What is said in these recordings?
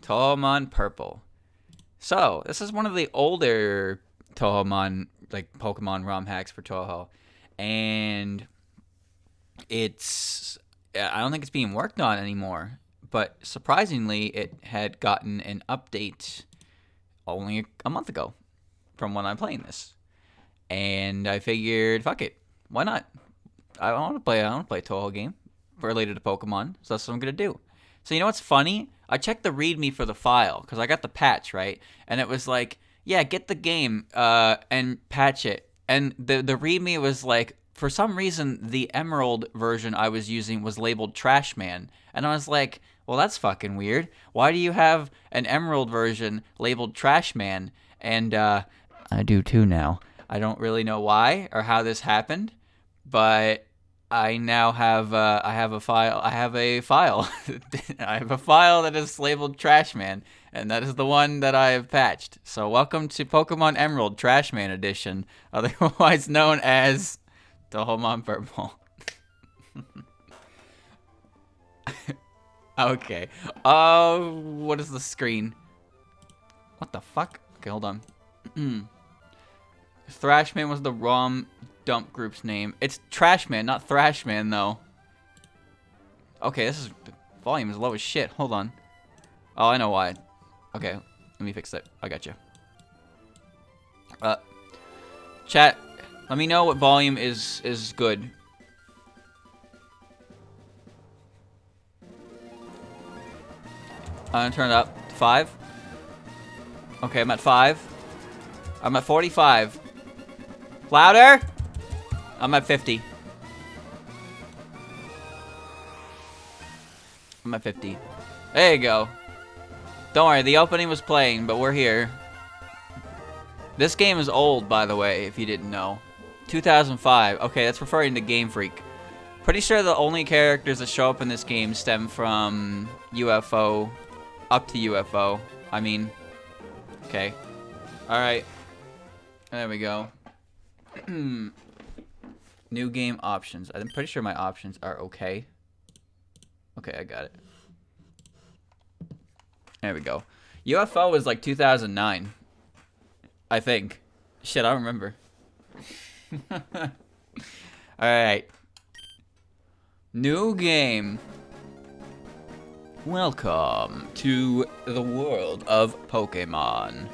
Touhoumon Purple. So, this is one of the older Touhoumon, like, Pokemon ROM hacks for Touhou. And it's... I don't think it's being worked on anymore. But surprisingly, it had gotten an update only a month ago from when I'm playing this. And I figured, fuck it. Why not? I want to play a Touhou game related to Pokemon, so that's what I'm going to do. So you know what's funny? I checked the README for the file, because I got the patch, right? And it was like, yeah, get the game and patch it. And the README was like, for some reason, the Emerald version I was using was labeled Trashman. And I was like, well, that's fucking weird. Why do you have an Emerald version labeled Trashman? And I do too now. I don't really know why or how this happened, but I now have I have a file. I have a file that is labeled Trashman, and that is the one that I have patched. So welcome to Pokemon Emerald Trashman Edition, otherwise known as Touhoumon Purple. Okay. Oh, what is the screen? What the fuck? Okay, hold on. Thrashman was the ROM dump group's name. It's Trashman, not Thrashman, though. Okay, the volume is low as shit. Hold on. Oh, I know why. Okay, let me fix it. I got you. Chat, let me know what volume is good. I'm gonna turn it up to 5. Okay, I'm at 5. I'm at 45. Louder! I'm at 50. I'm at 50. There you go. Don't worry, the opening was playing, but we're here. This game is old, by the way, if you didn't know. 2005. Okay, that's referring to Game Freak. Pretty sure the only characters that show up in this game stem from UFO up to UFO. I mean, okay. Alright. There we go. New game options. I'm pretty sure my options are okay. Okay, I got it. There we go. UFO was like 2009. I think. Shit, I don't remember. Alright. New game. Welcome to the world of Pokemon.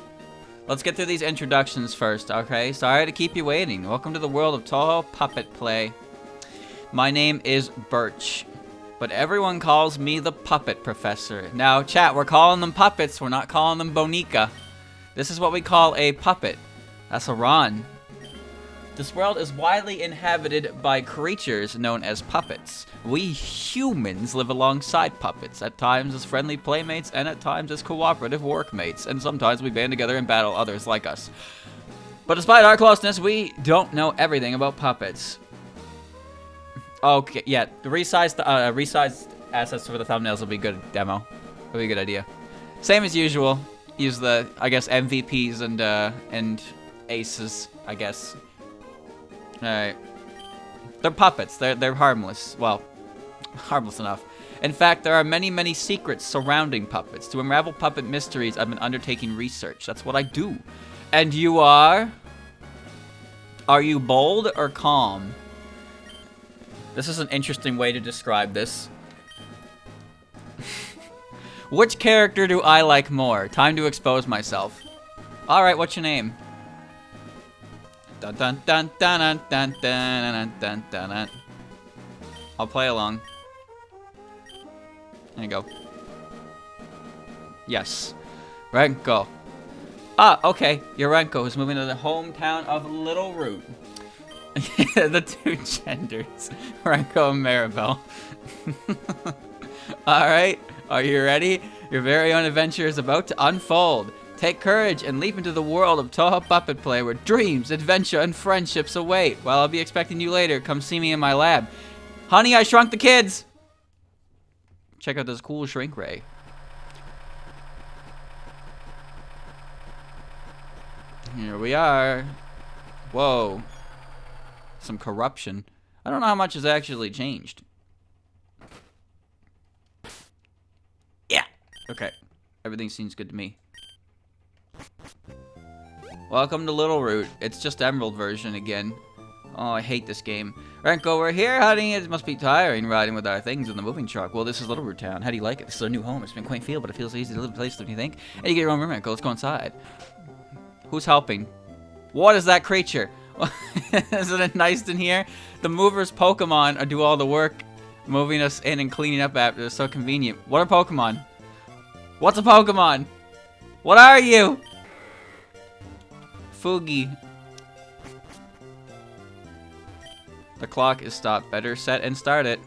Let's get through these introductions first, okay? Sorry to keep you waiting. Welcome to the world of Touhou Puppet Play. My name is Birch, but everyone calls me the Puppet Professor. Now, chat, we're calling them puppets. We're not calling them Bonica. This is what we call a puppet. That's a Ron. This world is widely inhabited by creatures known as puppets. We humans live alongside puppets, at times as friendly playmates and at times as cooperative workmates, and sometimes we band together and battle others like us. But despite our closeness, we don't know everything about puppets. Okay, yeah, the resized assets for the thumbnails will be good demo. It'll be a good idea. Same as usual. Use the, I guess, MVPs and aces, I guess. Alright. They're puppets. They're harmless. Well, harmless enough. In fact, there are many, many secrets surrounding puppets. To unravel puppet mysteries, I've been undertaking research. That's what I do. And you are? Are you bold or calm? This is an interesting way to describe this. Which character do I like more? Time to expose myself. Alright, what's your name? Dun dun dun dun dun dun dun dun dun dun. I'll play along. There you go. Yes. Renko. Ah, okay. You're Renko, who's moving to the hometown of Little Root. The two genders. Renko and Maribel. Alright. Are you ready? Your very own adventure is about to unfold. Take courage and leap into the world of Touhou Puppet Play where dreams, adventure, and friendships await. While I'll be expecting you later, come see me in my lab. Honey, I Shrunk the Kids! Check out this cool shrink ray. Here we are. Whoa. Some corruption. I don't know how much has actually changed. Yeah. Okay. Everything seems good to me. Welcome to Little Root. It's just Emerald version again. Oh, I hate this game. Renko, we're here, honey. It must be tiring riding with our things in the moving truck. Well, this is Little Root Town. How do you like it? This is our new home. It's been a quaint feel, but it feels easy to live in a place, don't you think? And you get your own room, Renko. Let's go inside. Who's helping? What is that creature? Isn't it nice in here? The movers Pokemon do all the work, moving us in and cleaning up after. It's so convenient. What are Pokemon? What's a Pokemon? What are you? Fugi. The clock is stopped. Better set and start it.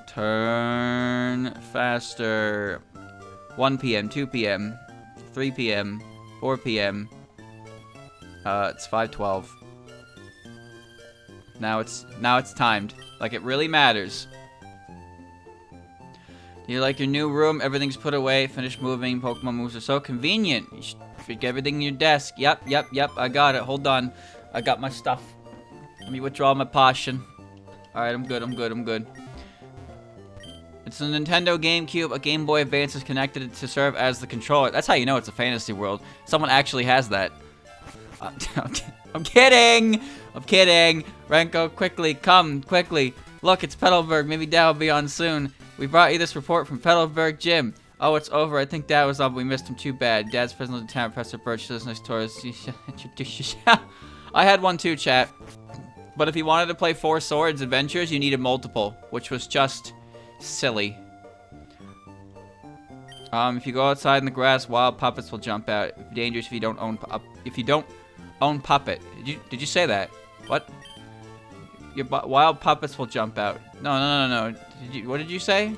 Turn faster. 1 p.m., 2 p.m., 3 p.m., 4 p.m. It's 5:12. Now it's timed. Like it really matters. You like your new room? Everything's put away. Finished moving. Pokemon moves are so convenient. You should fit everything in your desk. Yep. I got it. Hold on. I got my stuff. Let me withdraw my potion. Alright, I'm good. It's a Nintendo GameCube. A Game Boy Advance is connected to serve as the controller. That's how you know it's a fantasy world. Someone actually has that. I'm kidding! Renko, quickly, come, quickly. Look, it's Petalburg. Maybe Dad will be on soon. We brought you this report from Petalburg Gym. Oh, it's over. I think Dad was on, but we missed him too bad. Dad's president of the town, Professor Birch, does nice tours. I had one too, chat. But if you wanted to play 4 Swords Adventures, you needed multiple, which was just silly. If you go outside in the grass, wild puppets will jump out. Dangerous if you don't own puppet. Did you say that? What? Your wild puppets will jump out. No. What did you say?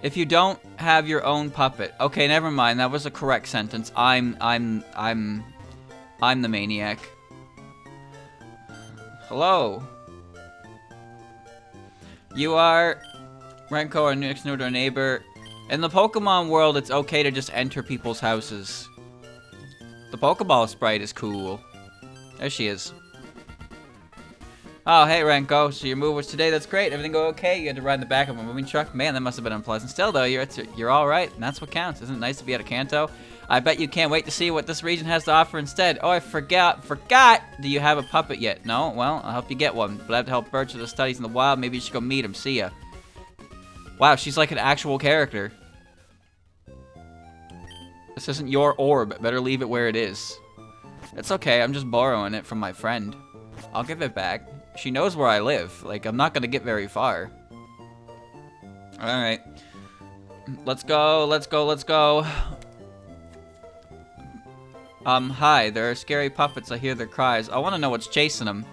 If you don't have your own puppet. Okay, never mind. That was a correct sentence. I'm the maniac. Hello. You are Renko, our next door neighbor. In the Pokemon world, it's okay to just enter people's houses. The Pokeball sprite is cool. There she is. Oh, hey, Renko. So your move was today. That's great. Everything go okay? You had to ride in the back of a moving truck? Man, that must have been unpleasant. Still, though, you're all right, and that's what counts. Isn't it nice to be out of Kanto? I bet you can't wait to see what this region has to offer instead. Oh, I forgot. Do you have a puppet yet? No? Well, I'll help you get one. But I have to help Birch with his studies in the wild. Maybe you should go meet him. See ya. Wow, she's like an actual character. This isn't your orb. Better leave it where it is. It's okay. I'm just borrowing it from my friend. I'll give it back. She knows where I live. Like, I'm not gonna get very far. Alright. Let's go. Hi. There are scary puppets. I hear their cries. I want to know what's chasing them.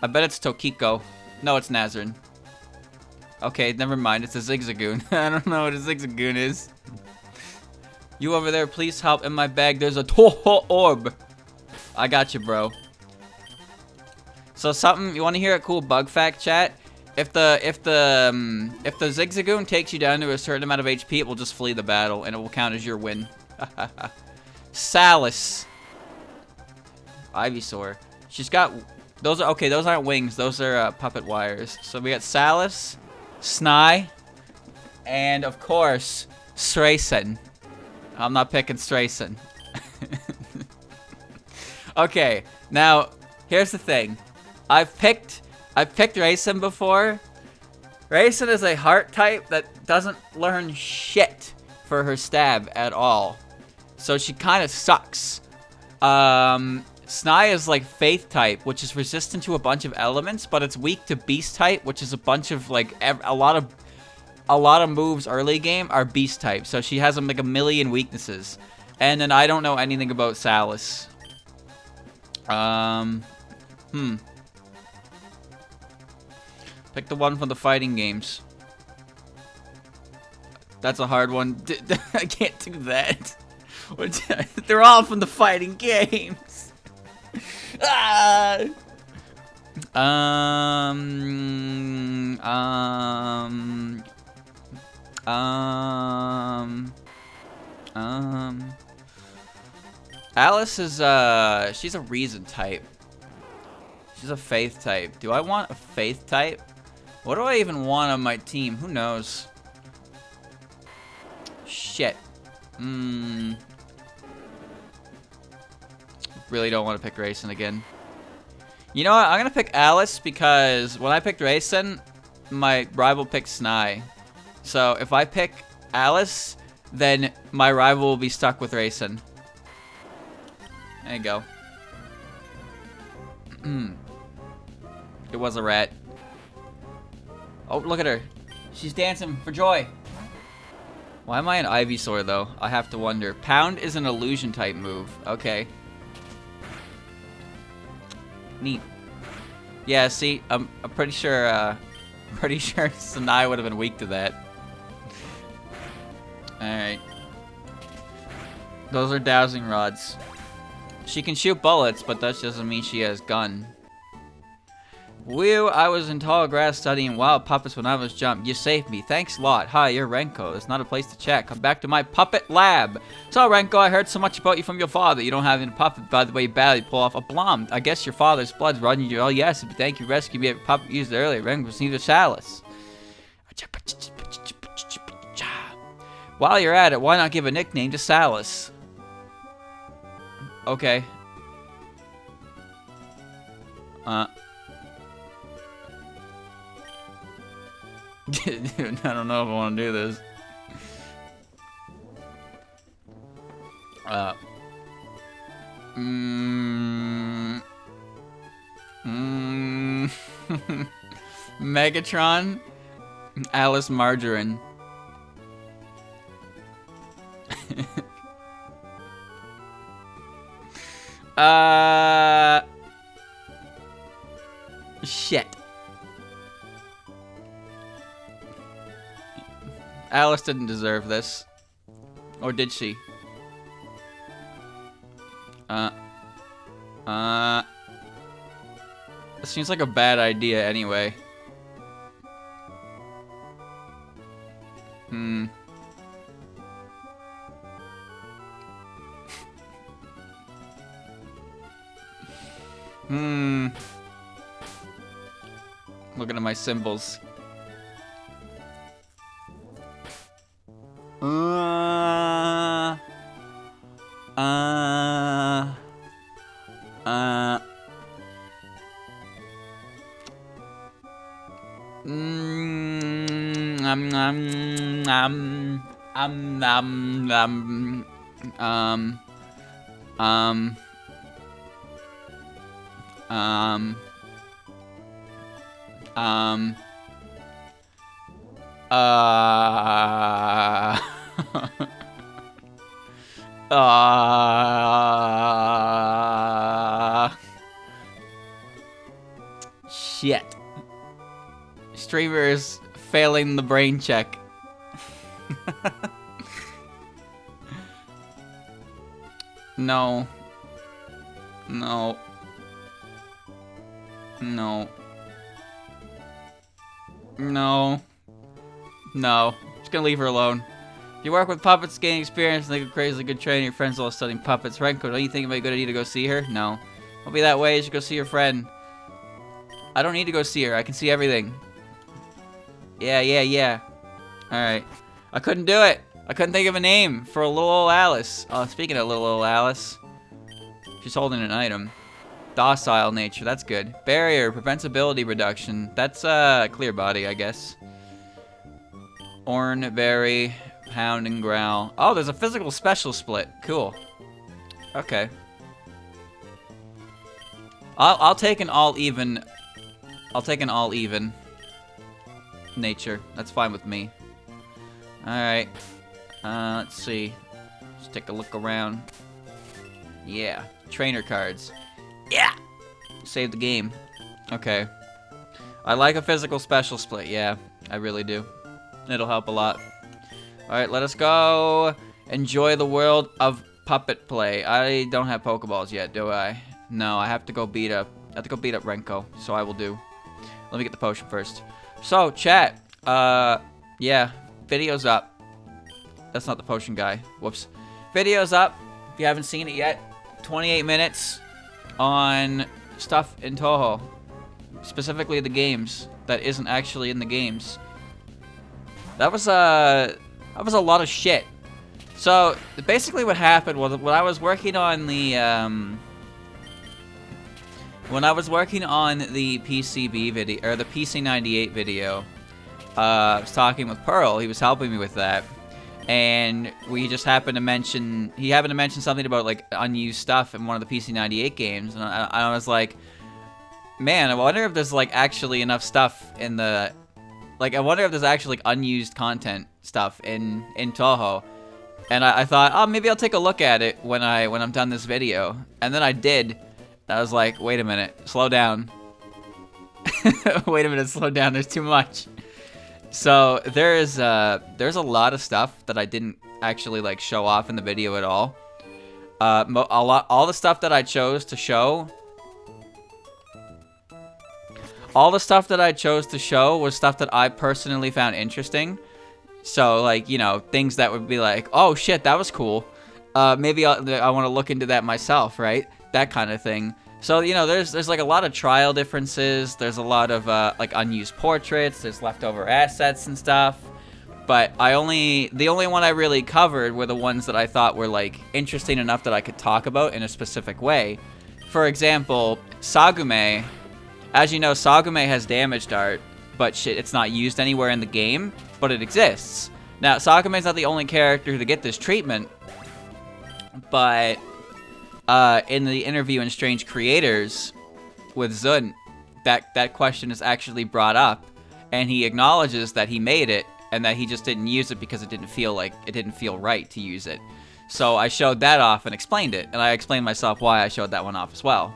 I bet it's Tokiko. No, it's Nazarene. Okay, never mind. It's a Zigzagoon. I don't know what a Zigzagoon is. You over there, please help. In my bag, there's a Touhoumon orb. I got you, bro. So you want to hear a cool bug fact, chat? If the Zigzagoon takes you down to a certain amount of HP, it will just flee the battle, and it will count as your win. Salis. Ivysaur. She's got... Those aren't wings. Those are puppet wires. So we got Salis, Snai, and, of course, Strayson. I'm not picking Strayson. Okay, now, here's the thing. I've picked Rayson before. Rayson is a heart type that doesn't learn shit for her stab at all. So she kind of sucks. Snai is like faith type, which is resistant to a bunch of elements, but it's weak to beast type, which is a bunch of like a lot of moves early game are beast type. So she has like a million weaknesses. And then I don't know anything about Salis. Pick the one from the fighting games. That's a hard one. I can't do that. They're all from the fighting games. Ah! Alice is, she's a reason type. She's a faith type. Do I want a faith type? What do I even want on my team? Who knows? Shit. Really don't want to pick Raisin again. You know what? I'm gonna pick Alice because when I picked Raisin, my rival picked Snai. So if I pick Alice, then my rival will be stuck with Raisin. There you go. It was a rat. Oh, look at her. She's dancing for joy. Why am I an Ivysaur, though? I have to wonder. Pound is an illusion type move. Okay. Neat. Yeah, see, I'm pretty sure, Sanai would have been weak to that. Alright. Those are dowsing rods. She can shoot bullets, but that doesn't mean she has gun. Woo, I was in tall grass studying wild puppets when I was jumped. You saved me. Thanks a lot. Hi, you're Renko. It's not a place to chat. Come back to my puppet lab. So, Renko, I heard so much about you from your father. You don't have any puppet, by the way, you badly pull off a blom. I guess your father's blood's running you. Oh, yes, but thank you. Rescue me. A puppet used earlier. Renko was neither chalice. While you're at it, why not give a nickname to Salus? Okay. Dude, I don't know if I want to do this. Megatron, Alice Margarine. Shit. Alice didn't deserve this. Or did she? It seems like a bad idea anyway. Looking at my symbols. Shit. Streamer is failing the brain check. No. No. No. No. No. Just gonna leave her alone. You work with puppets, gain experience, and they get crazy good training. Your friends all studying puppets. Renko, don't you think it might be a good idea to go see her? No. Don't be that way. You should go see your friend. I don't need to go see her. I can see everything. Yeah. Alright. I couldn't do it. I couldn't think of a name for a little old Alice. Oh, speaking of little old Alice. She's holding an item. Docile nature. That's good. Barrier. Prevents ability reduction. That's clear body, I guess. Orn, berry, pound, and growl. Oh, there's a physical special split. Cool. Okay. I'll take an all even. I'll take an all even nature. That's fine with me. Alright. Let's see. Just take a look around. Yeah. Trainer cards. Yeah! Save the game. Okay. I like a physical special split. Yeah, I really do. It'll help a lot. Alright, let us go enjoy the world of puppet play. I don't have Pokeballs yet, do I? No, I have to go beat up. Renko, so I will do. Let me get the potion first. So, chat. Yeah, video's up. That's not the potion guy. Whoops. Video's up. If you haven't seen it yet, 28 minutes on stuff in Touhou. Specifically the games that isn't actually in the games. That was a lot of shit. So basically what happened was when I was working on the PCB video, or the PC98 video, I was talking with Pearl. He was helping me with that, and we just happened to mention, he happened to mention something about like unused stuff in one of the PC98 games, and I was like, man, I wonder if there's like actually enough stuff in the, like I wonder if there's actually like unused content stuff in Touhou. And I thought, oh, maybe I'll take a look at it when I'm done this video. And then I did. I was like, wait a minute, slow down. Wait a minute, slow down. There's too much. So there's a lot of stuff that I didn't actually like show off in the video at all. All the stuff that I chose to show. All the stuff that I chose to show was stuff that I personally found interesting. So, like, you know, things that would be like, oh, shit, that was cool. Maybe I want to look into that myself, right? That kind of thing. So, you know, there's like a lot of trial differences. There's a lot of, like, unused portraits. There's leftover assets and stuff. But the only one I really covered were the ones that I thought were, like, interesting enough that I could talk about in a specific way. For example, Sagume. As you know, Sagume has damaged art, but shit, it's not used anywhere in the game. But it exists. Now, Sakume's not the only character to get this treatment, but in the interview in Strange Creators with Zun, that question is actually brought up, and he acknowledges that he made it and that he just didn't use it because it didn't feel right to use it. So I showed that off and explained it, and I explained myself why I showed that one off as well.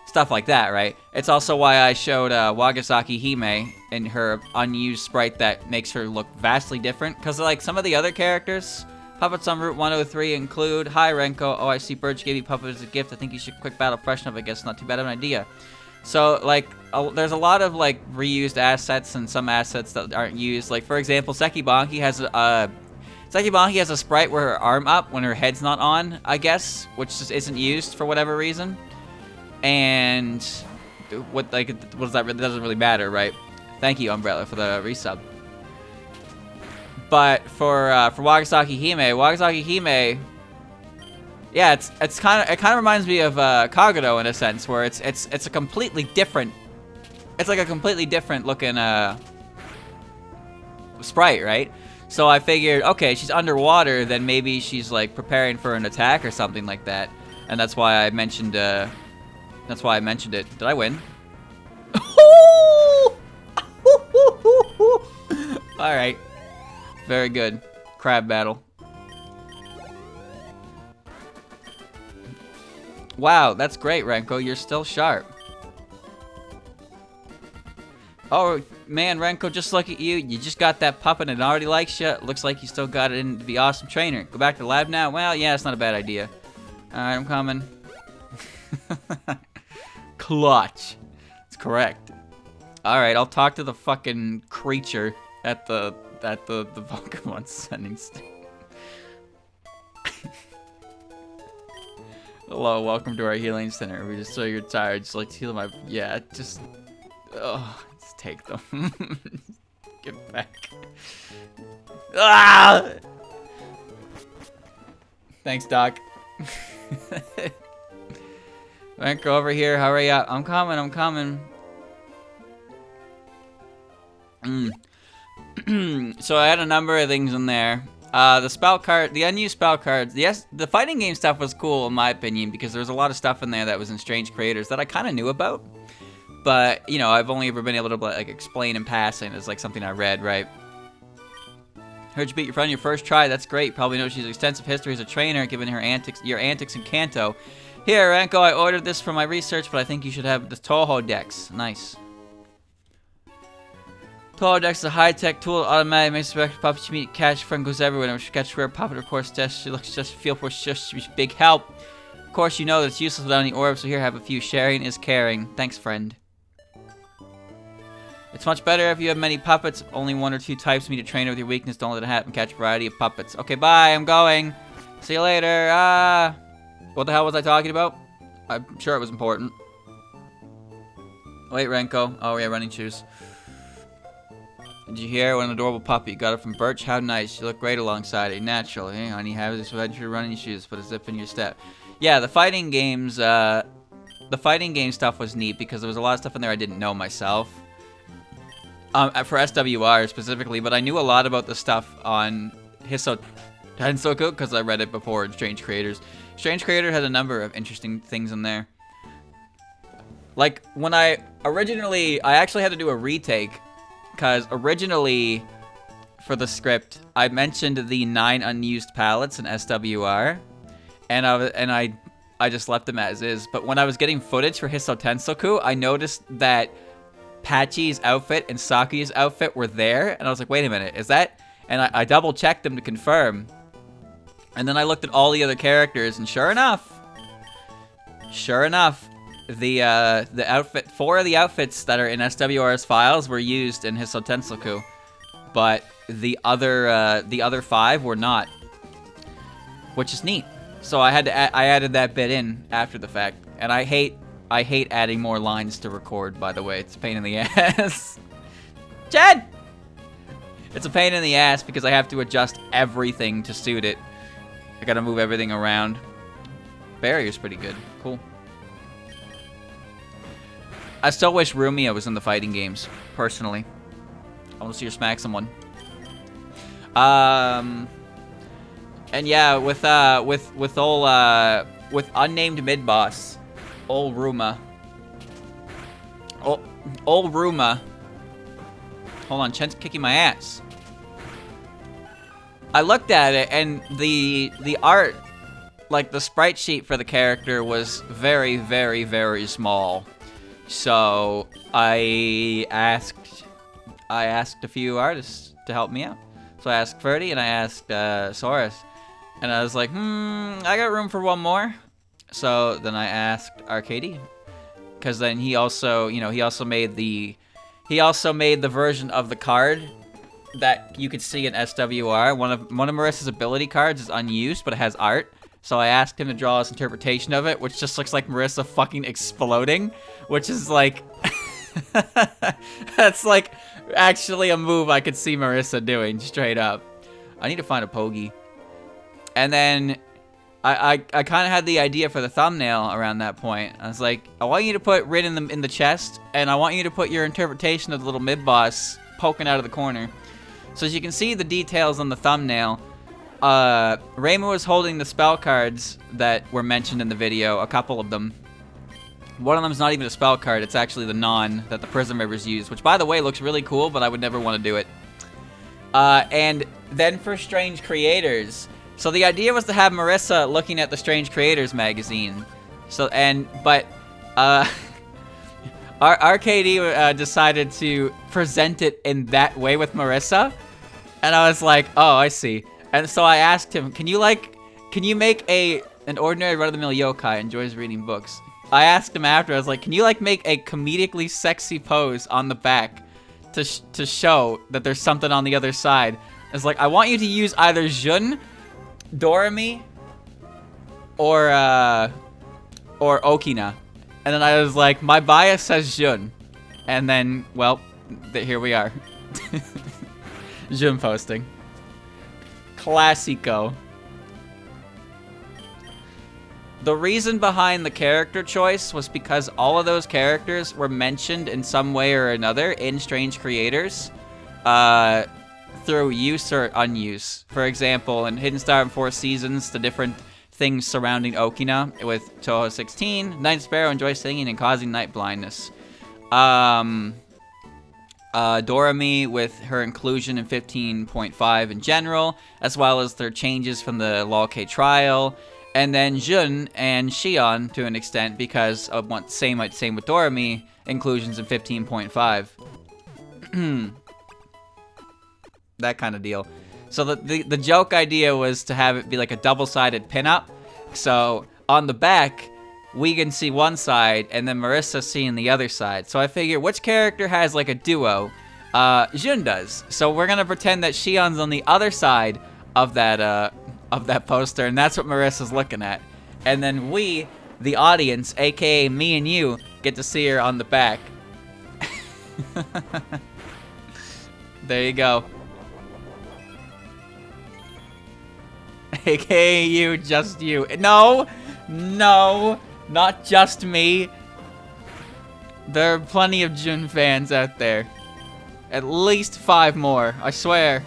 Stuff like that, right? It's also why I showed Wagasaki Hime in her unused sprite that makes her look vastly different. Because, like, some of the other characters, puppets on Route 103 include, hi, Renko. Oh, I see Birch gave you puppet as a gift. I think you should quick battle freshen up. I guess not too bad of an idea. So, like, there's a lot of, like, reused assets and some assets that aren't used. Like, for example, Sekibanki has a sprite where her arm up when her head's not on, I guess, which just isn't used for whatever reason. And what does that really, doesn't really matter, right? Thank you, Umbrella, for the resub. But for Wagasaki Hime, yeah, it kind of reminds me of Kagero in a sense, where it's a completely different, it's like a completely different looking sprite, right? So I figured, okay, she's underwater, then maybe she's like preparing for an attack or something like that, and that's why I mentioned. That's why I mentioned it. Did I win? Alright. Very good. Crab battle. Wow, that's great, Renko. You're still sharp. Oh, man, Renko, just look at you. You just got that puppet and it already likes you. Looks like you still got it in to be awesome trainer. Go back to the lab now? Well, yeah, it's not a bad idea. Alright, I'm coming. Clutch. It's correct. Alright, I'll talk to the fucking creature at the Pokemon sending station. Hello, welcome to our healing center. We just saw you're tired. Just like to heal my... Yeah, just... Oh, just take them. Get back. Ah! Thanks, Doc. Renko over here, hurry up. I'm coming. So I had a number of things in there. The spell card, the unused spell cards. Yes, the fighting game stuff was cool in my opinion because there was a lot of stuff in there that was in Strange Creators that I kind of knew about. But, you know, I've only ever been able to like explain in passing as like something I read, right? Heard you beat your friend your first try. That's great. Probably know she's extensive history as a trainer, given her your antics in Kanto. Here, Renko, I ordered this for my research, but I think you should have the Touhou Dex. Nice. Touhou Dex is a high-tech tool that automatically makes the record puppet you meet catch friend goes everywhere. And she catch rare puppet, of course, she looks just feel for just big help. Of course, you know that it's useless without any orbs, so here, have a few. Sharing is caring. Thanks, friend. It's much better if you have many puppets. Only one or two types meet a trainer with your weakness. Don't let it happen. Catch a variety of puppets. Okay, bye. I'm going. See you later. What the hell was I talking about? I'm sure it was important. Wait, Renko. Oh, yeah, running shoes. Did you hear? What an adorable puppy. You got it from Birch. How nice. You look great alongside it. Natural. Hey, honey, have this adventure running shoes. Put a zip in your step. Yeah, the fighting games, the fighting game stuff was neat because there was a lot of stuff in there I didn't know myself. For SWR specifically, but I knew a lot about the stuff on Hiso Tensoku because I read it before in Strange Creators. Strange Creator had a number of interesting things in there. Like, when I actually had to do a retake because originally for the script, I mentioned the 9 unused palettes in SWR, and I just left them as is. But when I was getting footage for Hiso Tensoku, I noticed that Patchy's outfit and Sakuya's outfit were there, and I was like, wait a minute, is that? And I double checked them to confirm, and then I looked at all the other characters, and sure enough, the outfit, 4 of the outfits that are in SWR's files were used in Hiso Tensoku, but the other 5 were not, which is neat. So I added that bit in after the fact, and I hate adding more lines to record, by the way. It's a pain in the ass. Chad! It's a pain in the ass because I have to adjust everything to suit it. I gotta move everything around. Barrier's pretty good. Cool. I still wish Rumia was in the fighting games, personally. I want to see her smack someone. And yeah, with unnamed mid boss, old Ruma. Old Ruma. Hold on, Chen's kicking my ass. I looked at it and the art, like the sprite sheet for the character was very, very, very small. So I asked a few artists to help me out. So I asked Ferdy and I asked Saurus. And I was like, I got room for one more. So then I asked Arcady, because then he also made the version of the card that you could see in SWR. One of Marissa's ability cards is unused, but it has art. So I asked him to draw his interpretation of it, which just looks like Marissa fucking exploding, which is like, that's like actually a move I could see Marissa doing straight up. I need to find a Pogi. And then I kind of had the idea for the thumbnail around that point. I was like, I want you to put Rin in the chest, and I want you to put your interpretation of the little mid-boss poking out of the corner. So as you can see the details on the thumbnail, Reimu was holding the spell cards that were mentioned in the video, a couple of them. One of them is not even a spell card, it's actually the non that the Prism Rivers use, which by the way looks really cool, but I would never want to do it. And then for Strange Creators, so the idea was to have Marissa looking at the Strange Creators magazine. So, but RKD decided to present it in that way with Marissa. And I was like, oh, I see. And so I asked him, can you make an ordinary run-of-the-mill yokai enjoys reading books? I asked him after, I was like, can you make a comedically sexy pose on the back to show that there's something on the other side? It's like, I want you to use either Jun, Doremi, or Okina. And then I was like, my bias says Jun. And then, well, here we are. Jun posting. Classico. The reason behind the character choice was because all of those characters were mentioned in some way or another in Strange Creators. Through use or unuse. For example, in Hidden Star and Four Seasons, the different things surrounding Okina with Touhou 16, Night Sparrow enjoys singing and causing night blindness. Doremi with her inclusion in 15.5 in general, as well as their changes from the Law K trial. And then Jun and Shion to an extent because of what same with Doremi inclusions in 15.5. That kind of deal. So the joke idea was to have it be like a double-sided pinup. So on the back, we can see one side, and then Marissa seeing the other side. So I figure, which character has like a duo? Jun does. So we're gonna pretend that Shion's on the other side of that poster, and that's what Marissa's looking at. And then we, the audience, aka me and you, get to see her on the back. There you go. Hey, you, just you. No! No! Not just me. There are plenty of Jun fans out there. At least 5 more, I swear.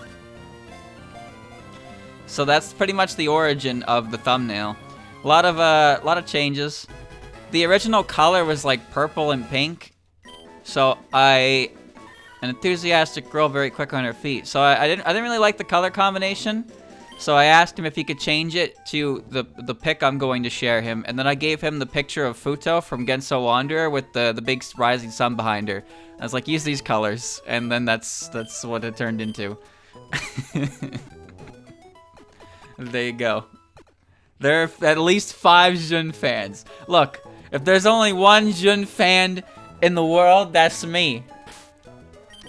So that's pretty much the origin of the thumbnail. A lot of changes. The original color was like purple and pink. So an enthusiastic girl very quick on her feet. So I didn't really like the color combination. So I asked him if he could change it to the pic I'm going to share him, and then I gave him the picture of Futo from Genso Wanderer with the big rising sun behind her. I was like, use these colors, and then that's what it turned into. There you go. There are at least 5 Jun fans. Look, if there's only one Jun fan in the world, that's me.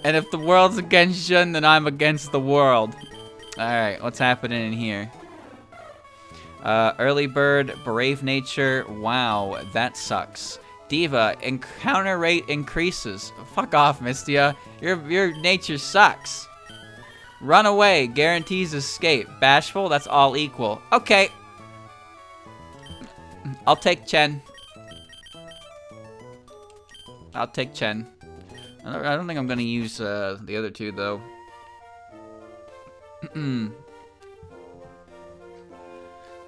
And if the world's against Jun, then I'm against the world. Alright, what's happening in here? Early bird, brave nature. Wow, that sucks. Diva, encounter rate increases. Fuck off, Mistia. Your nature sucks. Run away, guarantees escape. Bashful, that's all equal. Okay. I'll take Chen. I'll take Chen. I don't think I'm gonna use the other 2 though.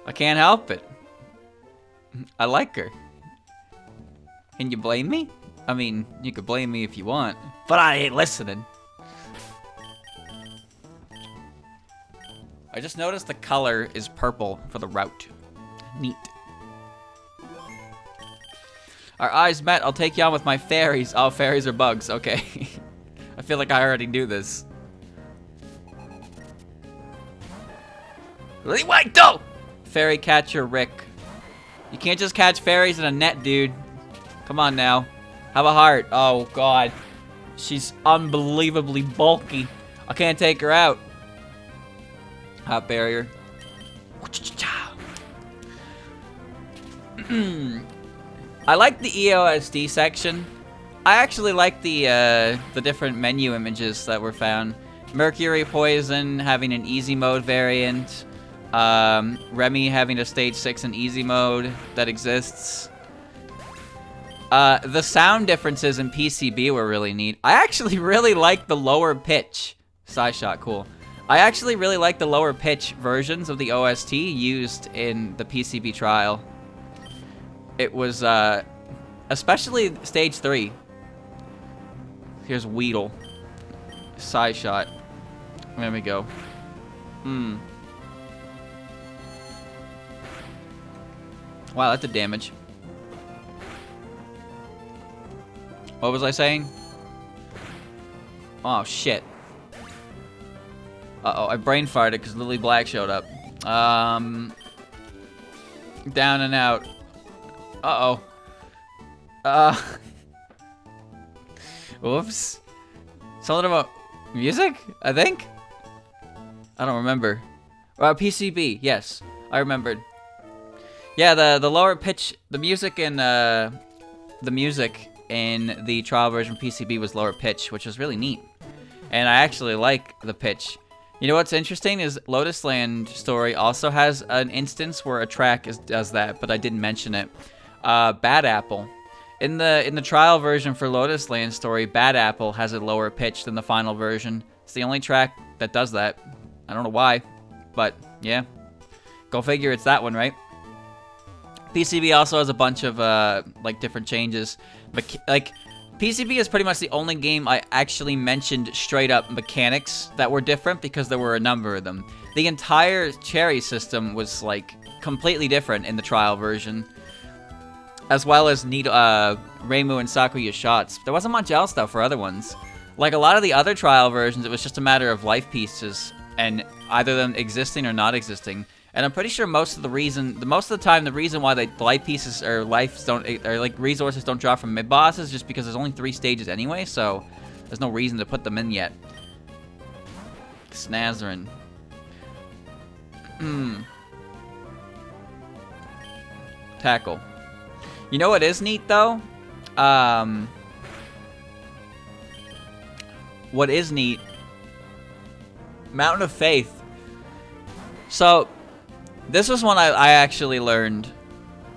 I can't help it. I like her. Can you blame me? I mean, you could blame me if you want, but I ain't listening. I just noticed the color is purple for the route. Neat. Our eyes met. I'll take you on with my fairies. Oh, fairies are bugs. Okay. I feel like I already do this. Wait, go! Fairy catcher Rick. You can't just catch fairies in a net, dude. Come on now. Have a heart. Oh, God. She's unbelievably bulky. I can't take her out. Hot barrier. I like the EOSD section. I actually like the different menu images that were found. Mercury Poison having an easy mode variant. Remy having a stage 6 in easy mode that exists. The sound differences in PCB were really neat. I actually really like the lower pitch. Side shot, cool. I actually really like the lower pitch versions of the OST used in the PCB trial. It was, especially stage 3. Here's Weedle. Side shot. There we go. Wow, that did damage. What was I saying? Oh, shit. Uh-oh, I brain farted because Lily Black showed up. Down and out. Uh-oh. Whoops. Something about music, I think? I don't remember. PCB, yes. I remembered. Yeah, the lower pitch, the music in the trial version PCB was lower pitch, which was really neat. And I actually like the pitch. You know what's interesting is Lotus Land Story also has an instance where a track does that, but I didn't mention it. Bad Apple. In the trial version for Lotus Land Story, Bad Apple has a lower pitch than the final version. It's the only track that does that. I don't know why, but yeah. Go figure, it's that one, right? PCB also has a bunch of like different changes. Like PCB is pretty much the only game I actually mentioned straight up mechanics that were different because there were a number of them. The entire cherry system was like completely different in the trial version, as well as Reimu and Sakuya shots. There wasn't much else though for other ones. Like a lot of the other trial versions, it was just a matter of life pieces and either them existing or not existing. And I'm pretty sure most of the time, the reason why the life pieces or like resources don't drop from mid bosses is just because there's only 3 stages anyway, so there's no reason to put them in yet. Snazarin. Tackle. You know what is neat though? What is neat Mountain of Faith. So, this was one I actually learned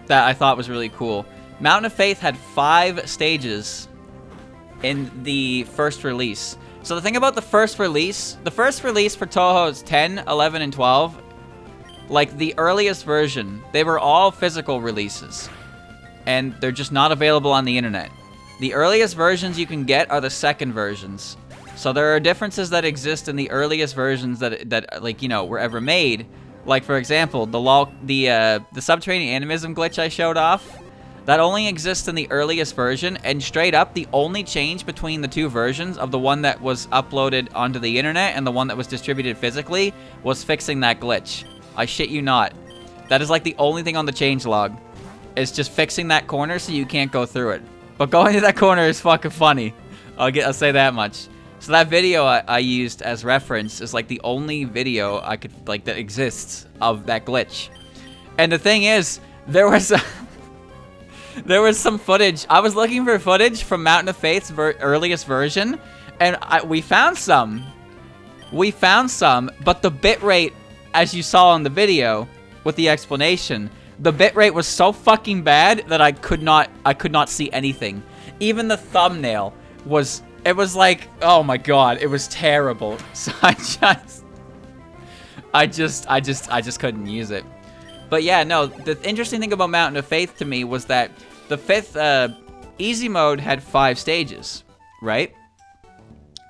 that I thought was really cool. Mountain of Faith had 5 stages in the first release. So the thing about the first release for Touhou is 10, 11, and 12. Like, the earliest version, they were all physical releases. And they're just not available on the internet. The earliest versions you can get are the second versions. So there are differences that exist in the earliest versions that like, you know, were ever made. Like, for example, the subterranean animism glitch I showed off, that only exists in the earliest version, and straight up, the only change between the 2 versions of the one that was uploaded onto the internet and the one that was distributed physically was fixing that glitch. I shit you not. That is like the only thing on the changelog. It's just fixing that corner so you can't go through it. But going to that corner is fucking funny. I'll say that much. So that video I used as reference is like the only video I could, like, that exists of that glitch. And the thing is, there was some footage. I was looking for footage from Mountain of Faith's earliest version, and we found some. But the bitrate, as you saw in the video with the explanation, the bitrate was so fucking bad that I could not see anything. Even the thumbnail was. It was like, oh my god, it was terrible. So I just couldn't use it. But yeah, no, the interesting thing about Mountain of Faith to me was that the 5th easy mode had 5 stages, right?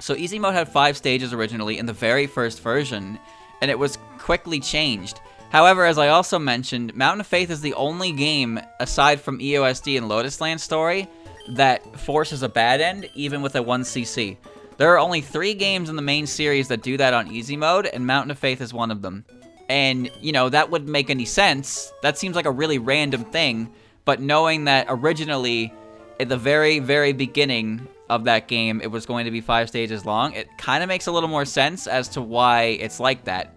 So easy mode had 5 stages originally in the very first version, and it was quickly changed. However, as I also mentioned, Mountain of Faith is the only game, aside from EOSD and Lotus Land Story, that forces a bad end, even with a 1cc. There are only 3 games in the main series that do that on easy mode, and Mountain of Faith is one of them. And, you know, that wouldn't make any sense. That seems like a really random thing, but knowing that originally, at the very, very beginning of that game, it was going to be 5 stages long, it kind of makes a little more sense as to why it's like that,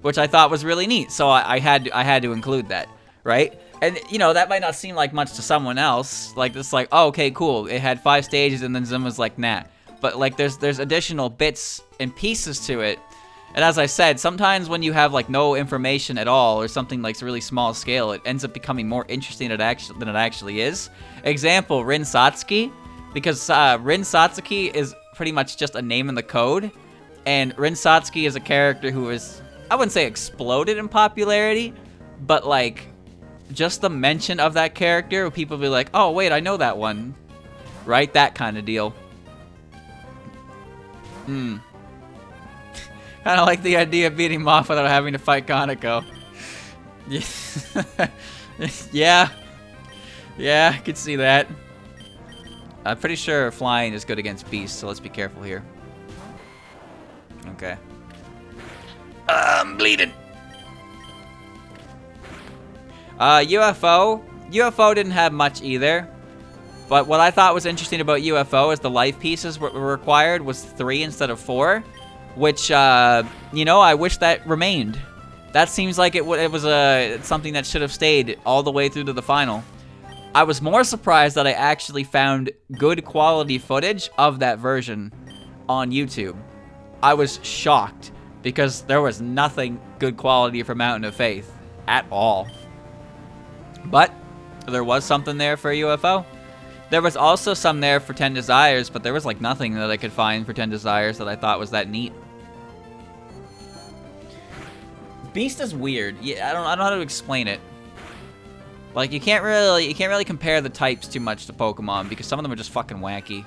which I thought was really neat, so I had to include that, right? And, you know, that might not seem like much to someone else. Like, it's like, oh, okay, cool. It had 5 stages, and then Zim was like, nah. But, like, there's additional bits and pieces to it. And as I said, sometimes when you have, like, no information at all, or something like really small scale, it ends up becoming more interesting than it actually is. Example, Rin Satsuki. Because Rin Satsuki is pretty much just a name in the code. And Rin Satsuki is a character who is, I wouldn't say exploded in popularity, but, like, just the mention of that character, people be like, oh, wait, I know that one. Right? That kind of deal. Kind of like the idea of beating him off without having to fight Kaneko. Yeah. Yeah, I could see that. I'm pretty sure flying is good against beasts, so let's be careful here. Okay. I'm bleeding. UFO didn't have much either. But what I thought was interesting about UFO is the life pieces were required was 3 instead of 4. Which, you know, I wish that remained. That seems like it was something that should have stayed all the way through to the final. I was more surprised that I actually found good quality footage of that version on YouTube. I was shocked because there was nothing good quality for Mountain of Faith at all. But there was something there for UFO. There was also some there for 10 Desires, but there was like nothing that I could find for 10 Desires that I thought was that neat. Beast is weird. Yeah, I don't know how to explain it. Like, you can't really compare the types too much to Pokemon because some of them are just fucking wacky.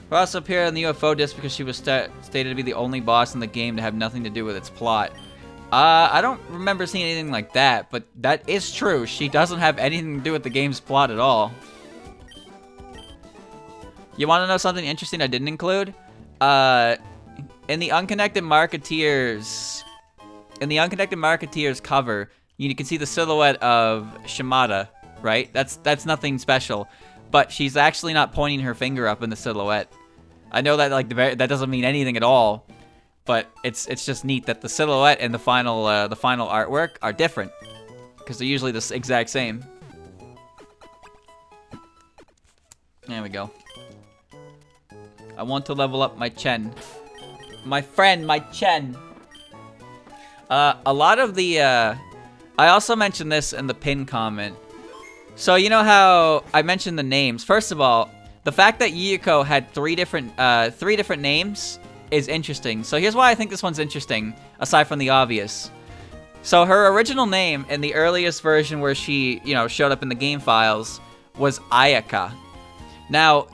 We're also appeared on the UFO disc because she was stated to be the only boss in the game to have nothing to do with its plot. I don't remember seeing anything like that, but that is true. She doesn't have anything to do with the game's plot at all. You want to know something interesting I didn't include? In the Unconnected Marketeers cover, you can see the silhouette of Shimada, right? That's nothing special, but she's actually not pointing her finger up in the silhouette. I know that that doesn't mean anything at all, but it's just neat that the silhouette and the final artwork are different because they're usually the exact same. There we go. I want to level up my Chen. My friend, my Chen. A lot of the, I also mentioned this in the pin comment. So you know how I mentioned the names. First of all, the fact that Yuyuko had three different names is interesting. So here's why I think this one's interesting, aside from the obvious. So her original name in the earliest version where she, you know, showed up in the game files was Ayaka. Now,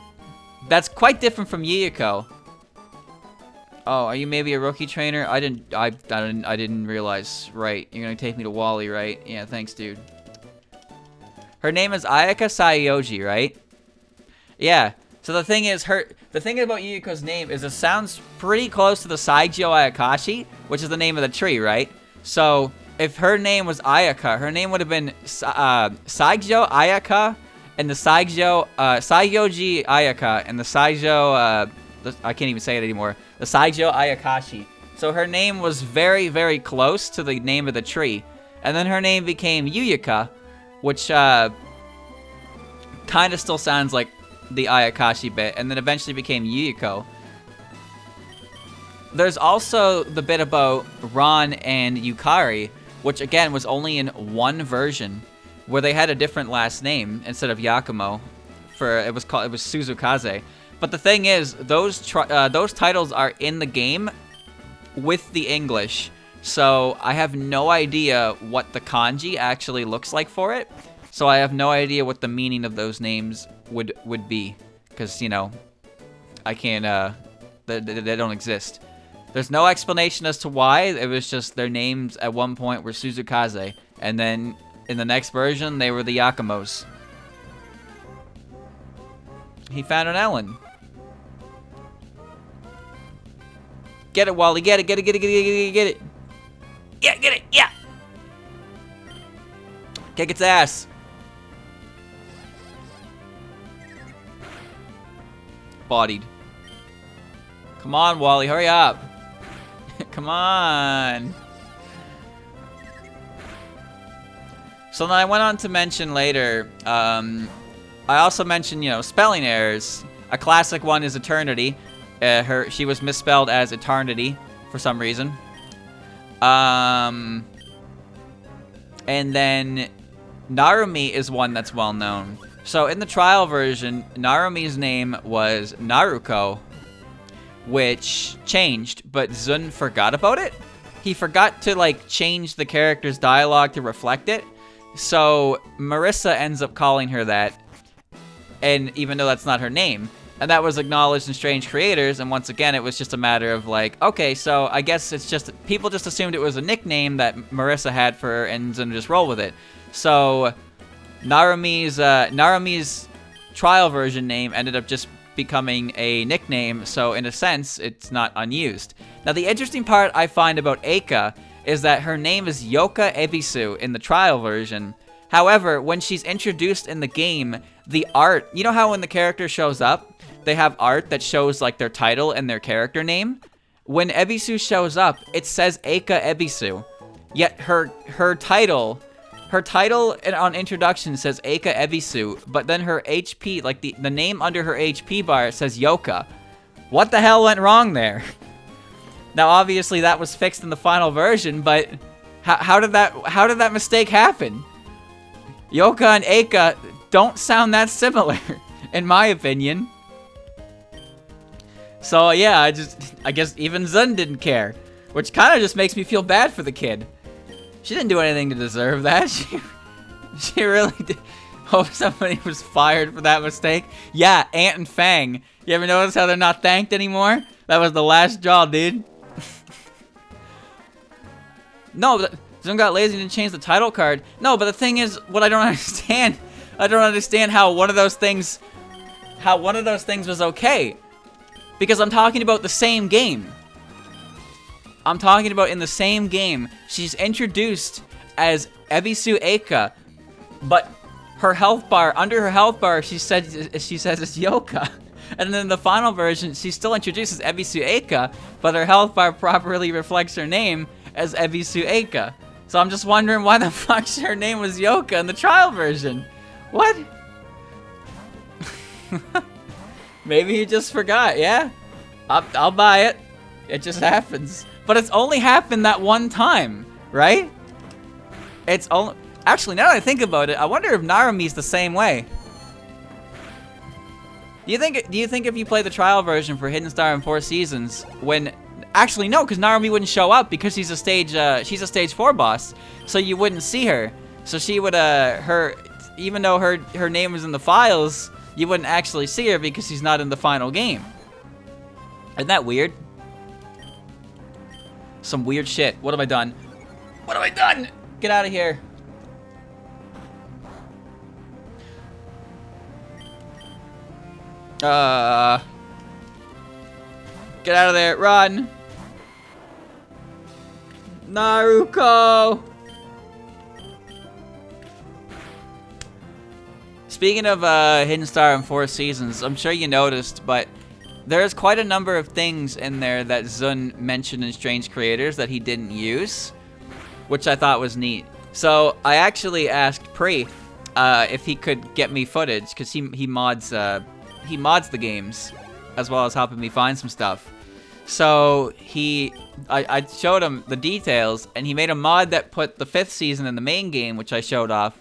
that's quite different from Yuyuko. Oh, are you maybe a rookie trainer? I didn't realize. Right, you're gonna take me to Wally, right? Yeah, thanks, dude. Her name is Ayaka Sayoji, right? Yeah. So the thing is, the thing about Yuyuko's name is it sounds pretty close to the Saigyo Ayakashi, which is the name of the tree, right? So if her name was Ayaka, her name would have been Saigyo Ayaka, and the Saigyoji Ayaka, and the Saigyo, I can't even say it anymore, the Saigyo Ayakashi. So her name was very, very close to the name of the tree. And then her name became Yuyuka, which kind of still sounds like the Ayakashi bit, and then eventually became Yuyuko. There's also the bit about Ron and Yukari, which again was only in one version, where they had a different last name instead of Yakumo. It was Suzukaze. But the thing is, those titles are in the game with the English, so I have no idea what the kanji actually looks like for it. So I have no idea what the meaning of those names would be, because, you know, I can't. They don't exist. There's no explanation as to why. It was just their names at one point were Suzukaze, and then in the next version they were the Yakumos. He found an Ellen. Get it, Wally. Get it. Get it. Get it. Get it. Get it. Get it. Yeah, get it. Yeah. Kick its ass. Bodied. Come on, Wally. Hurry up. Come on. So then I went on to mention later, I also mentioned, you know, spelling errors. A classic one is Eternity. She was misspelled as Eternity for some reason. And then Narumi is one that's well known. So in the trial version, Narumi's name was Naruko, which changed, but Zun forgot about it. He forgot to, like, change the character's dialogue to reflect it. So Marissa ends up calling her that, and even though that's not her name. And that was acknowledged in Strange Creators, and once again, it was just a matter of like, okay, so I guess it's just, people just assumed it was a nickname that Marissa had for her, and Zun just roll with it. So Narumi's trial version name ended up just becoming a nickname, so in a sense, it's not unused. Now, the interesting part I find about Eika is that her name is Yoka Ebisu in the trial version. However, when she's introduced in the game, the art, you know how when the character shows up, they have art that shows like their title and their character name? When Ebisu shows up, it says Eika Ebisu. Yet her title on introduction says Eika Ebisu, but then her HP, like the name under her HP bar says Yoka. What the hell went wrong there? Now, obviously, that was fixed in the final version, but how did that mistake happen? Yoka and Eika don't sound that similar, in my opinion. So yeah, I guess even Zun didn't care, which kind of just makes me feel bad for the kid. She didn't do anything to deserve that. She really did. Hope somebody was fired for that mistake. Yeah, Ant and Fang. You ever notice how they're not thanked anymore? That was the last straw, dude. No, Zun got lazy and didn't change the title card. No, but the thing is, what I don't understand how one of those things was okay. Because I'm talking about the same game. I'm talking about in the same game, she's introduced as Ebisu Eika, but her health bar, under her health bar, she says it's Yoka. And then in the final version, she still introduces Ebisu Eika, but her health bar properly reflects her name as Ebisu Eika. So I'm just wondering why the fuck her name was Yoka in the trial version. What? Maybe he just forgot, yeah? I'll buy it. It just happens. But it's only happened that one time, right? It's only... Actually, now that I think about it, I wonder if Narumi's the same way. Do you think if you play the trial version for Hidden Star in 4 Seasons, when... Actually, no, because Narumi wouldn't show up because she's a stage 4 boss, so you wouldn't see her. So she would, even though her name was in the files, you wouldn't actually see her because she's not in the final game. Isn't that weird? Some weird shit. What have I done? What have I done? Get out of here. Get out of there. Run. Naruko. Speaking of Hidden Star in 4 Seasons, I'm sure you noticed, but there's quite a number of things in there that Zun mentioned in Strange Creators that he didn't use, which I thought was neat. So I actually asked Pri if he could get me footage, because he mods the games as well as helping me find some stuff. So I showed him the details, and he made a mod that put the 5th season in the main game, which I showed off,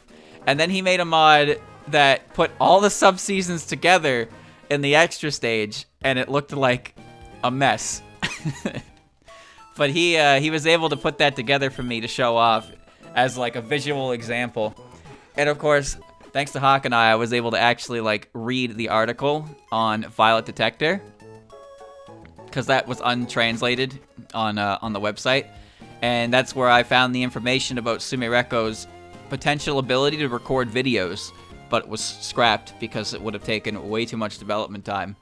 and then he made a mod that put all the sub-seasons together in the extra stage, and it looked like a mess. But he was able to put that together for me to show off as like a visual example. And of course, thanks to Hawk and I was able to actually like read the article on Violet Detector, because that was untranslated on the website, and that's where I found the information about Sumireko's potential ability to record videos, but it was scrapped because it would have taken way too much development time,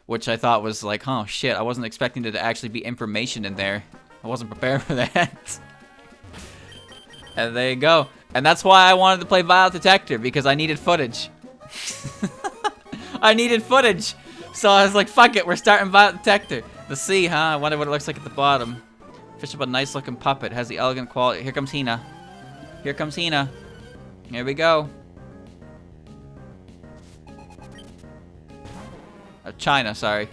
which I thought was like, oh shit, I wasn't expecting there to actually be information in there. I wasn't prepared for that. And there you go. And that's why I wanted to play Violet Detector, because I needed footage. I needed footage. So I was like, fuck it, we're starting Violet Detector. The sea, huh? I wonder what it looks like at the bottom. Fish up a nice looking puppet. Has the elegant quality. Here comes Hina. Here comes Hina. Here we go. China, sorry.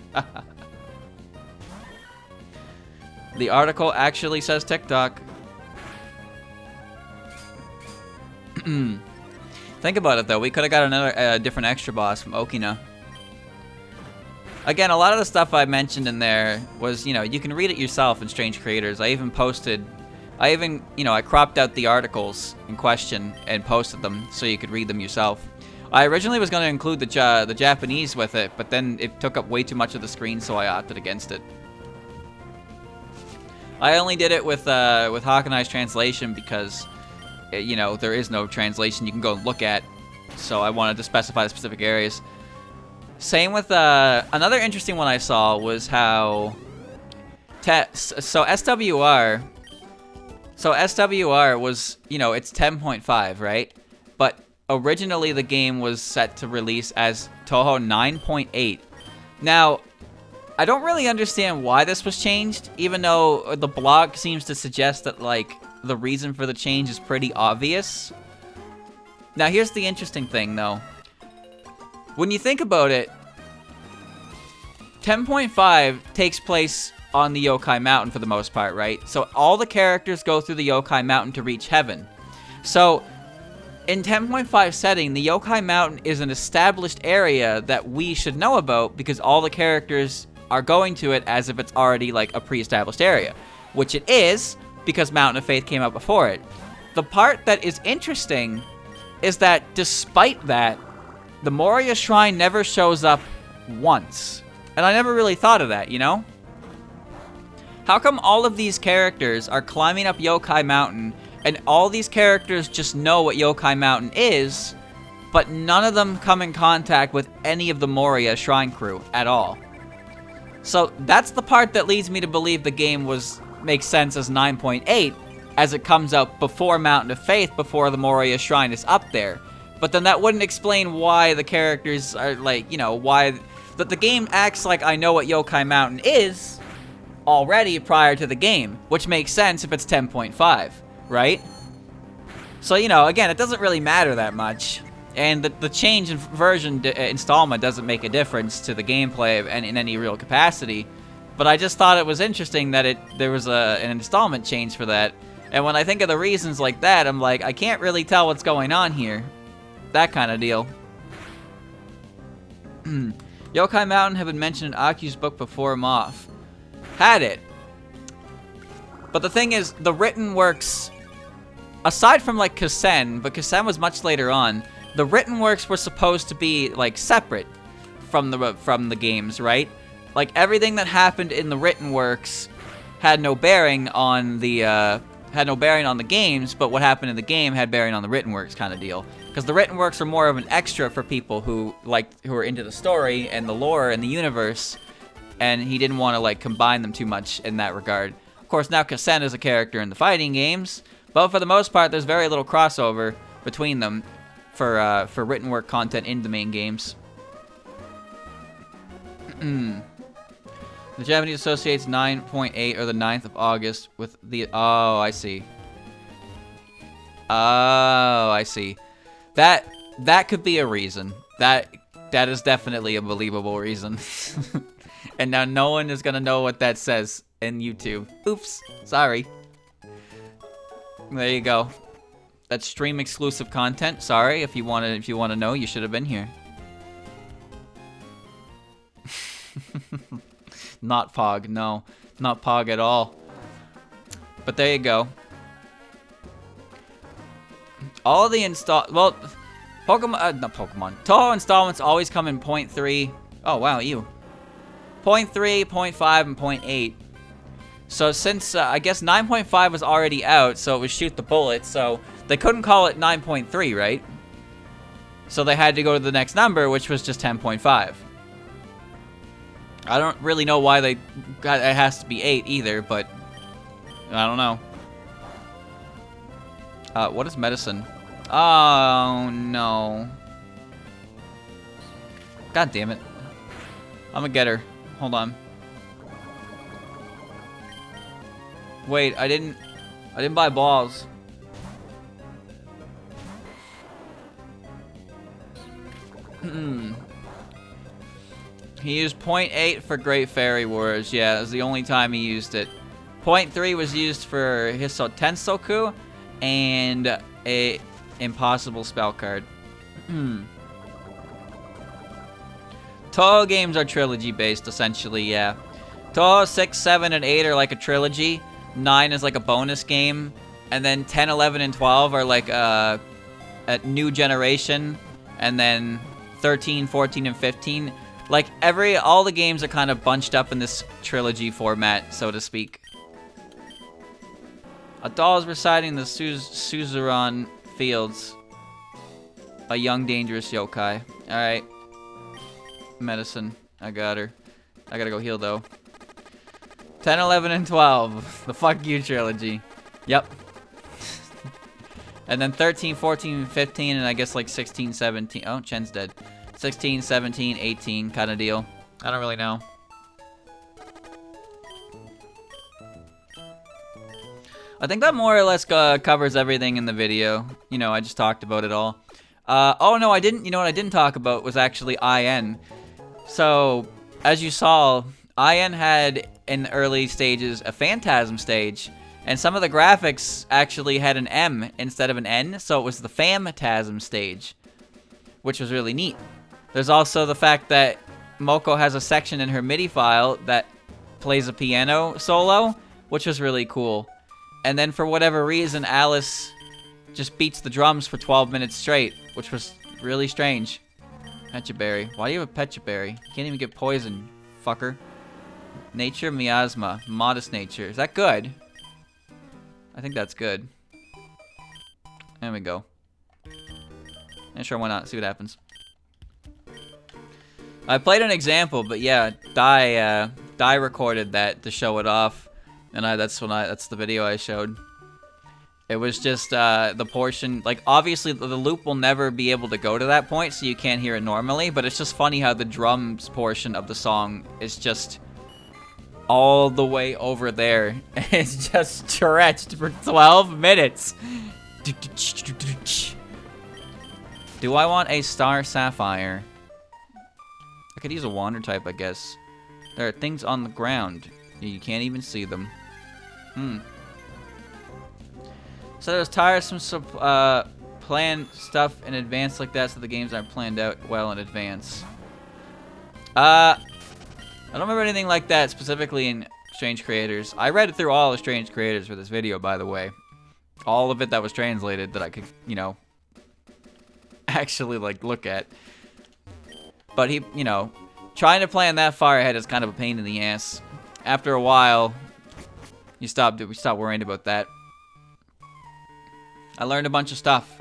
The article actually says TikTok. Think about it though, we could have got another different extra boss from Okina. Again, a lot of the stuff I mentioned in there was, you know, you can read it yourself in Strange Creators. I cropped out the articles in question and posted them so you could read them yourself. I originally was going to include the Japanese with it, but then it took up way too much of the screen, so I opted against it. I only did it with Hawk and I's translation because, you know, there is no translation you can go and look at, so I wanted to specify the specific areas. Same with another interesting one I saw was how SWR was, you know, it's 10.5, right? But originally the game was set to release as Touhou 9.8. Now, I don't really understand why this was changed, even though the blog seems to suggest that, like, the reason for the change is pretty obvious. Now, here's the interesting thing, though. When you think about it, 10.5 takes place on the Yokai Mountain for the most part, right? So all the characters go through the Yokai Mountain to reach heaven. So in 10.5 setting, the Yokai Mountain is an established area that we should know about because all the characters are going to it as if it's already like a pre-established area, which it is because Mountain of Faith came out before it. The part that is interesting is that despite that, the Moria Shrine never shows up once. And I never really thought of that, you know? How come all of these characters are climbing up Yokai Mountain and all these characters just know what Yokai Mountain is, but none of them come in contact with any of the Moria Shrine crew at all? So that's the part that leads me to believe the game makes sense as 9.8, as it comes out before Mountain of Faith, before the Moria Shrine is up there. But then that wouldn't explain why the characters are like, you know, why that the game acts like I know what Yokai Mountain is already prior to the game, which makes sense if it's 10.5, right? So, you know, again, it doesn't really matter that much. And the change in version installment doesn't make a difference to the gameplay in any real capacity. But I just thought it was interesting that there was an installment change for that. And when I think of the reasons like that, I'm like, I can't really tell what's going on here. That kind of deal. Yokai Mountain had been mentioned in Aki's book before Moth. Had it. But the thing is, the written works, aside from like Kasen, but Kasen was much later on, the written works were supposed to be like separate from the games, right? Like everything that happened in the written works had no bearing on the games, but what happened in the game had bearing on the written works kind of deal. Because the written works are more of an extra for people who are into the story and the lore and the universe, and he didn't want to like combine them too much in that regard. Of course, now Kasen is a character in the fighting games, but for the most part, there's very little crossover between them for written work content in the main games. The Japanese associates 9.8 or the 9th of August with the... Oh, I see. Oh, I see. That could be a reason. That is definitely a believable reason. And now no one is gonna know what that says in YouTube. Oops, sorry. There you go. That's stream exclusive content. Sorry, if you wanna know, you should have been here. Not Pog, no. Not Pog at all. But there you go. All the well, Pokemon, not Pokemon. Touhou installments always come in 0.3. Oh, wow, you. 0.3, 0.5, and 0.8. So since, I guess 9.5 was already out, so it was Shoot the Bullet, so they couldn't call it 9.3, right? So they had to go to the next number, which was just 10.5. I don't really know why it has to be 8 either, but I don't know. What is medicine? Oh, no. God damn it. I'm gonna get her. Hold on. Wait, I didn't buy balls. He used 0.8 for Great Fairy Wars. Yeah, it was the only time he used it. 0.3 was used for Tensoku and a impossible spell card. Touhou games are trilogy based, essentially, yeah. Touhou 6, 7, and 8 are like a trilogy. 9 is like a bonus game. And then 10, 11, and 12 are like a new generation. And then 13, 14, and 15. Like, all the games are kind of bunched up in this trilogy format, so to speak. A doll is residing the Suzerain Fields. A young, dangerous yokai. Alright. Medicine. I got her. I gotta go heal, though. 10, 11, and 12. The fuck you trilogy. Yep. And then 13, 14, 15, and I guess like 16, 17. Oh, Chen's dead. 16, 17, 18 kind of deal. I don't really know. I think that more or less covers everything in the video. You know, I just talked about it all. Oh no, I didn't. You know what I didn't talk about was actually IN. So, as you saw, IN had in the early stages a Phantasm stage. And some of the graphics actually had an M instead of an N. So it was the Phantasm stage. Which was really neat. There's also the fact that Moko has a section in her MIDI file that plays a piano solo, which was really cool. And then for whatever reason, Alice just beats the drums for 12 minutes straight, which was really strange. Pechaberry. Why do you have a Pechaberry? You can't even get poison, fucker. Nature, miasma. Modest nature. Is that good? I think that's good. There we go. Yeah, sure, why not? See what happens. I played an example, but yeah, Dai recorded that to show it off, and that's the video I showed. It was just the portion, like obviously the loop will never be able to go to that point, so you can't hear it normally. But it's just funny how the drums portion of the song is just all the way over there. It's just stretched for 12 minutes. Do I want a Star Sapphire? I could use a Wander type, I guess. There are things on the ground. You can't even see them. So there's tiresome plan stuff in advance like that, so the games aren't planned out well in advance. I don't remember anything like that specifically in Strange Creators. I read through all the Strange Creators for this video, by the way. All of it that was translated that I could, you know, actually, like, look at. But he, you know, trying to plan that far ahead is kind of a pain in the ass. After a while, we stopped worrying about that. I learned a bunch of stuff.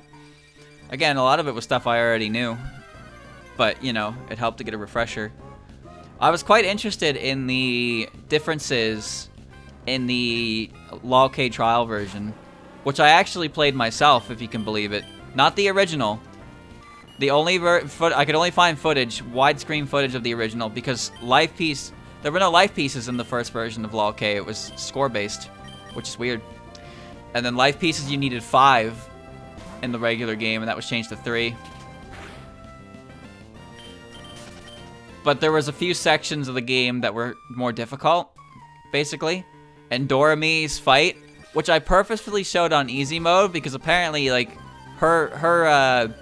Again, a lot of it was stuff I already knew. But, you know, it helped to get a refresher. I was quite interested in the differences in the LOL-K trial version, which I actually played myself, if you can believe it. Not the original. The only I could only find footage, widescreen footage of the original, because there were no life pieces in the first version of LOL-K. It was score-based, which is weird. And then life pieces, you needed 5 in the regular game, and that was changed to 3. But there was a few sections of the game that were more difficult, basically. And Narumi's fight, which I purposefully showed on easy mode, because apparently, like, her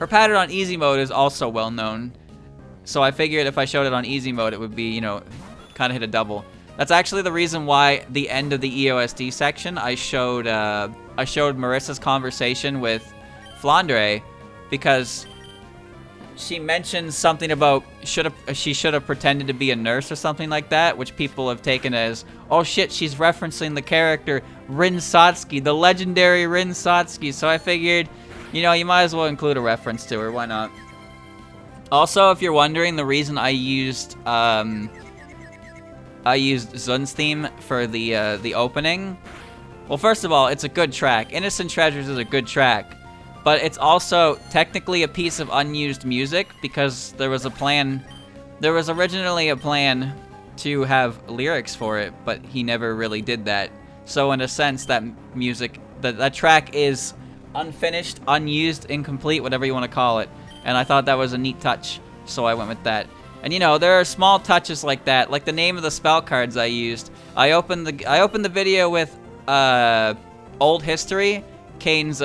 pattern on easy mode is also well known. So I figured if I showed it on easy mode, it would be, you know, kind of hit a double. That's actually the reason why the end of the EOSD section, I showed Marissa's conversation with Flandre, because she mentioned something about she should have pretended to be a nurse or something like that, which people have taken as, oh shit, she's referencing the character Rin Satsuki, the legendary Rin Satsuki. So I figured, you know, you might as well include a reference to her. Why not? Also, if you're wondering, the reason I used Zun's theme for the opening, well, first of all, it's a good track. Innocent Treasures is a good track. But it's also technically a piece of unused music, because there was originally a plan to have lyrics for it, but he never really did that. So in a sense, that music, that track is unfinished, unused, incomplete, whatever you want to call it. And I thought that was a neat touch, so I went with that. And you know, there are small touches like that, like the name of the spell cards I used. I opened the video with Old History, Kane's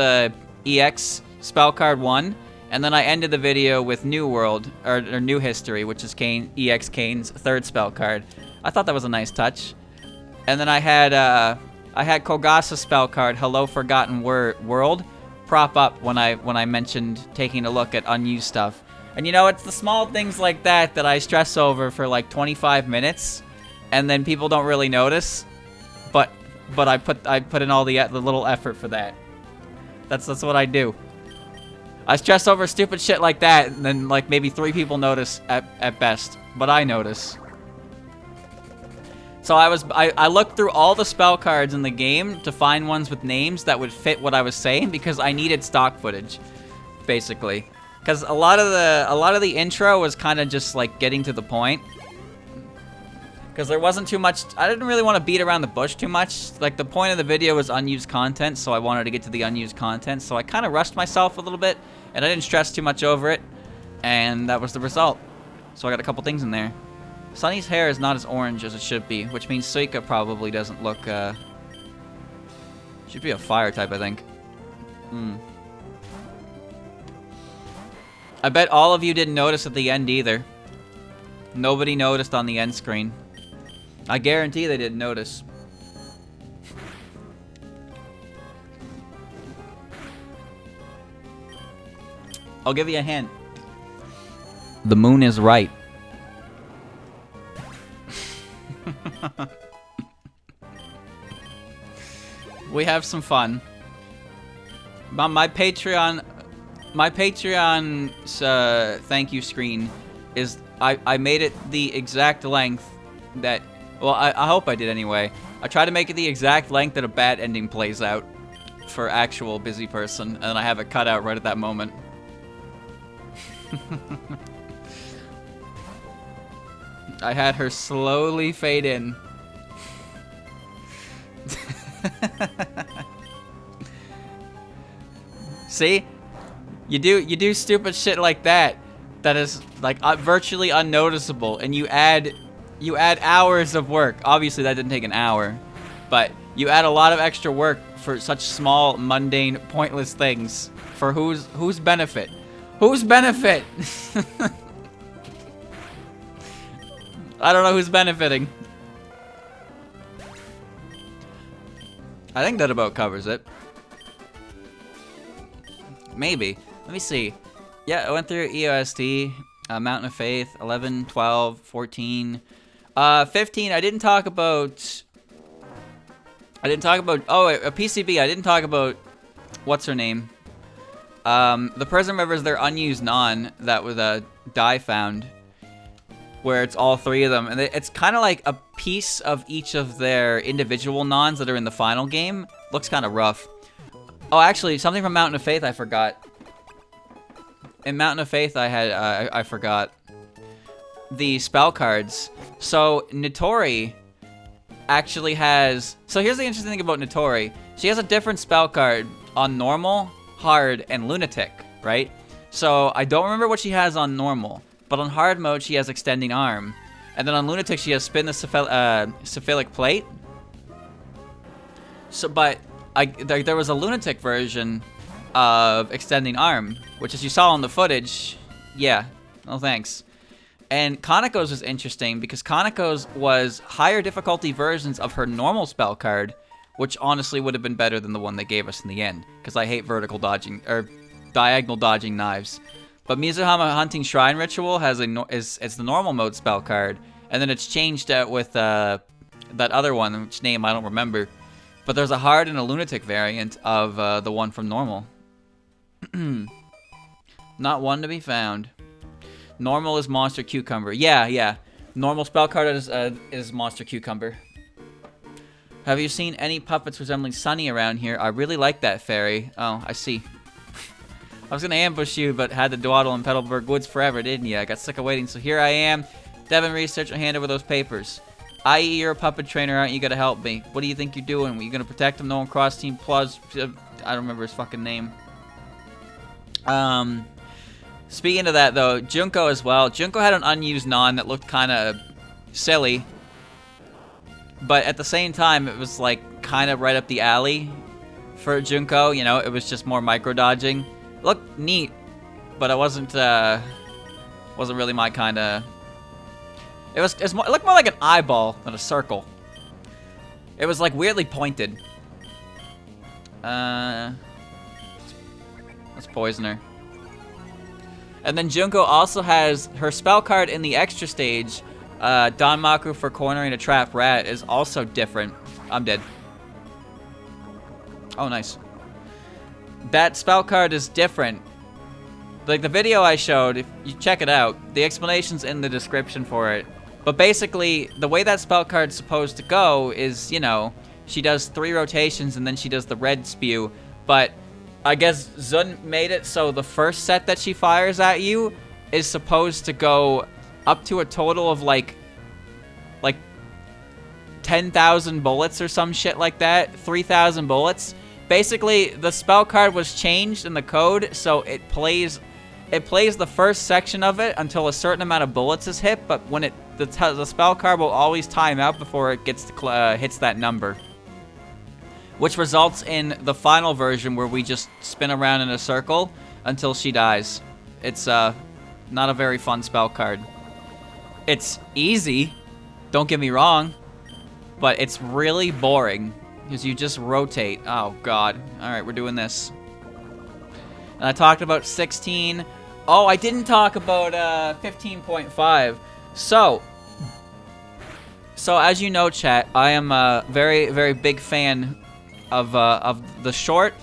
EX spell card 1, and then I ended the video with New World, or New History, which is EX Kane's 3rd spell card. I thought that was a nice touch. And then I had Kogasa's spell card, Hello Forgotten World, prop up when I mentioned taking a look at unused stuff. And you know, it's the small things like that that I stress over for like 25 minutes, and then people don't really notice. But I put in all the little effort for that. That's what I do. I stress over stupid shit like that, and then like maybe 3 people notice at best, but I notice. So I looked through all the spell cards in the game to find ones with names that would fit what I was saying, because I needed stock footage, basically. Because a lot of the intro was kind of just like getting to the point. Because there wasn't too much, I didn't really want to beat around the bush too much. Like, the point of the video was unused content, so I wanted to get to the unused content. So I kind of rushed myself a little bit, and I didn't stress too much over it. And that was the result. So I got a couple things in there. Sunny's hair is not as orange as it should be, which means Suika probably doesn't look, should be a fire type, I think. I bet all of you didn't notice at the end either. Nobody noticed on the end screen. I guarantee they didn't notice. I'll give you a hint. The moon is right. We have some fun. My Patreon thank you screen is, I made it the exact length that, well, I hope I did anyway. I tried to make it the exact length that a bad ending plays out for actual busy person, and then I have it cut out right at that moment. I had her slowly fade in. See? You do stupid shit like that is like virtually unnoticeable, and you add You add hours of work. Obviously, that didn't take an hour. But you add a lot of extra work for such small, mundane, pointless things. For whose benefit? Whose benefit? I don't know who's benefiting. I think that about covers it. Maybe. Let me see. Yeah, I went through EOSD, Mountain of Faith, 11, 12, 14. 15, I didn't talk about... Oh, a PCB, I didn't talk about... What's her name? The Prison Rivers, their unused non that was Dai found. Where it's all three of them. And it's kind of like a piece of each of their individual nons that are in the final game. Looks kind of rough. Oh, actually, something from Mountain of Faith I forgot. In Mountain of Faith, I forgot the spell cards. So Nitori actually has. So here's the interesting thing about Nitori. She has a different spell card on normal, hard, and lunatic, right? So I don't remember what she has on normal, but on hard mode she has extending arm, and then on lunatic she has spin the cephalic plate. So, but there was a lunatic version of extending arm, which as you saw on the footage, yeah, no thanks. And Kaneko's was interesting because Kaneko's was higher difficulty versions of her normal spell card, which honestly would have been better than the one they gave us in the end, because I hate vertical dodging, or diagonal dodging knives. But Mizuhama Hunting Shrine Ritual has it's the normal mode spell card, and then it's changed out with that other one, which name I don't remember. But there's a hard and a lunatic variant of the one from normal. Not one to be found. Normal is Monster Cucumber. Yeah. Normal spell card is Monster Cucumber. Have you seen any puppets resembling Sunny around here? I really like that fairy. Oh, I see. I was gonna ambush you, but had to dawdle in Petalburg Woods forever, didn't you? I got sick of waiting, so here I am. Devin Research, I'll hand over those papers. I.e., you're a puppet trainer, aren't you? Gotta help me. What do you think you're doing? Are you gonna protect him? No one cross Team Plus. I don't remember his fucking name. Speaking of that, though, Junko as well. Junko had an unused non that looked kind of silly. But at the same time, it was like kind of right up the alley for Junko. You know, it was just more micro-dodging. Looked neat, but it wasn't really my kind of... It looked more like an eyeball than a circle. It was like weirdly pointed. Let's poison her. And then Junko also has her spell card in the extra stage. Danmaku for cornering a trapped rat is also different. I'm dead. Oh, nice. That spell card is different. Like the video I showed, if you check it out, the explanation's in the description for it. But basically, the way that spell card's supposed to go is, you know, she does 3 rotations and then she does the red spew. But I guess Zun made it so the first set that she fires at you is supposed to go up to a total of like 10,000 bullets or some shit like that. 3,000 bullets. Basically, the spell card was changed in the code, so it plays the first section of it until a certain amount of bullets is hit, but when the spell card will always time out before it gets to, hits that number. Which results in the final version where we just spin around in a circle until she dies. It's not a very fun spell card. It's easy, don't get me wrong, but it's really boring because you just rotate. Oh god. Alright, we're doing this. And I talked about 16. Oh, I didn't talk about 15.5. So as you know, chat, I am a very, very big fan of the short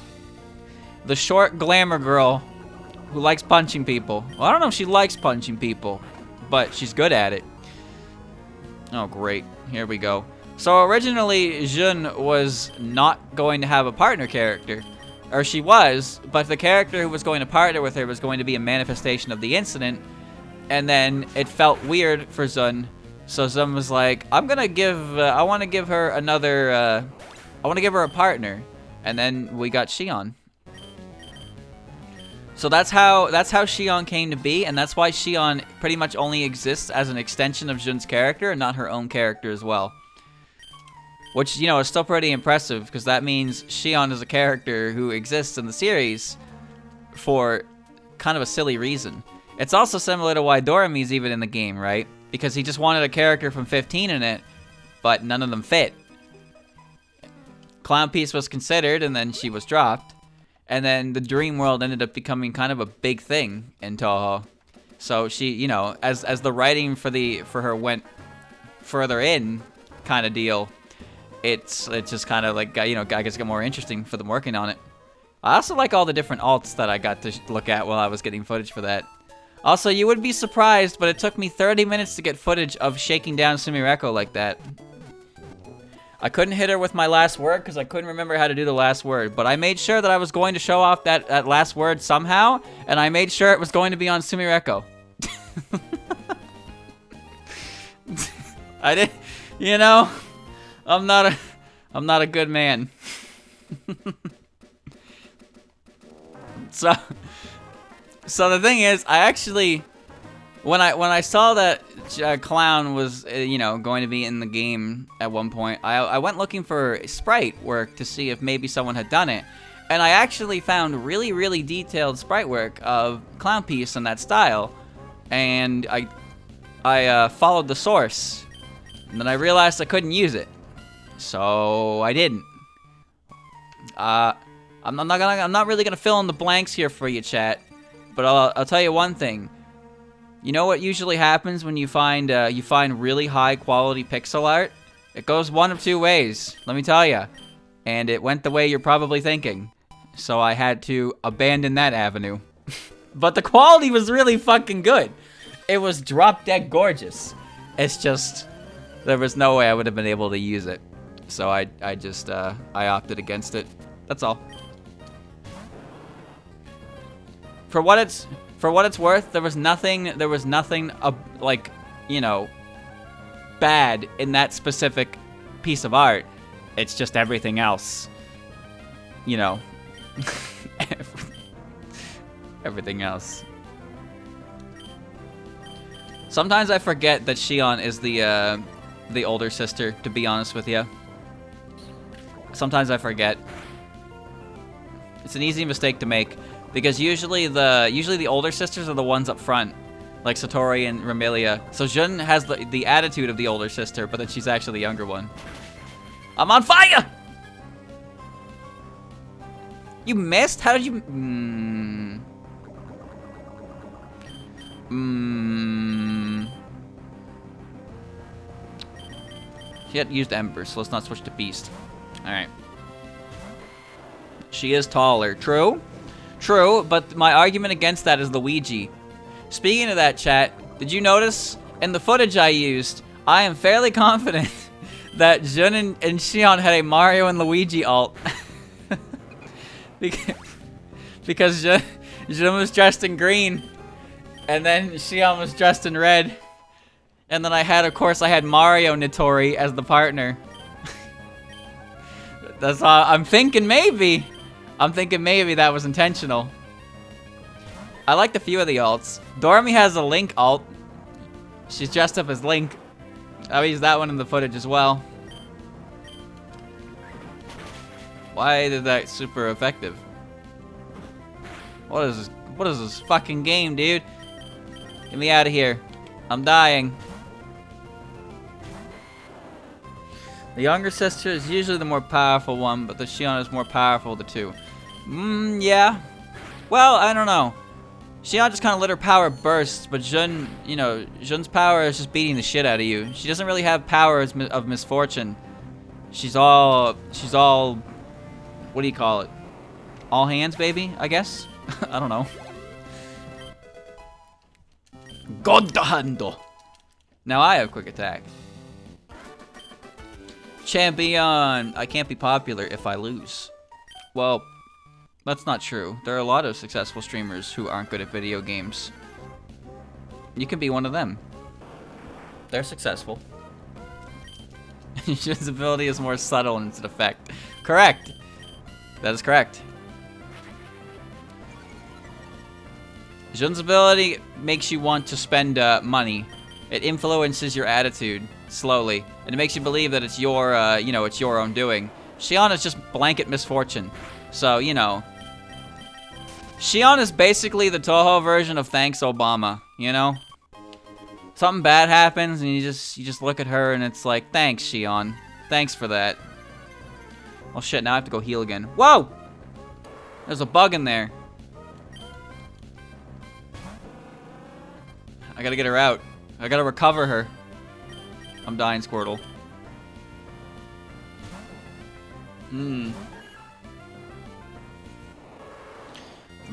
glamour girl who likes punching people. Well, I don't know if she likes punching people, but she's good at it. Oh, great. Here we go. So originally, Jun was not going to have a partner character. Or she was, but the character who was going to partner with her was going to be a manifestation of the incident. And then it felt weird for Zun. So Zun was like, I want to give her another, I want to give her a partner. And then we got Shion. So that's how Xion came to be, and that's why Xion pretty much only exists as an extension of Jun's character and not her own character as well. Which, you know, is still pretty impressive, because that means Xion is a character who exists in the series for kind of a silly reason. It's also similar to why Narumi's even in the game, right? Because he just wanted a character from 15 in it, but none of them fit. Clown Piece was considered, and then she was dropped. And then the dream world ended up becoming kind of a big thing in Touhou. So she, you know, as the writing for her went further in, kind of deal, it's just kind of like, you know, I guess got more interesting for them working on it. I also like all the different alts that I got to look at while I was getting footage for that. Also, you would be surprised, but it took me 30 minutes to get footage of shaking down Sumireko like that. I couldn't hit her with my last word because I couldn't remember how to do the last word, but I made sure that I was going to show off that last word somehow, and I made sure it was going to be on Sumireko. I didn't, you know, I'm not a good man. So the thing is, I actually, when I saw that Clown was, you know, going to be in the game at one point, I went looking for sprite work to see if maybe someone had done it, and I actually found really, really detailed sprite work of Clown Piece in that style, and I followed the source, and then I realized I couldn't use it, so I didn't. I'm not really gonna fill in the blanks here for you, chat, but I'll tell you one thing. You know what usually happens when you find really high quality pixel art? It goes one of two ways, let me tell you. And it went the way you're probably thinking. So I had to abandon that avenue. But the quality was really fucking good. It was drop dead gorgeous. It's just, there was no way I would have been able to use it. So I opted against it. That's all. For what it's worth, there was nothing like, you know, bad in that specific piece of art. It's just everything else, you know, everything else. Sometimes I forget that Xion is the older sister, to be honest with you. Sometimes I forget. It's an easy mistake to make. Because usually the older sisters are the ones up front, like Satori and Remilia. So Jun has the attitude of the older sister, but then she's actually the younger one. I'm on fire! You missed? How did you... She had used Ember, so let's not switch to Beast. Alright. She is taller. True? True, but my argument against that is Luigi. Speaking of that, chat, did you notice in the footage I used, I am fairly confident that Jun and Xion had a Mario and Luigi alt. because Jun was dressed in green, and then Xion was dressed in red. And then I had Mario Nitori as the partner. That's all. I'm thinking maybe that was intentional. I liked a few of the alts. Doremi has a Link alt. She's dressed up as Link. I'll use that one in the footage as well. Why did that super effective? What is this fucking game, dude? Get me out of here. I'm dying. The younger sister is usually the more powerful one, but the Xion is more powerful of the two. Yeah. Well, I don't know. Xion just kind of let her power burst, but Jun, you know, Jun's power is just beating the shit out of you. She doesn't really have powers of misfortune. She's all, what do you call it? All hands, baby, I guess? I don't know. Godhando. Now I have quick attack. Champion! I can't be popular if I lose. Well, that's not true. There are a lot of successful streamers who aren't good at video games. You can be one of them. They're successful. His ability is more subtle in its effect. Correct! That is correct. Jun's ability makes you want to spend money. It influences your attitude slowly, and it makes you believe that it's your, you know, it's your own doing. Xion is just blanket misfortune. So, you know. Xion is basically the Touhou version of Thanks Obama, you know? Something bad happens and you just look at her and it's like, thanks, Xion. Thanks for that. Well, shit, now I have to go heal again. Whoa! There's a bug in there. I gotta get her out. I gotta recover her. I'm dying, Squirtle.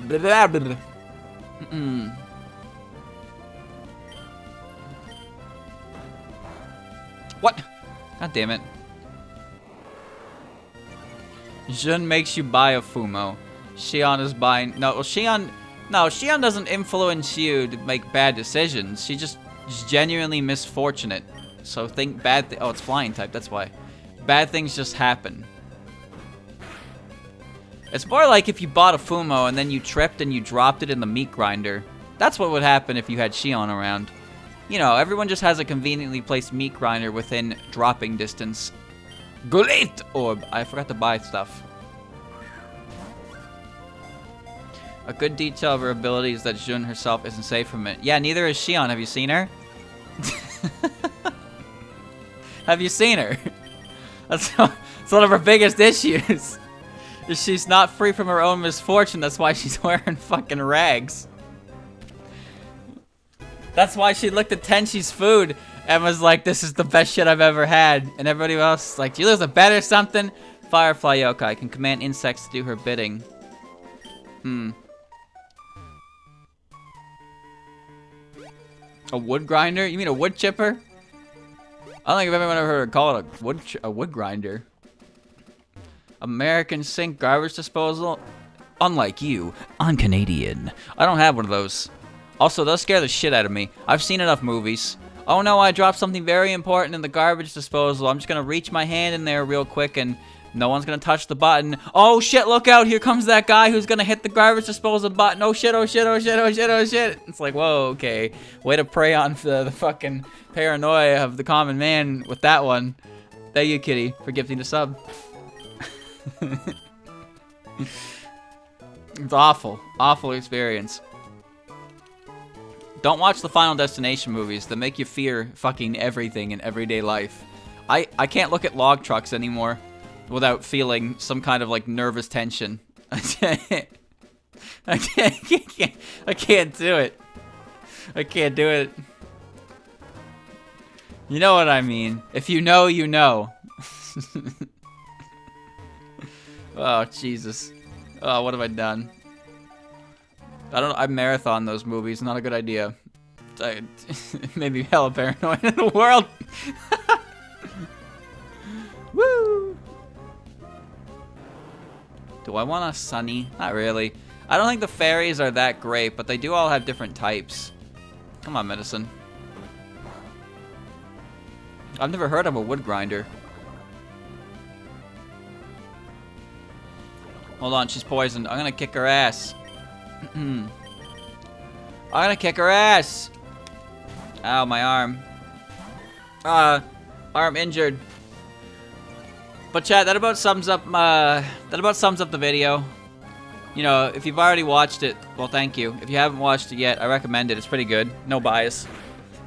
Blah, blah, blah. What? God damn it. Jun makes you buy a Fumo. Xion is buying... No, well, Xion doesn't influence you to make bad decisions. She just is genuinely misfortunate. So think bad... Oh, it's flying type, that's why. Bad things just happen. It's more like if you bought a Fumo and then you tripped and you dropped it in the meat grinder. That's what would happen if you had Xion around. You know, everyone just has a conveniently placed meat grinder within dropping distance. Great orb. I forgot to buy stuff. A good detail of her ability is that Jun herself isn't safe from it. Yeah, neither is Xion. Have you seen her? Have you seen her? That's one of her biggest issues. She's not free from her own misfortune. That's why she's wearing fucking rags. That's why she looked at Tenshi's food and was like, this is the best shit I've ever had. And everybody else is like, do you lose a bet or something? Firefly yokai can command insects to do her bidding. A wood grinder? You mean a wood chipper? I don't think I've ever heard her call it a wood grinder. American sink garbage disposal? Unlike you, I'm Canadian. I don't have one of those. Also, those scare the shit out of me. I've seen enough movies. Oh no, I dropped something very important in the garbage disposal. I'm just gonna reach my hand in there real quick and no one's gonna touch the button. Oh shit, look out, here comes that guy who's gonna hit the garbage disposal button. Oh shit, oh shit, oh shit, oh shit, oh shit. It's like, whoa, okay. Way to prey on the fucking paranoia of the common man with that one. Thank you, Kitty, for gifting the sub. It's awful. Awful experience. Don't watch the Final Destination movies that make you fear fucking everything in everyday life. I can't look at log trucks anymore without feeling some kind of like nervous tension. I can't do it. I can't do it. You know what I mean. If you know, you know. Oh, Jesus. Oh, what have I done? I marathon those movies. Not a good idea. Maybe hella paranoid in the world. Woo! Do I want a Sunny? Not really. I don't think the fairies are that great, but they do all have different types. Come on, medicine. I've never heard of a wood grinder. Hold on, she's poisoned. I'm gonna kick her ass. I'm gonna kick her ass. Ow, my arm. Arm injured. But chat, that about sums up the video. You know, if you've already watched it, well, thank you. If you haven't watched it yet, I recommend it. It's pretty good. No bias.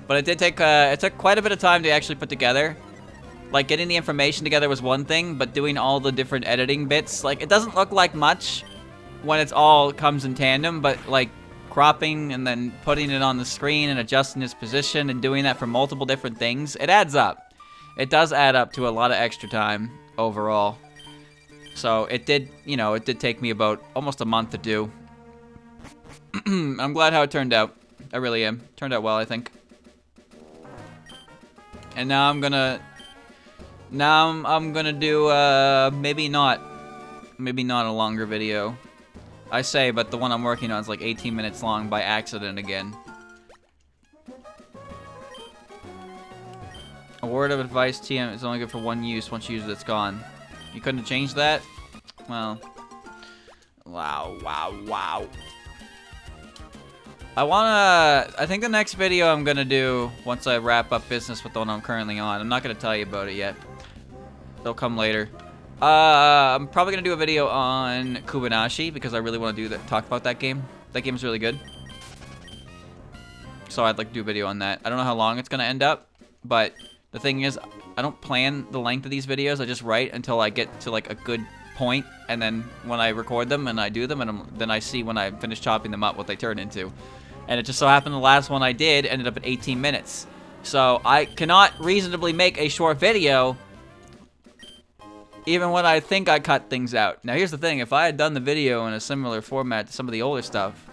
But it took quite a bit of time to actually put together. Like, getting the information together was one thing, but doing all the different editing bits, like, it doesn't look like much when it's all comes in tandem, but, like, cropping and then putting it on the screen and adjusting its position and doing that for multiple different things, it adds up. It does add up to a lot of extra time overall. So, it did, you know, it did take me about almost a month to do. I'm glad how it turned out. I really am. Turned out well, I think. And now I'm gonna do, maybe not a longer video. I say, but the one I'm working on is like 18 minutes long by accident again. A word of advice, TM, is only good for one use. Once you use it, it's gone. You couldn't have changed that? Well. Wow. I think the next video I'm gonna do, once I wrap up business with the one I'm currently on, I'm not gonna tell you about it yet. It'll come later. I'm probably gonna do a video on Kubanashi because I really want to talk about that game. That game's really good. So I'd like to do a video on that. I don't know how long it's gonna end up, but the thing is, I don't plan the length of these videos. I just write until I get to like a good point, and then when I record them and I do them, and then I see when I finish chopping them up what they turn into. And it just so happened the last one I did ended up at 18 minutes. So I cannot reasonably make a short video even when I think I cut things out. Now here's the thing, if I had done the video in a similar format to some of the older stuff,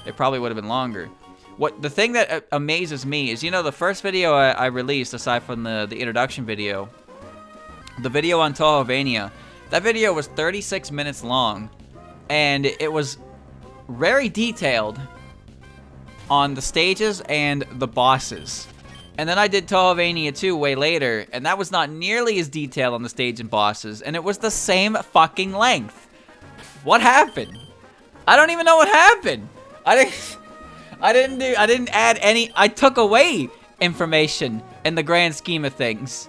it probably would have been longer. The thing that amazes me is, you know, the first video I released, aside from the introduction video, the video on Touhoumon, that video was 36 minutes long, and it was very detailed on the stages and the bosses. And then I did Touhoumon 2 way later, and that was not nearly as detailed on the stage and bosses, and it was the same fucking length. What happened? I don't even know what happened. I didn't add any. I took away information in the grand scheme of things.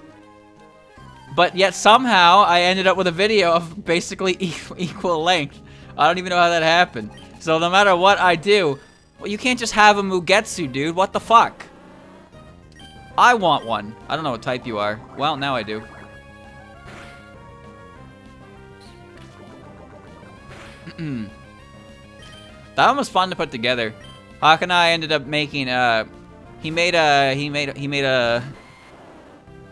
But yet somehow I ended up with a video of basically equal length. I don't even know how that happened. So no matter what I do, well, you can't just have a Mugetsu, dude. What the fuck? I want one. I don't know what type you are. Well, now I do. That one was fun to put together. Hawk and I ended up making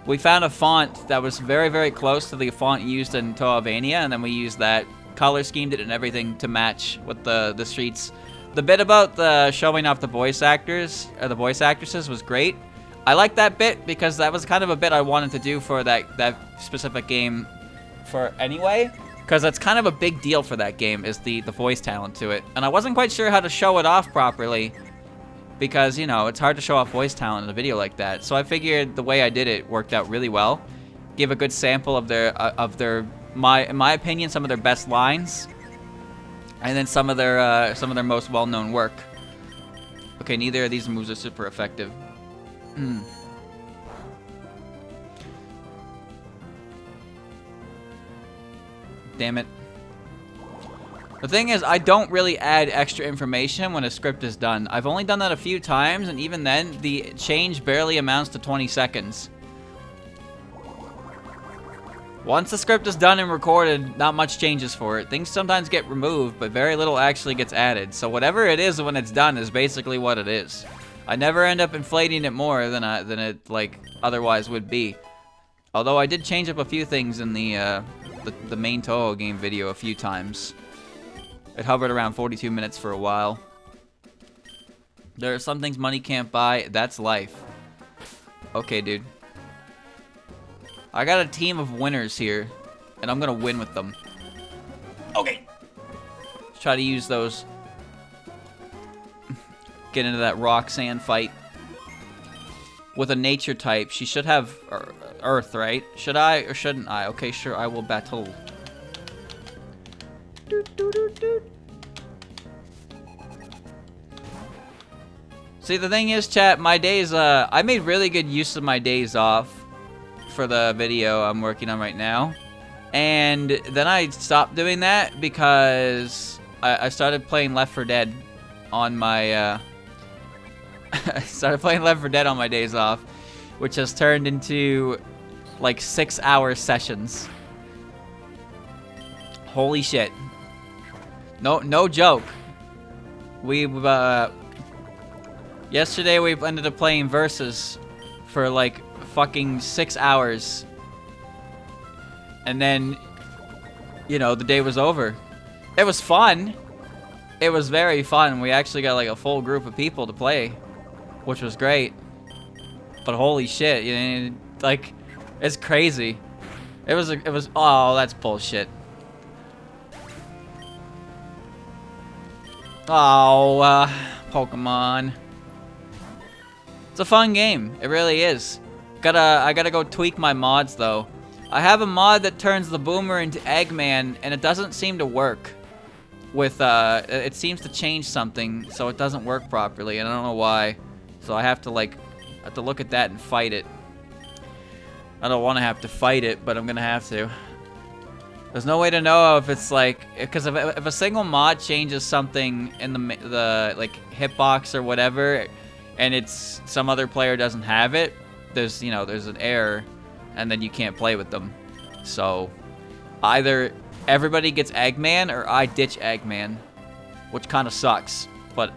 we found a font that was very, very close to the font used in Touhoumon, and then we used that, color schemed it and everything to match with the streets. The bit about the showing off the voice actors, or the voice actresses, was great. I like that bit because that was kind of a bit I wanted to do for that specific game for anyway. Because that's kind of a big deal for that game, is the voice talent to it. And I wasn't quite sure how to show it off properly. Because, you know, it's hard to show off voice talent in a video like that. So I figured the way I did it worked out really well. Give a good sample of in my opinion, some of their best lines. And then some of their most well-known work. Okay, neither of these moves are super effective. Damn it. The thing is, I don't really add extra information when a script is done. I've only done that a few times, and even then, the change barely amounts to 20 seconds. Once the script is done and recorded, not much changes for it. Things sometimes get removed, but very little actually gets added. So whatever it is when it's done is basically what it is. I never end up inflating it more than it like otherwise would be. Although I did change up a few things in the main Touhou game video a few times. It hovered around 42 minutes for a while. There are some things money can't buy. That's life. Okay, dude. I got a team of winners here, and I'm gonna win with them. Okay. Let's try to use those. Get into that rock sand fight. With a nature type, she should have earth, right? Should I or shouldn't I? Okay, sure, I will battle. See, the thing is, chat, my days, I made really good use of my days off for the video I'm working on right now. And then I stopped doing that because I started playing Left 4 Dead on my, I started playing Left 4 Dead on my days off, which has turned into, like, 6-hour sessions. Holy shit. No joke. Yesterday we ended up playing Versus for like fucking 6 hours. And then, you know, the day was over. It was fun. It was very fun. We actually got like a full group of people to play, which was great. But holy shit, you know, like, it's crazy. It was, oh, that's bullshit. Oh, Pokemon. It's a fun game. It really is. I gotta go tweak my mods though. I have a mod that turns the Boomer into Eggman, and it doesn't seem to work. with it seems to change something, so it doesn't work properly, and I don't know why. So I have to look at that and fight it. I don't want to have to fight it, but I'm gonna have to. There's no way to know if it's like, because if a single mod changes something in the like hitbox or whatever, and it's some other player doesn't have it, there's an error, and then you can't play with them. So either everybody gets Eggman or I ditch Eggman, which kind of sucks. But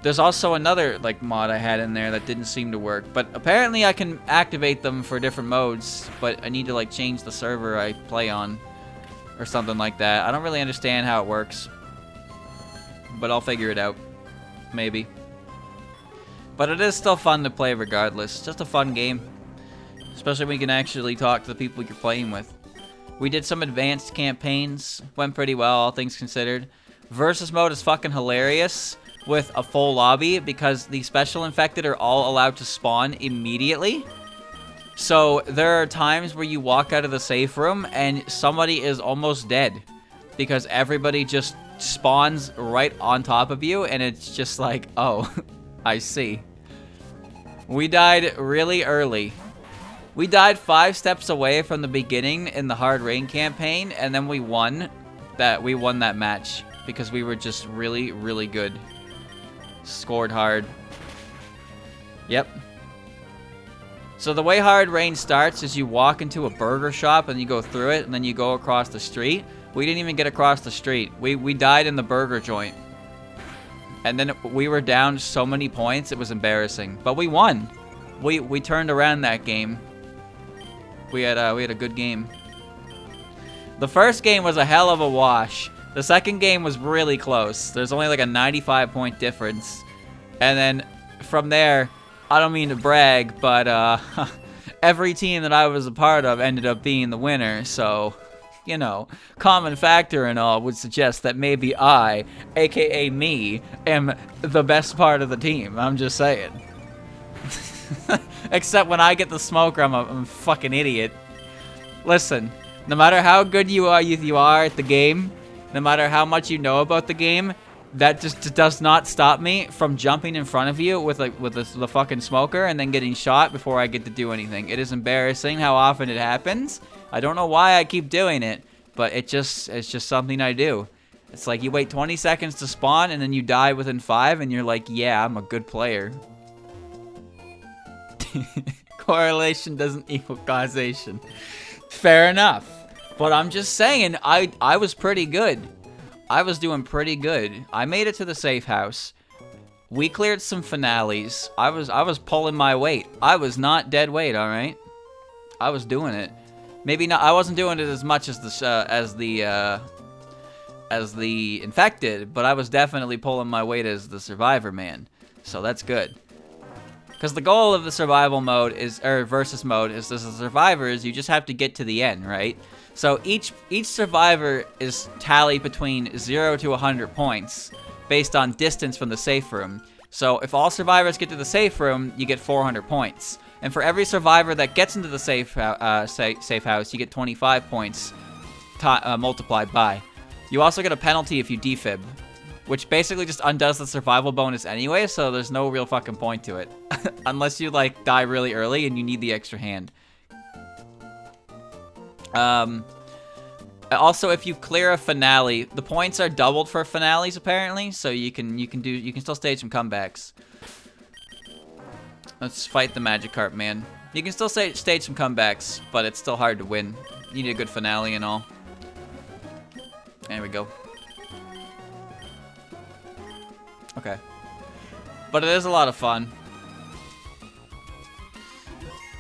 there's also another like mod I had in there that didn't seem to work. But apparently I can activate them for different modes, but I need to like change the server I play on or something like that. I don't really understand how it works, but I'll figure it out. Maybe. But it is still fun to play regardless. It's just a fun game. Especially when you can actually talk to the people you're playing with. We did some advanced campaigns. Went pretty well, all things considered. Versus mode is fucking hilarious with a full lobby because the special infected are all allowed to spawn immediately. So there are times where you walk out of the safe room and somebody is almost dead because everybody just spawns right on top of you, and it's just like, oh, I see. We died really early. We died 5 steps away from the beginning in the Hard Rain campaign, and then we won that match because we were just really, really good. Scored hard. Yep. So the way Hard Rain starts is you walk into a burger shop and you go through it, and then you go across the street. We didn't even get across the street. We died in the burger joint. And then we were down so many points, it was embarrassing. But we won. We turned around that game. We had a good game. The first game was a hell of a wash. The second game was really close. There's only like a 95-point difference. And then from there, I don't mean to brag, but every team that I was a part of ended up being the winner. So, you know, common factor and all would suggest that maybe I, aka me, am the best part of the team. I'm just saying. Except when I get the smoker, I'm a fucking idiot. Listen, no matter how good you are at the game, no matter how much you know about the game, that just does not stop me from jumping in front of you with the fucking smoker and then getting shot before I get to do anything. It is embarrassing how often it happens. I don't know why I keep doing it, but it's just something I do. It's like you wait 20 seconds to spawn and then you die within 5 and you're like, yeah, I'm a good player. Correlation doesn't equal causation. Fair enough. But I'm just saying, I was pretty good. I was doing pretty good. I made it to the safe house. We cleared some finales. I was pulling my weight. I was not dead weight, all right? I was doing it. Maybe not. I wasn't doing it as much as the infected, but I was definitely pulling my weight as the survivor man. So that's good. Because the goal of the survival mode versus mode is as a survivor is you just have to get to the end, right? So each survivor is tallied between 0 to 100 points based on distance from the safe room. So if all survivors get to the safe room, you get 400 points. And for every survivor that gets into the safe house, you get 25 points multiplied by. You also get a penalty if you defib, which basically just undoes the survival bonus anyway, so there's no real fucking point to it. Unless you, like, die really early and you need the extra hand. Also, if you clear a finale, the points are doubled for finales apparently, so you can still stage some comebacks. Let's fight the Magikarp man. You can still stage some comebacks, but it's still hard to win. You need a good finale and all. There we go. Okay. But it is a lot of fun.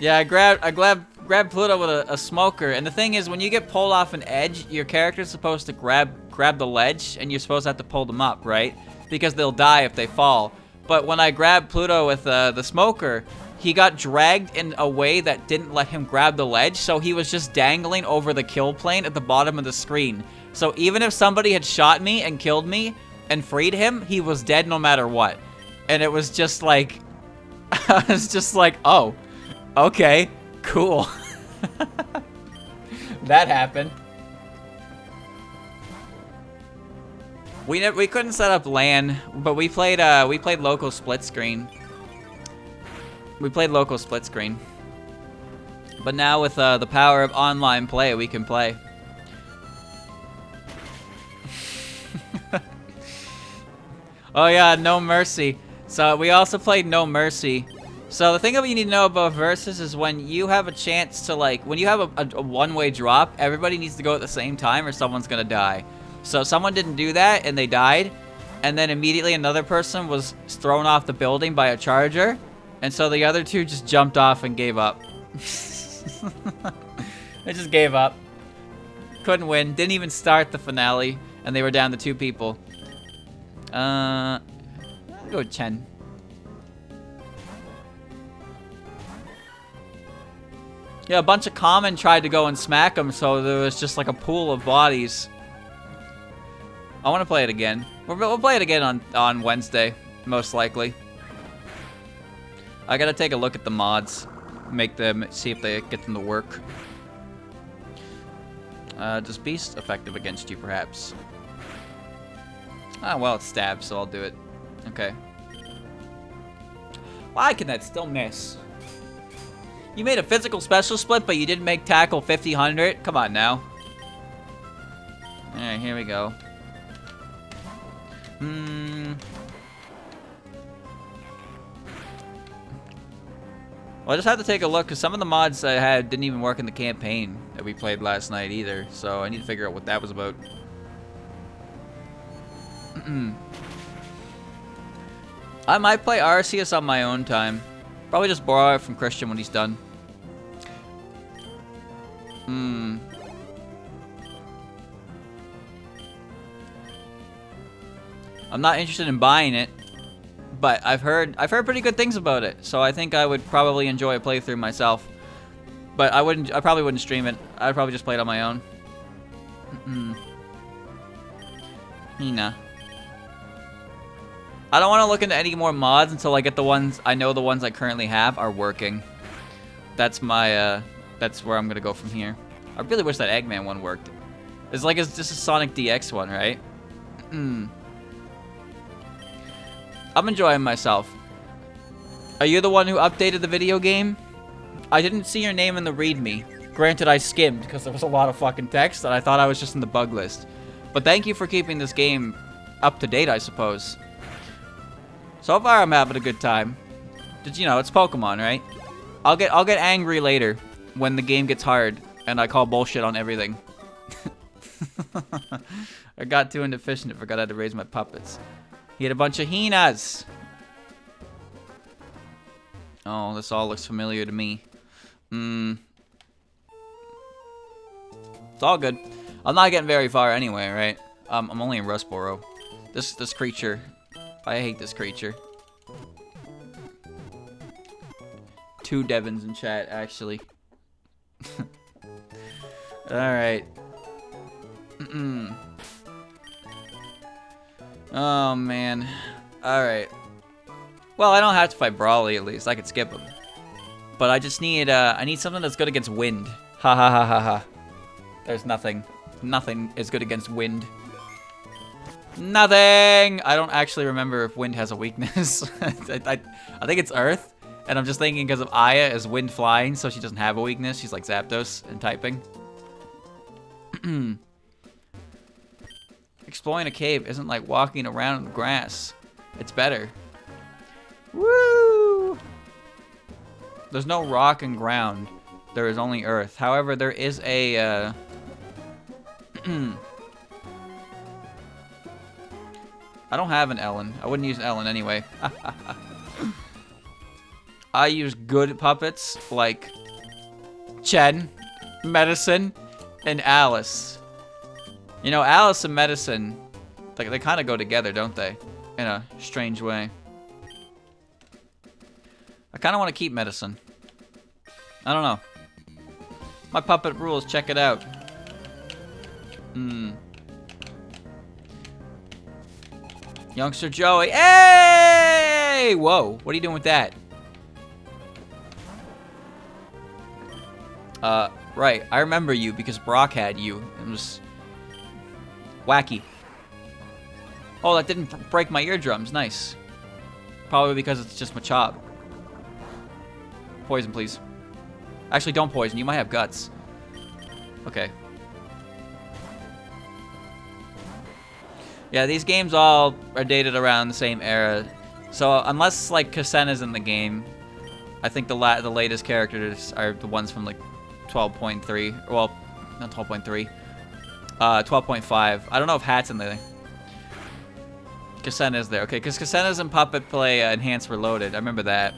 Yeah, I grabbed Pluto with a smoker, and the thing is, when you get pulled off an edge, your character's supposed to grab the ledge, and you're supposed to have to pull them up, right? Because they'll die if they fall. But when I grabbed Pluto with the smoker, he got dragged in a way that didn't let him grab the ledge, so he was just dangling over the kill plane at the bottom of the screen. So even if somebody had shot me and killed me and freed him, he was dead no matter what. And it was just like, I was just like, oh, okay, cool. That happened. We couldn't set up LAN, but we played local split screen. We played local split screen. But now with the power of online play, we can play. Oh yeah, No Mercy. So we also played No Mercy. So the thing that you need to know about versus is when you have a chance to, like, when you have a one-way drop, everybody needs to go at the same time or someone's gonna die. So someone didn't do that and they died, and then immediately another person was thrown off the building by a charger, and so the other two just jumped off and gave up. They just gave up. Couldn't win. Didn't even start the finale, and they were down to 2 people. I'll go with Chen. Yeah, a bunch of common tried to go and smack him, so there was just like a pool of bodies. I want to play it again. We'll play it again on Wednesday, most likely. I gotta take a look at the mods, make them, see if they get them to work. Does Beast effective against you, perhaps? Ah, well, it's stab, so I'll do it. Okay. Why can that still miss? You made a physical special split, but you didn't make tackle 50-100? Come on now. Alright, here we go. Well, I just have to take a look, because some of the mods I had didn't even work in the campaign that we played last night either, so I need to figure out what that was about. I might play Arceus on my own time. Probably just borrow it from Christian when he's done. I'm not interested in buying it, but I've heard pretty good things about it, so I think I would probably enjoy a playthrough myself. But I probably wouldn't stream it. I'd probably just play it on my own. Hina. I don't want to look into any more mods until I get the ones I know the ones I currently have are working. That's my that's where I'm gonna go from here. I really wish that Eggman one worked. It's just a Sonic DX one, right? I'm enjoying myself. Are you the one who updated the video game? I didn't see your name in the README. Granted, I skimmed because there was a lot of fucking text and I thought I was just in the bug list. But thank you for keeping this game up to date, I suppose. So far, I'm having a good time. Did you know it's Pokemon, right? I'll get angry later when the game gets hard and I call bullshit on everything. I got too inefficient and forgot how to raise my puppets. He had a bunch of Hinas. Oh, this all looks familiar to me. It's all good. I'm not getting very far anyway, right? I'm only in Rustboro. This creature. I hate this creature. 2 Devons in chat, actually. Alright. Oh, man. Alright. Well, I don't have to fight Brawly, at least. I could skip him. But I just need, I need something that's good against wind. Ha ha ha ha ha. There's nothing. Nothing is good against wind. Nothing! I don't actually remember if wind has a weakness. I think it's earth. And I'm just thinking because of Aya is wind flying, so she doesn't have a weakness. She's like Zapdos in typing. Exploring a cave isn't like walking around in the grass. It's better. Woo! There's no rock and ground. There is only earth. However, there is a... I don't have an Ellen. I wouldn't use Ellen anyway. I use good puppets like Chen, Medicine, and Alice. You know, Alice and Medicine, they kind of go together, don't they? In a strange way. I kind of want to keep Medicine. I don't know. My puppet rules, check it out. Youngster Joey. Hey! Whoa, what are you doing with that? Right. I remember you because Brock had you. It was wacky. Oh, that didn't break my eardrums. Nice. Probably because it's just Machop. Poison, please. Actually, don't poison. You might have guts. Okay. Yeah, these games all are dated around the same era. So unless like Kasena's in the game, I think the latest characters are the ones from like 12.3. Well, not 12.3. 12.5. I don't know if Hat's in there. Kasena's there. Okay, because Kasena's in Puppet Play Enhanced Reloaded. I remember that.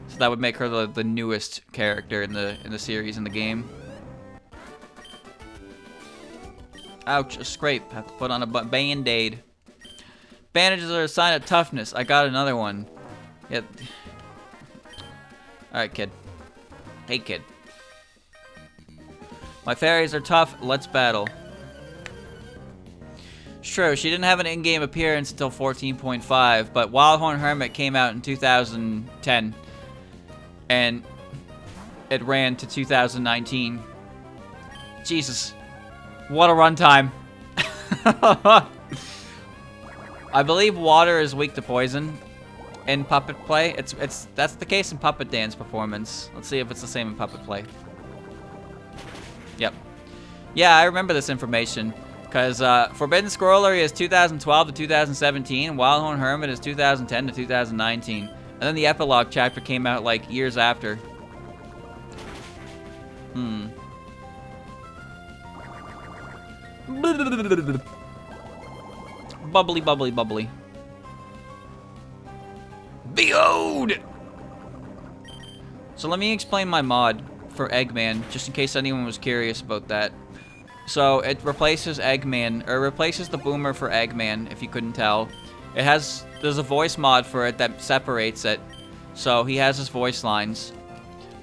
So that would make her the newest character in the series, in the game. Ouch, a scrape. Have to put on a band-aid. Bandages are a sign of toughness. I got another one. Yeah. Alright, kid. Hey, kid. My fairies are tough. Let's battle. It's true, she didn't have an in-game appearance until 14.5, but Wildhorn Hermit came out in 2010. And it ran to 2019. Jesus. What a runtime. I believe water is weak to poison in Puppet Play. That's the case in Puppet Dance Performance. Let's see if it's the same in Puppet Play. Yep. Yeah, I remember this information. Because Forbidden Scroller is 2012 to 2017. Wildhorn Hermit is 2010 to 2019. And then the epilogue chapter came out like years after. Bubbly, bubbly, bubbly. Behold! So let me explain my mod for Eggman, just in case anyone was curious about that. So it replaces Eggman, or replaces the boomer for Eggman, if you couldn't tell. There's a voice mod for it that separates it, so he has his voice lines.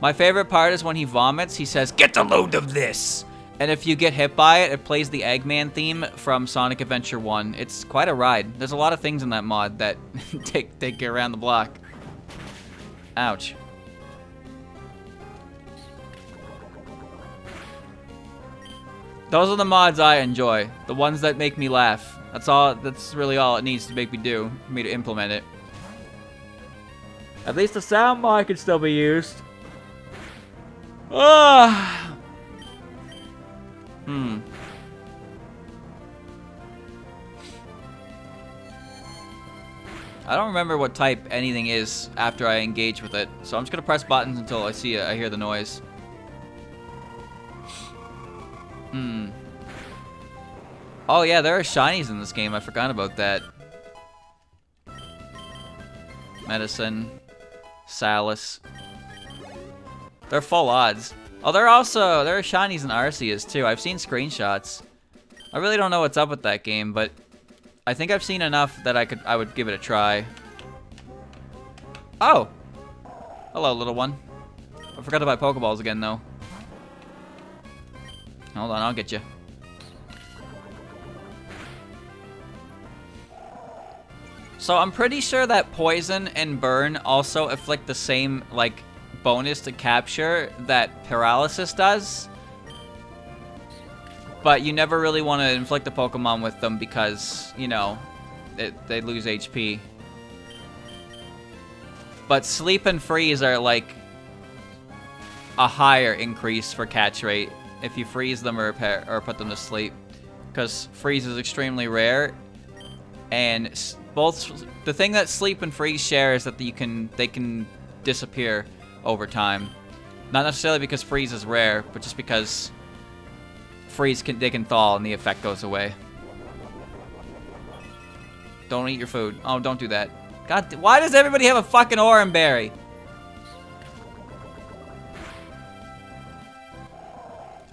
My favorite part is when he vomits, he says, "Get a load of this!" And if you get hit by it, it plays the Eggman theme from Sonic Adventure 1. It's quite a ride. There's a lot of things in that mod that take you around the block. Ouch. Those are the mods I enjoy. The ones that make me laugh. That's really all it needs to make me do, for me to implement it. At least the sound mod can still be used. Ah. I don't remember what type anything is after I engage with it, so I'm just gonna press buttons until I hear the noise. Oh yeah, there are shinies in this game. I forgot about that. Medicine, Salus. They're full odds. Oh, there are shinies in Arceus too. I've seen screenshots. I really don't know what's up with that game, but I think I've seen enough that I would give it a try. Oh! Hello, little one. I forgot to buy Pokeballs again, though. Hold on, I'll get you. So I'm pretty sure that Poison and Burn also inflict the same, like, bonus to capture that Paralysis does. But you never really want to inflict the Pokemon with them because, you know, they lose HP. But Sleep and Freeze are like a higher increase for catch rate if you freeze them or put them to sleep. Because Freeze is extremely rare. And the thing that Sleep and Freeze share is that they can disappear over time. Not necessarily because Freeze is rare, but just because Freeze they can thaw and the effect goes away. Don't eat your food. Oh, don't do that. God, why does everybody have a fucking Oran Berry?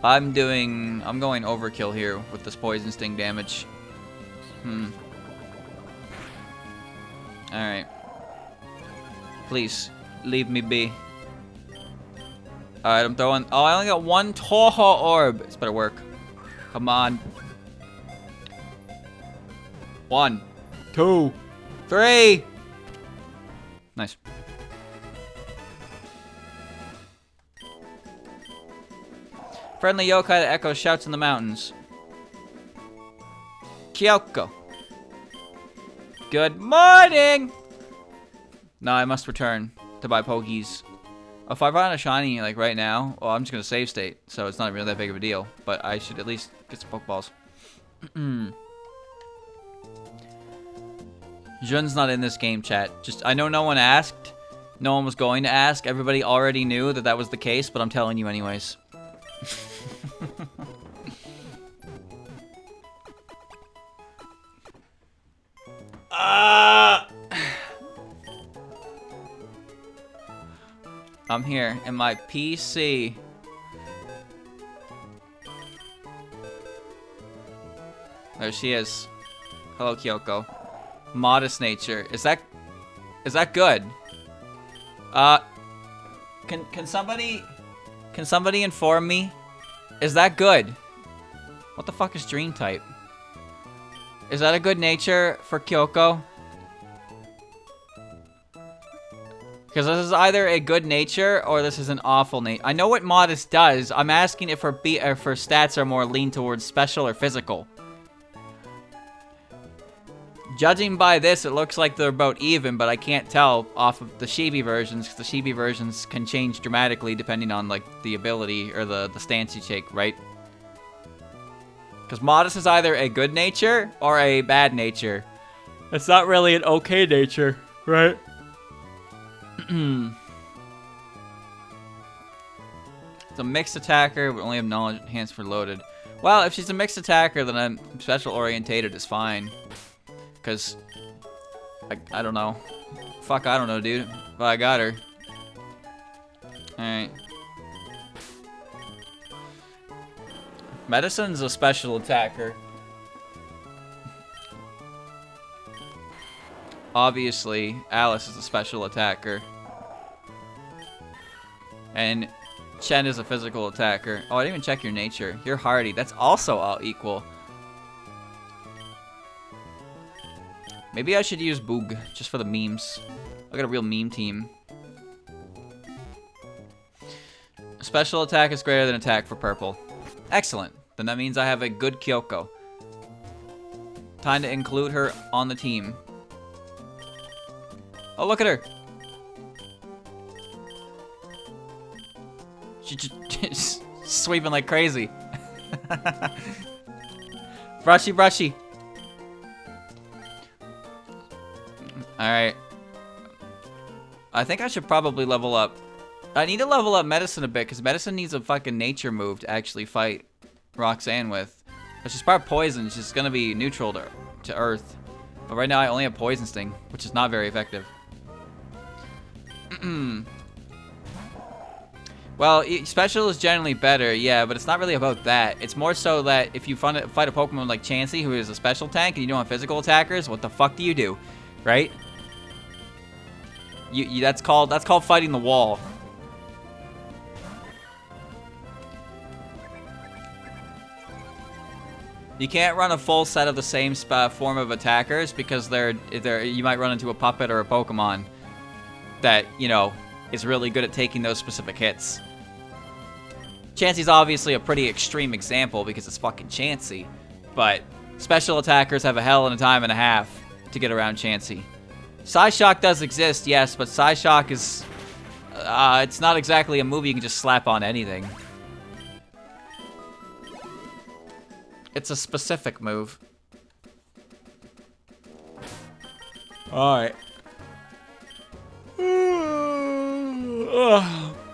I'm going overkill here with this Poison Sting damage. Alright. Please, leave me be. Alright, I'm throwing... Oh, I only got one Touhoumon orb. This better work. Come on. 1, 2, 3. Nice. Friendly yokai that echoes shouts in the mountains. Kyoko. Good morning! No, I must return to buy Pokies. If I run a shiny, like, right now, well, I'm just gonna save state, so it's not really that big of a deal. But I should at least get some Pokeballs. Jun's not in this game, chat. Just, I know no one asked. No one was going to ask. Everybody already knew that that was the case, but I'm telling you anyways. I'm here in my PC. There she is. Hello, Kyoko. Modest nature. Is that good? Can somebody inform me? Is that good? What the fuck is dream type? Is that a good nature for Kyoko? Because this is either a good nature or this is an awful nature. I know what modest does. I'm asking if her stats are more lean towards special or physical. Judging by this, it looks like they're about even, but I can't tell off of the Chibi versions, because the Chibi versions can change dramatically depending on, like, the ability or the stance you take, right? Because modest is either a good nature or a bad nature. It's not really an okay nature, right? It's a mixed attacker, but only have knowledge enhanced for loaded. Well, if she's a mixed attacker, then I'm special orientated is fine. Because, I don't know. Fuck, I don't know, dude. But I got her. Alright. Medicine's a special attacker. Obviously, Alice is a special attacker. And Chen is a physical attacker. Oh, I didn't even check your nature. You're hardy. That's also all equal. Maybe I should use Boog, just for the memes. I got a real meme team. Special attack is greater than attack for purple. Excellent. Then that means I have a good Kyoko. Time to include her on the team. Oh, look at her. She's just sweeping like crazy. Brushy, brushy. Alright. I think I should probably level up. I need to level up Medicine a bit, because Medicine needs a fucking nature move to actually fight Roxanne with. If she's part poison, she's going to be neutral to Earth. But right now I only have Poison Sting, which is not very effective. Well, special is generally better, yeah, but it's not really about that. It's more so that if you fight a Pokemon like Chansey, who is a special tank, and you don't have physical attackers, what the fuck do you do? Right? That's called fighting the wall. You can't run a full set of the same form of attackers because you might run into a puppet or a Pokemon that, you know, is really good at taking those specific hits. Chansey's obviously a pretty extreme example because it's fucking Chansey, but special attackers have a hell of a time and a half to get around Chansey. Psyshock does exist, yes, but Psyshock is... it's not exactly a move you can just slap on anything. It's a specific move. Alright.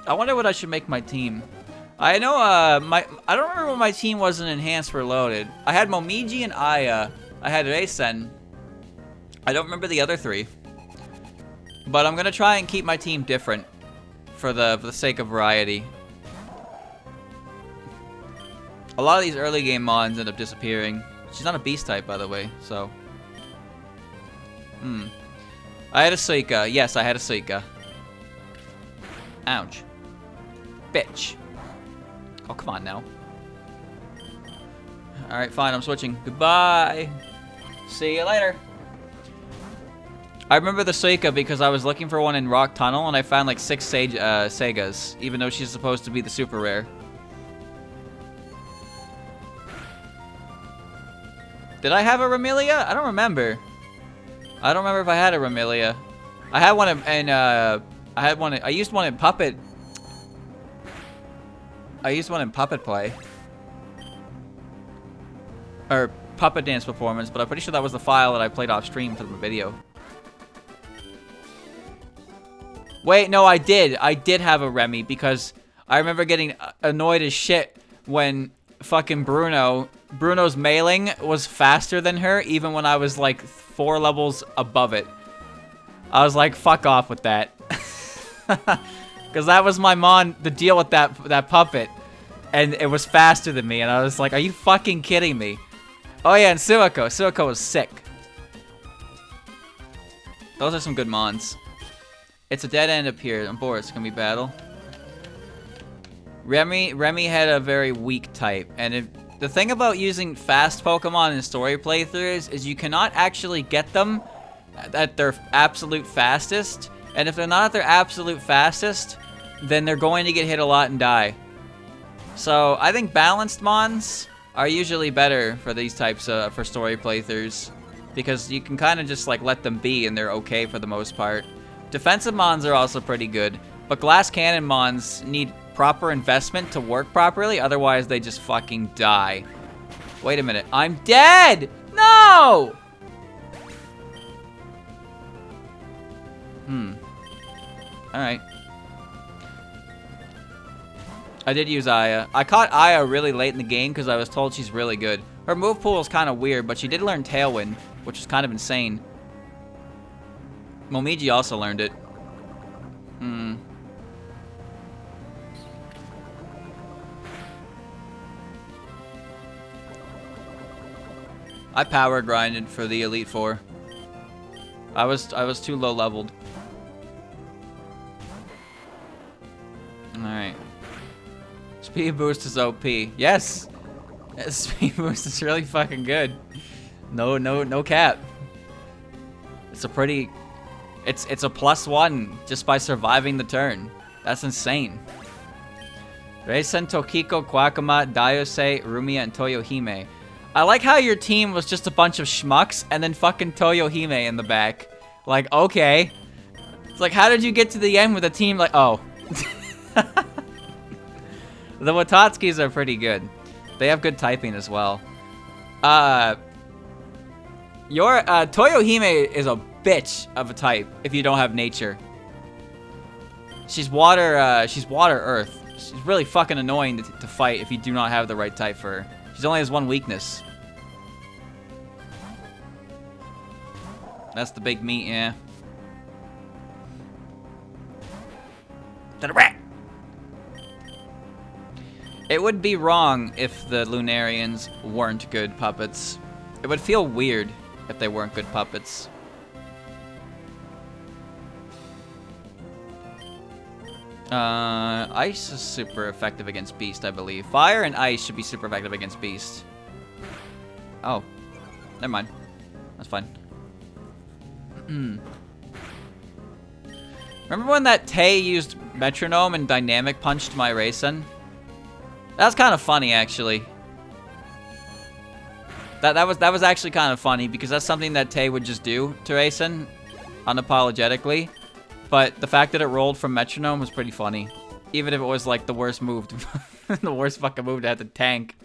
I wonder what I should make my team. I know, I don't remember what my team was in Enhanced or Loaded. I had Momiji and Aya. I had Reisen. I don't remember the other three. But I'm gonna try and keep my team different for the sake of variety. A lot of these early game mons end up disappearing. She's not a beast type, by the way, so. I had a Suika. Yes, I had a Suika. Ouch. Bitch. Oh, come on now. Alright, fine, I'm switching. Goodbye. See you later. I remember the Suika because I was looking for one in Rock Tunnel and I found like 6 Segas, even though she's supposed to be the super rare. Did I have a Remilia? I don't remember. I don't remember if I had a Remilia. I had one I used one in Puppet. I used one in Puppet Play. Or Puppet Dance Performance, but I'm pretty sure that was the file that I played off stream for the video. Wait, no, I did. I did have a Remy because I remember getting annoyed as shit when fucking Bruno's mailing was faster than her, even when I was like 4 levels above it. I was like, fuck off with that. Because that was my mon to deal with that puppet. And it was faster than me, and I was like, are you fucking kidding me? Oh yeah, and Suiko. Suiko was sick. Those are some good mons. It's a dead end up here. I'm bored. It's gonna be battle. Remy had a very weak type, and the thing about using fast Pokemon in story playthroughs is you cannot actually get them at their absolute fastest, and if they're not at their absolute fastest, then they're going to get hit a lot and die. So I think balanced mons are usually better for these types of for story playthroughs, because you can kind of just like let them be and they're okay for the most part. Defensive mons are also pretty good, but glass cannon mons need proper investment to work properly, otherwise they just fucking die. Wait a minute, I'm dead! No! Alright. I did use Aya. I caught Aya really late in the game because I was told she's really good. Her move pool is kind of weird, but she did learn Tailwind, which is kind of insane. Momiji also learned it. I power grinded for the Elite Four. I was too low leveled. Alright. Speed boost is OP. Yes! Speed boost is really fucking good. No cap. It's a pretty... It's a +1 just by surviving the turn. That's insane. Reisen, Tokiko, Kwakama, Daiose, Rumia, and Toyohime. I like how your team was just a bunch of schmucks and then fucking Toyohime in the back. Like, okay. It's like, how did you get to the end with a team like... Oh. The Watatskis are pretty good. They have good typing as well. Your Toyohime is a bitch of a type if you don't have nature. She's water earth. She's really fucking annoying to fight if you do not have the right type for her. She only has one weakness. That's the big meat, yeah. It would be wrong if the Lunarians weren't good puppets. It would feel weird if they weren't good puppets. Ice is super effective against Beast, I believe. Fire and Ice should be super effective against Beast. Oh. Never mind. That's fine. Remember when that Tay used Metronome and Dynamic Punched my Rayson? That's kind of funny, actually. That was actually kind of funny, because that's something that Tay would just do to Rayson, unapologetically. But the fact that it rolled from Metronome was pretty funny. Even if it was like the worst move, the worst fucking move to have to tank.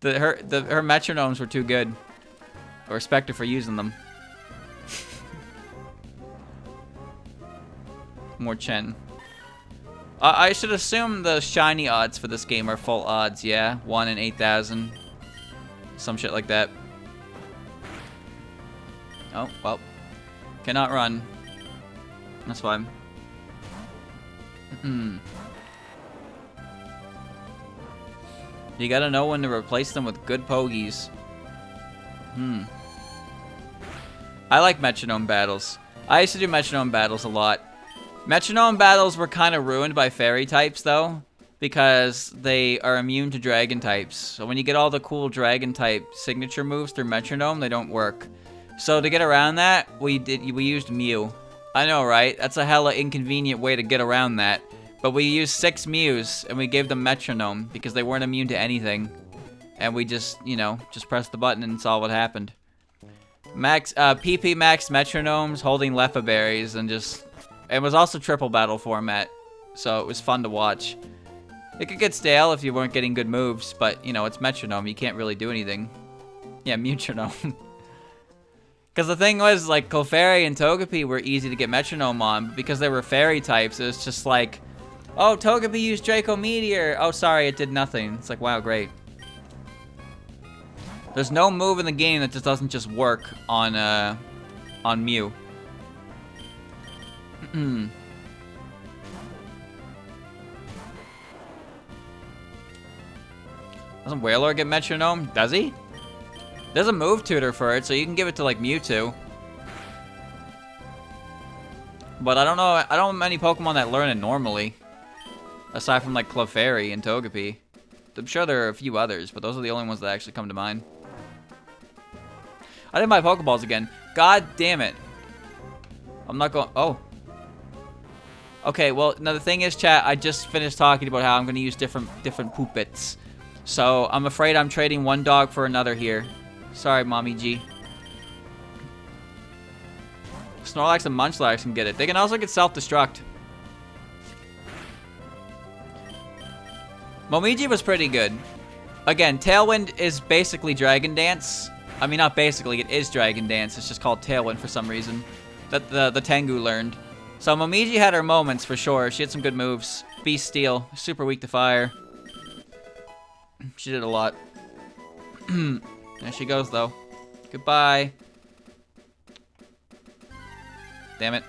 Her Metronomes were too good. I respect her for using them. More Chen. I should assume the shiny odds for this game are full odds, yeah? 1 in 8,000. Some shit like that. Oh, well. Cannot run. That's fine. You gotta know when to replace them with good pogies. I like metronome battles. I used to do metronome battles a lot. Metronome battles were kind of ruined by fairy types, though, because they are immune to dragon types. So when you get all the cool dragon type signature moves through metronome, they don't work. So to get around that, we used Mew. I know, right? That's a hella inconvenient way to get around that. But we used 6 Mews, and we gave them metronome, because they weren't immune to anything. And we just, you know, just pressed the button and saw what happened. PP Max Metronomes holding Lefa Berries and just... It was also triple battle format, so it was fun to watch. It could get stale if you weren't getting good moves, but, you know, it's Metronome. You can't really do anything. Yeah, Metronome. Because the thing was, like, Clefairy and Togepi were easy to get Metronome on, but because they were fairy types, it was just like, oh, Togepi used Draco Meteor. Oh, sorry, it did nothing. It's like, wow, great. There's no move in the game that just doesn't just work on Mew. Doesn't Wailord get Metronome? Does he? There's a move tutor for it, so you can give it to, like, Mewtwo. But I don't know many Pokemon that learn it normally. Aside from, like, Clefairy and Togepi. I'm sure there are a few others, but those are the only ones that actually come to mind. I didn't buy Pokeballs again. God damn it. I'm not going... Oh. Okay, well, now the thing is, chat, I just finished talking about how I'm going to use different poopits. So, I'm afraid I'm trading one dog for another here. Sorry, Mommy G. Snorlax and Munchlax can get it. They can also get self-destruct. Momiji was pretty good. Again, Tailwind is basically Dragon Dance. I mean, not basically, it is Dragon Dance. It's just called Tailwind for some reason. That the Tengu learned. So Momiji had her moments for sure. She had some good moves. Beast Steel, super weak to fire. She did a lot. There she goes, though. Goodbye. Damn it.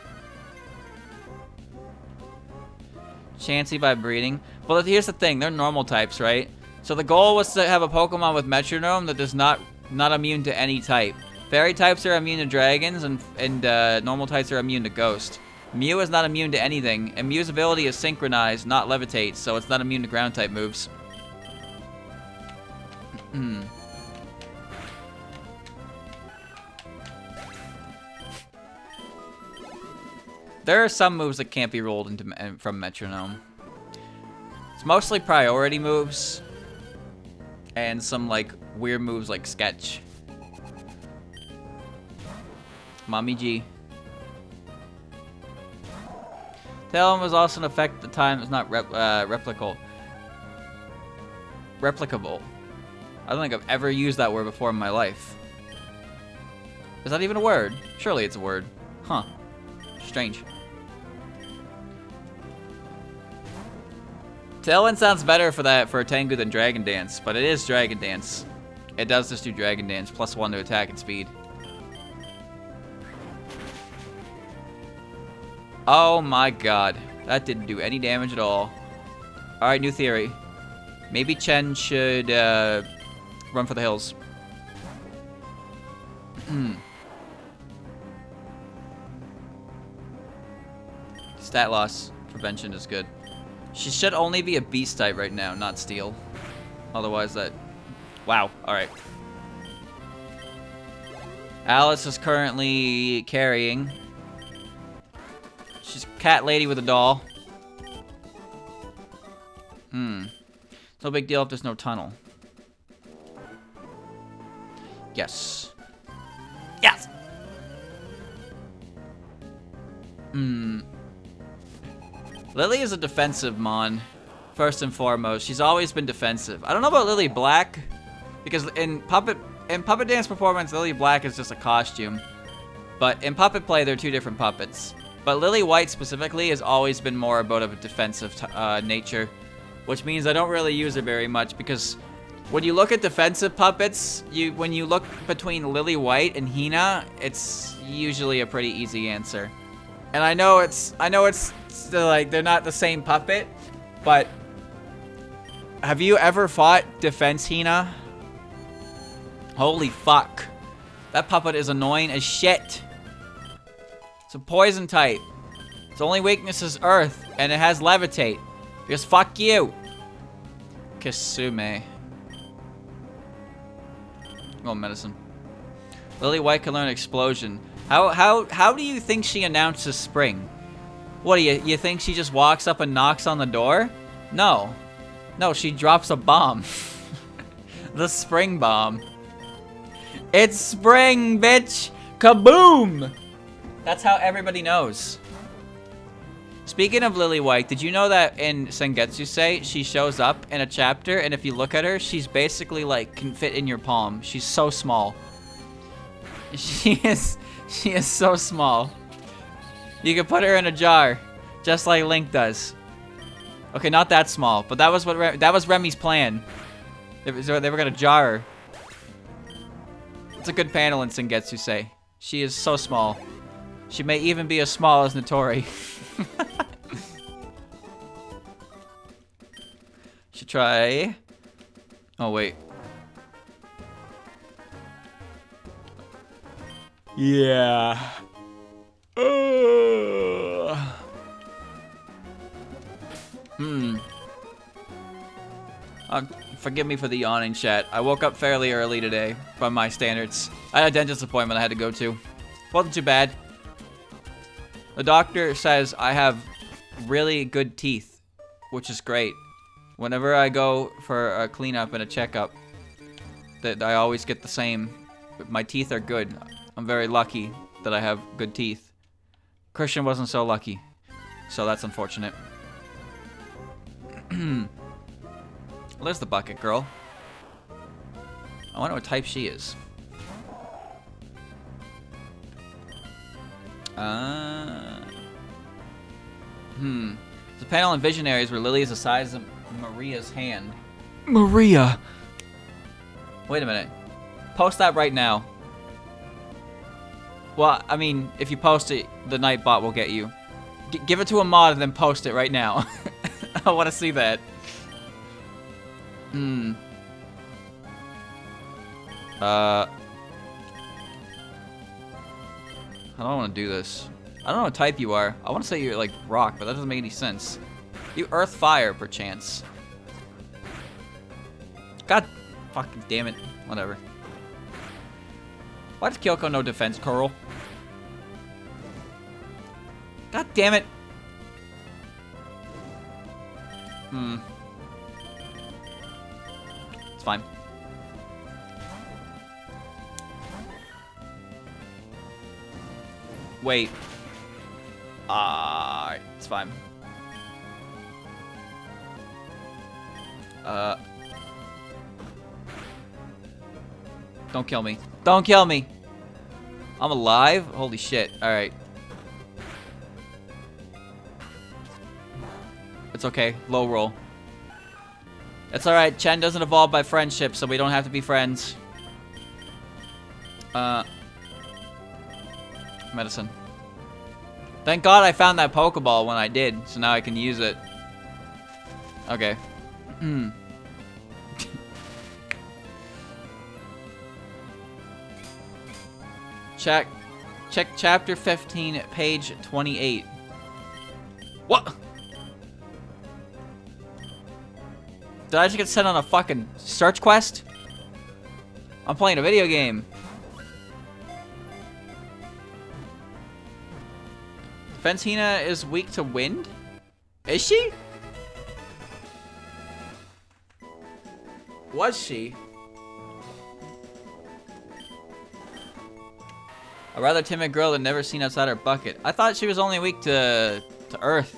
Chansey by breeding. Well, here's the thing. They're normal types, right? So the goal was to have a Pokemon with Metronome that is not immune to any type. Fairy types are immune to dragons, and normal types are immune to ghost. Mew is not immune to anything, and Mew's ability is Synchronize, not Levitate, so it's not immune to ground type moves. There are some moves that can't be rolled into from Metronome. It's mostly priority moves and some like weird moves like Sketch. Mommy G. Tailwind was also an effect at the time. It's not replicable. I don't think I've ever used that word before in my life. Is that even a word? Surely it's a word. Huh. Strange. Tailwind sounds better for Tengu than Dragon Dance, but it is Dragon Dance. It does just do Dragon Dance, +1 to attack and speed. Oh my god. That didn't do any damage at all. Alright, new theory. Maybe Chen should run for the hills. Stat loss prevention is good. She should only be a beast type right now, not steel. Otherwise that... Wow, alright. Alice is currently carrying. She's a cat lady with a doll. It's no big deal if there's no tunnel. Yes. Yes! Lily is a defensive mon, first and foremost. She's always been defensive. I don't know about Lily Black, because in Puppet Dance Performance, Lily Black is just a costume. But in Puppet Play, they're two different puppets. But Lily White specifically has always been more about a defensive nature, which means I don't really use her very much because when you look at defensive puppets, when you look between Lily White and Hina, it's usually a pretty easy answer. And I know it's still like they're not the same puppet, but have you ever fought Defense Hina? Holy fuck. That puppet is annoying as shit. It's a poison type. Its only weakness is Earth, and it has Levitate. Because fuck you. Kisume. Oh, medicine. Lily White can learn Explosion. How do you think she announces spring? What do you think she just walks up and knocks on the door? No. No, she drops a bomb. The spring bomb. It's spring, bitch! Kaboom! That's how everybody knows. Speaking of Lily White, did you know that in Sengetsusei, she shows up in a chapter, and if you look at her, she's basically like, can fit in your palm. She's so small. She is so small. You can put her in a jar, just like Link does. Okay, not that small, but that was what that was Remy's plan. They were gonna jar her. It's a good panel in Sengetsusei. She is so small. She may even be as small as Notori. Should try. Oh wait. Yeah. Forgive me for the yawning, chat. I woke up fairly early today, by my standards. I had a dentist appointment I had to go to. Wasn't too bad. The doctor says I have really good teeth, which is great. Whenever I go for a cleanup and a checkup, that I always get the same. My teeth are good. I'm very lucky that I have good teeth. Christian wasn't so lucky, so that's unfortunate. Well, there's the bucket girl. I wonder what type she is. There's a panel in Visionaries where Lily is the size of Maria's hand. Maria! Wait a minute. Post that right now. Well, I mean, if you post it, the Nightbot will get you. Give it to a mod and then post it right now. I want to see that. I don't want to do this. I don't know what type you are. I want to say you're like rock, but that doesn't make any sense. You earth fire, perchance. God fucking damn it. Whatever. Why does Kyoko no defense, Coral? God damn it. It's fine. Wait. It's fine. Don't kill me. Don't kill me! I'm alive? Holy shit. Alright. It's okay. Low roll. It's alright. Chen doesn't evolve by friendship, so we don't have to be friends. Medicine. Thank God I found that Pokeball when I did, so now I can use it. Okay. Check chapter 15, page 28. What? Did I just get sent on a fucking search quest? I'm playing a video game. Fantina is weak to wind? Is she? Was she? A rather timid girl that never seen outside her bucket. I thought she was only weak to earth.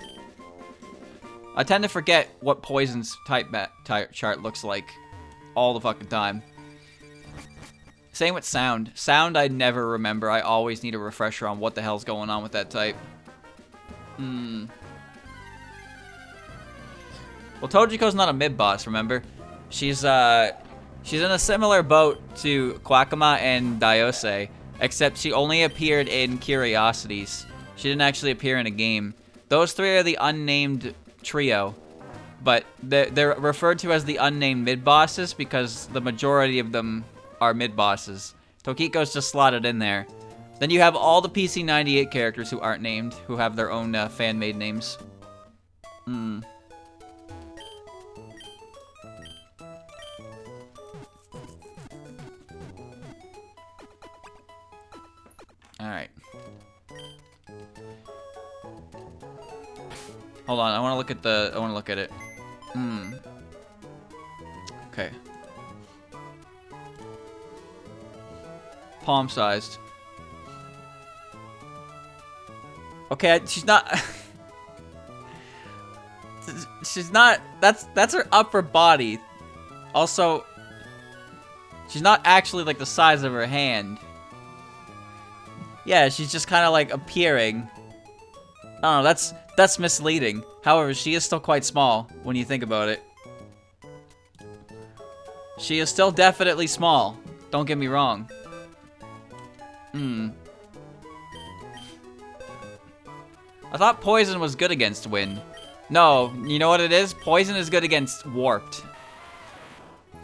I tend to forget what Poison's type chart looks like all the fucking time. Same with Sound. Sound I never remember. I always need a refresher on what the hell's going on with that type. Well, Tojiko's not a mid-boss, remember? She's in a similar boat to Quackama and Diose, except she only appeared in Curiosities. She didn't actually appear in a game. Those three are the unnamed trio, but they're referred to as the unnamed mid-bosses because the majority of them are mid-bosses. Tokiko's just slotted in there. Then you have all the PC98 characters who aren't named, who have their own fan-made names. Alright. Hold on, I want to look at it. Okay. palm-sized. Okay, she's not... she's not... That's her upper body. Also, she's not actually like the size of her hand. Yeah, she's just kind of like appearing. I don't know, that's misleading. However, she is still quite small when you think about it. She is still definitely small. Don't get me wrong. I thought poison was good against wind. No, you know what it is? Poison is good against warped.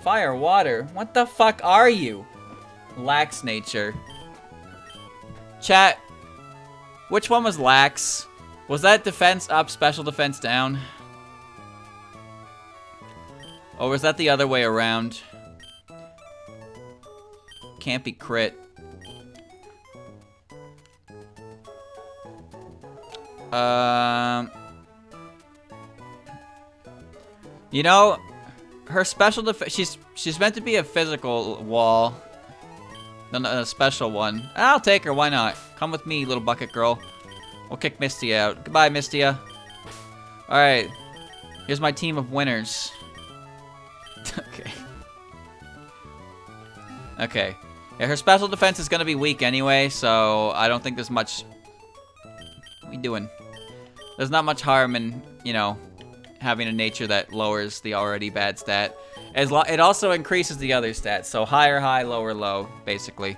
Fire, water. What the fuck are you? Lax nature. Chat. Which one was lax? Was that defense up, special defense down? Or was that the other way around? Can't be crit. You know, her special defense, she's meant to be a physical wall. Not a special one. I'll take her, why not? Come with me, little bucket girl. We'll kick Misty out. Goodbye, Mistia. Alright. Here's my team of winners. Okay. Okay. Yeah, her special defense is gonna be weak anyway, so I don't think there's much... What are we doing? There's not much harm in, you know, having a nature that lowers the already bad stat. It also increases the other stats, so higher high, lower low, basically.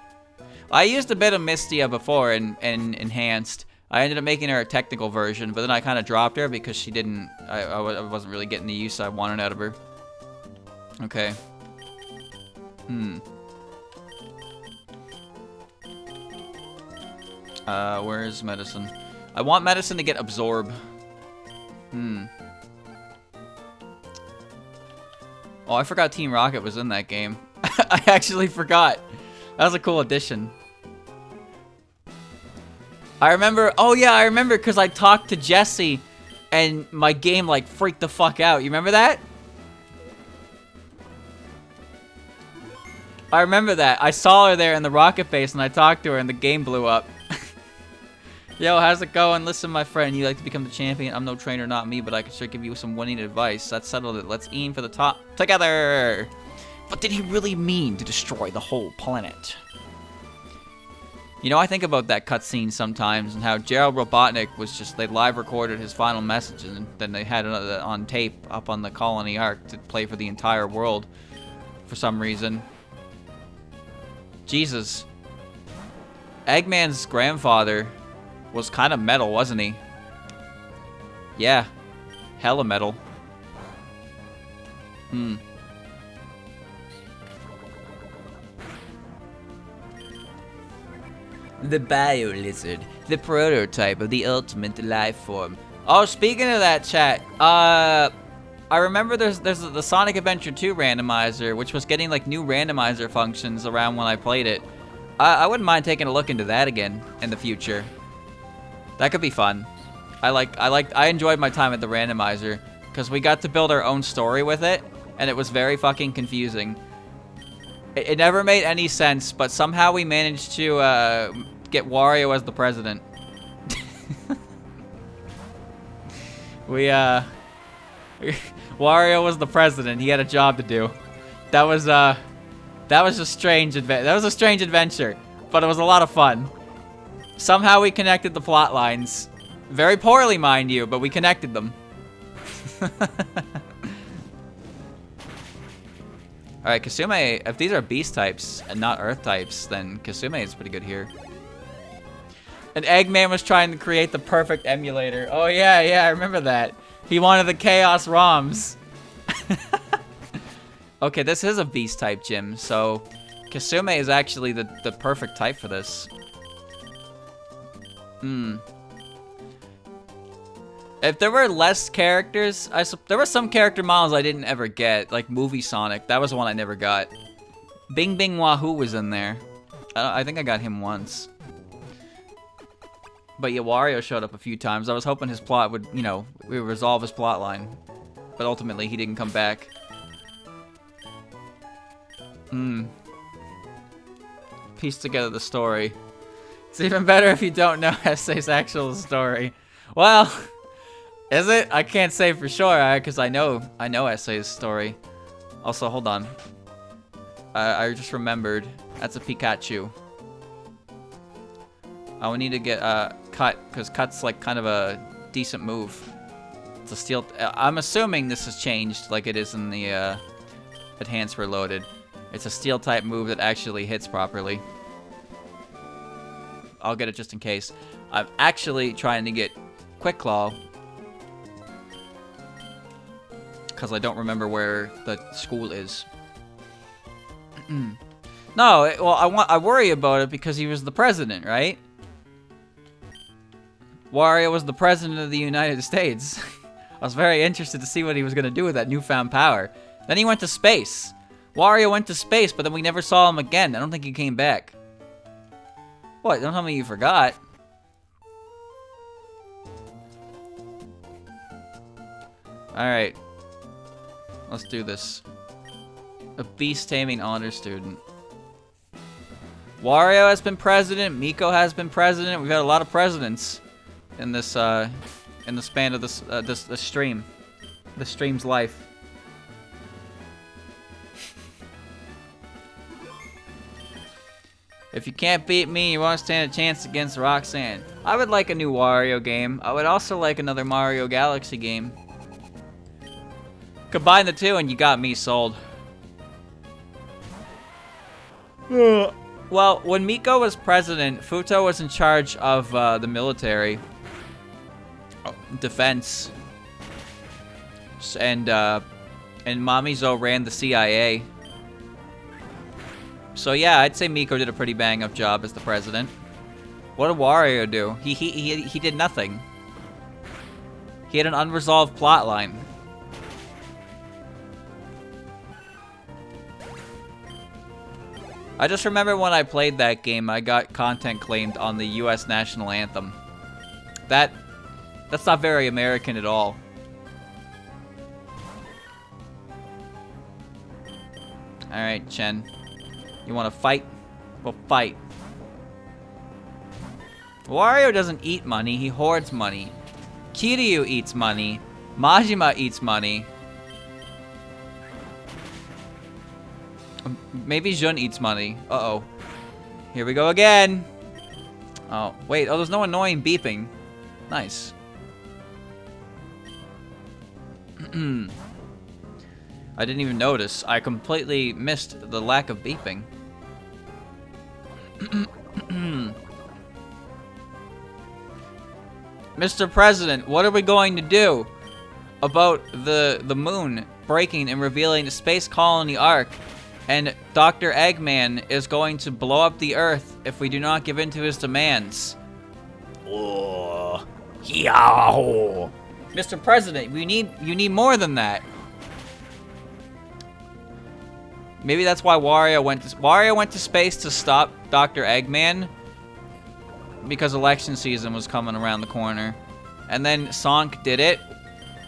I used a bit of Mistia before in Enhanced. I ended up making her a technical version, but then I kind of dropped her because she didn't... I wasn't really getting the use I wanted out of her. Okay. Where's medicine? I want medicine to get absorb. Oh, I forgot Team Rocket was in that game. I actually forgot. That was a cool addition. I remember, oh yeah, I remember because I talked to Jesse and my game like freaked the fuck out. You remember that? I remember that. I saw her there in the rocket base and I talked to her and the game blew up. Yo, how's it going? Listen, my friend, you like to become the champion? I'm no trainer, not me, but I can sure give you some winning advice. That settled it. Let's aim for the top together. But did he really mean to destroy the whole planet? You know, I think about that cutscene sometimes and how Gerald Robotnik was just, they live recorded his final message and then they had it on tape up on the Colony Arc to play for the entire world for some reason. Jesus. Eggman's grandfather was kind of metal, wasn't he? Yeah. Hella metal. The Bio Lizard, the prototype of the ultimate life form. Oh, speaking of that, chat, I remember there's the Sonic Adventure 2 randomizer, which was getting like new randomizer functions around when I played it. I wouldn't mind taking a look into that again in the future. That could be fun. I enjoyed my time at the randomizer because we got to build our own story with it, and it was very fucking confusing. It never made any sense, but somehow we managed to get Wario as the president. Wario was the president. He had a job to do. That was a strange adventure, but it was a lot of fun. Somehow we connected the plot lines. Very poorly, mind you, but we connected them. Alright, Kasumi, if these are beast types and not earth types, then Kasumi is pretty good here. And Eggman was trying to create the perfect emulator. Oh yeah, I remember that. He wanted the Chaos ROMs. Okay, this is a beast type gym, so Kasumi is actually the perfect type for this. If there were less characters, there were some character models I didn't ever get, like Movie Sonic. That was the one I never got. Bing Bing Wahoo was in there. I think I got him once. But yeah, Wario showed up a few times. I was hoping his plot would, you know, we would resolve his plot line. But ultimately, he didn't come back. piece together the story. It's even better if you don't know Essay's actual story. Well, is it? I can't say for sure, because I know Essay's story. Also, hold on. I just remembered. That's a Pikachu. I would need to get Cut, because Cut's like kind of a decent move. It's a steel. I'm assuming this has changed like it is in the Enhanced Reloaded. It's a steel type move that actually hits properly. I'll get it just in case. I'm actually trying to get Quick Claw, because I don't remember where the school is. No, well, I worry about it because he was the president, right? Wario was the president of the United States. I was very interested to see what he was going to do with that newfound power. Then he went to space. Wario went to space, but then we never saw him again. I don't think he came back. What? Don't tell me you forgot. Alright. Let's do this. A beast taming honor student. Wario has been president. Miko has been president. We've had a lot of presidents in this in the span of this stream. The stream's life. If you can't beat me, you won't stand a chance against Roxanne. I would like a new Wario game. I would also like another Mario Galaxy game. Combine the two and you got me sold. Well, when Miko was president, Futo was in charge of the military. Defense. And Mamizo ran the CIA. So yeah, I'd say Miko did a pretty bang-up job as the president. What did Wario do? He did nothing. He had an unresolved plot line. I just remember when I played that game, I got content claimed on the US national anthem. That's not very American at all. Alright, Chen. You wanna fight? We'll fight. Wario doesn't eat money, he hoards money. Kiryu eats money. Majima eats money. Maybe Jun eats money. Uh-oh. Here we go again. Oh, wait. Oh, there's no annoying beeping. Nice. I didn't even notice. I completely missed the lack of beeping. Mr. President, what are we going to do about the moon breaking and revealing the space colony arc? And Dr. Eggman is going to blow up the Earth if we do not give in to his demands. Oh, yahoo! Mr. President, you need more than that. Maybe that's why Wario went to space to stop Dr. Eggman, because election season was coming around the corner. And then Sonic did it,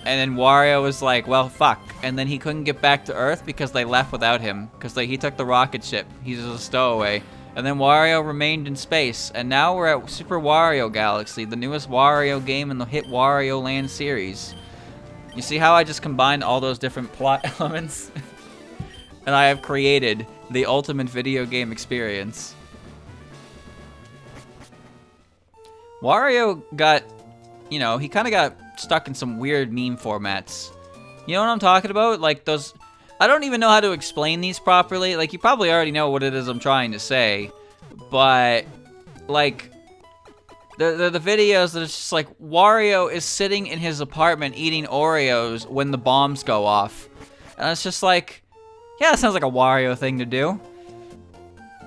and then Wario was like, well, fuck. And then he couldn't get back to Earth because they left without him, because he took the rocket ship. He's a stowaway. And then Wario remained in space, and now we're at Super Wario Galaxy, the newest Wario game in the hit Wario Land series. You see how I just combined all those different plot elements? And I have created the ultimate video game experience. Wario got, you know, he kind of got stuck in some weird meme formats. You know what I'm talking about? Like those, I don't even know how to explain these properly. Like, you probably already know what it is I'm trying to say. But, like, the videos that it's just like, Wario is sitting in his apartment eating Oreos when the bombs go off. And it's just like, yeah, that sounds like a Wario thing to do.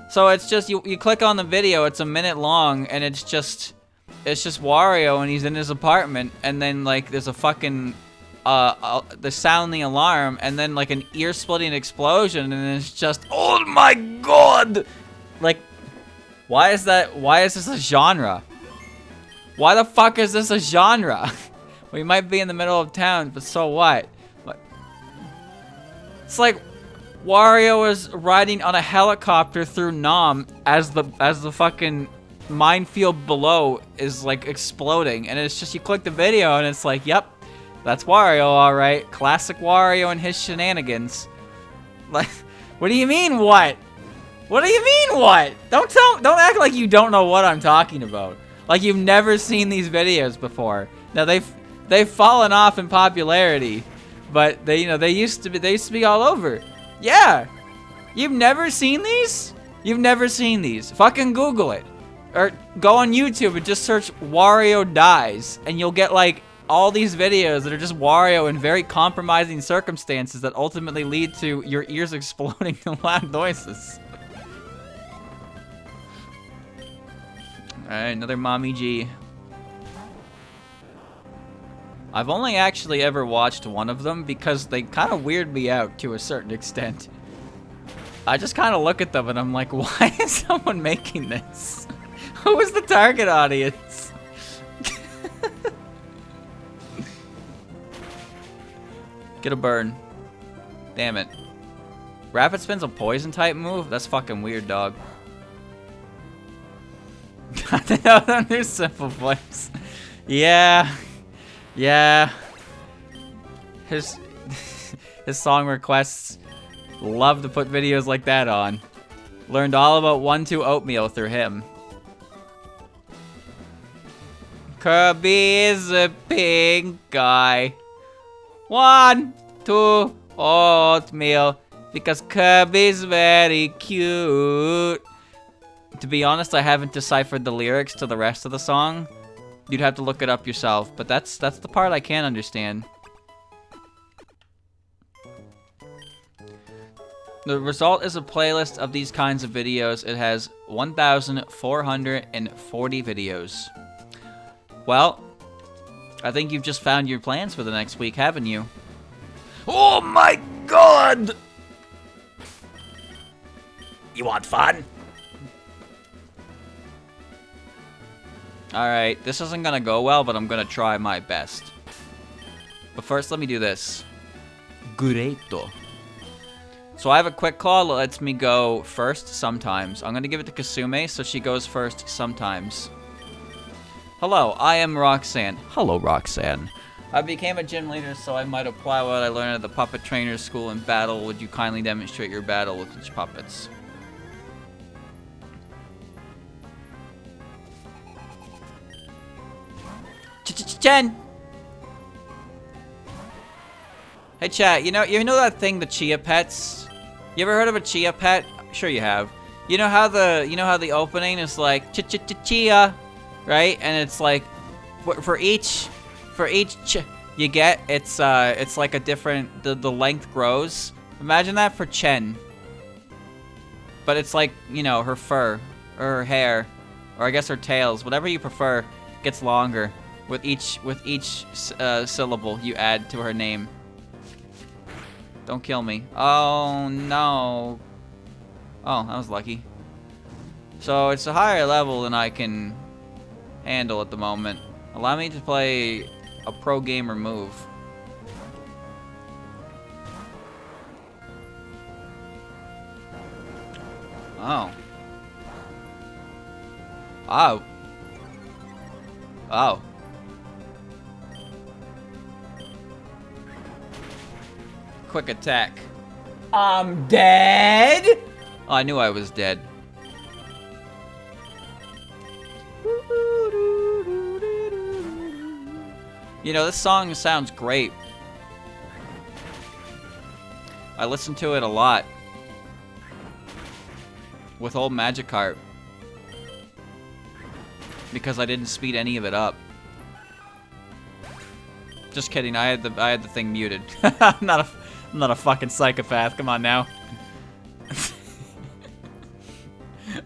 So it's just, you click on the video, it's a minute long, and it's just Wario, and he's in his apartment, and then, like, there's a fucking, the sounding alarm, and then, like, an ear-splitting explosion, and it's just, oh my god! Like, why is this a genre? Why the fuck is this a genre? We might be in the middle of town, but so what? It's like, Wario is riding on a helicopter through Nam as the fucking minefield below is like exploding, and it's just you click the video and it's like, yep, that's Wario, all right. Classic Wario and his shenanigans. Like, what do you mean what? What do you mean what? Don't act like you don't know what I'm talking about. Like you've never seen these videos before. Now they've fallen off in popularity, but they used to be all over. Yeah. You've never seen these? You've never seen these. Fucking Google it. Or go on YouTube and just search Wario dies, and you'll get like all these videos that are just Wario in very compromising circumstances that ultimately lead to your ears exploding to loud noises. Alright, another Mommy G. I've only actually ever watched one of them because they kind of weird me out to a certain extent. I just kind of look at them and I'm like, why is someone making this? Who is the target audience? Get a burn. Damn it. Rapid Spin's a poison type move? That's fucking weird, dog. They're simple voice. Yeah. Yeah. His song requests love to put videos like that on. Learned all about 1-2 oatmeal through him. Kirby is a pink guy. 1-2 oatmeal because Kirby's very cute. To be honest, I haven't deciphered the lyrics to the rest of the song. You'd have to look it up yourself, but that's the part I can understand. The result is a playlist of these kinds of videos. It has 1,440 videos. Well, I think you've just found your plans for the next week, haven't you? Oh my god! You want fun? Alright, this isn't gonna go well, but I'm gonna try my best. But first, let me do this. Greato. So I have a quick call that lets me go first sometimes. I'm gonna give it to Kasume, so she goes first sometimes. Hello, I am Roxanne. Hello, Roxanne. I became a gym leader, so I might apply what I learned at the puppet trainer's school in battle. Would you kindly demonstrate your battle with each puppets? Chen! Hey chat, you know that thing, the chia pets? You ever heard of a chia pet? Sure you have. You know how the opening is like chia, right? And it's like for each ch you get, it's like a different, the length grows. Imagine that for Chen. But it's like, you know, her fur or her hair, or I guess her tails, whatever you prefer, gets longer with each syllable you add to her name. Don't kill me. Oh no. Oh, that was lucky. So it's a higher level than I can handle at the moment. Allow me to play a pro gamer move. Oh. Oh. Oh. Quick attack. I'm dead? Oh, I knew I was dead. You know, this song sounds great. I listen to it a lot. With old Magikarp. Because I didn't speed any of it up. Just kidding, I had the thing muted. I'm not a fucking psychopath, come on now.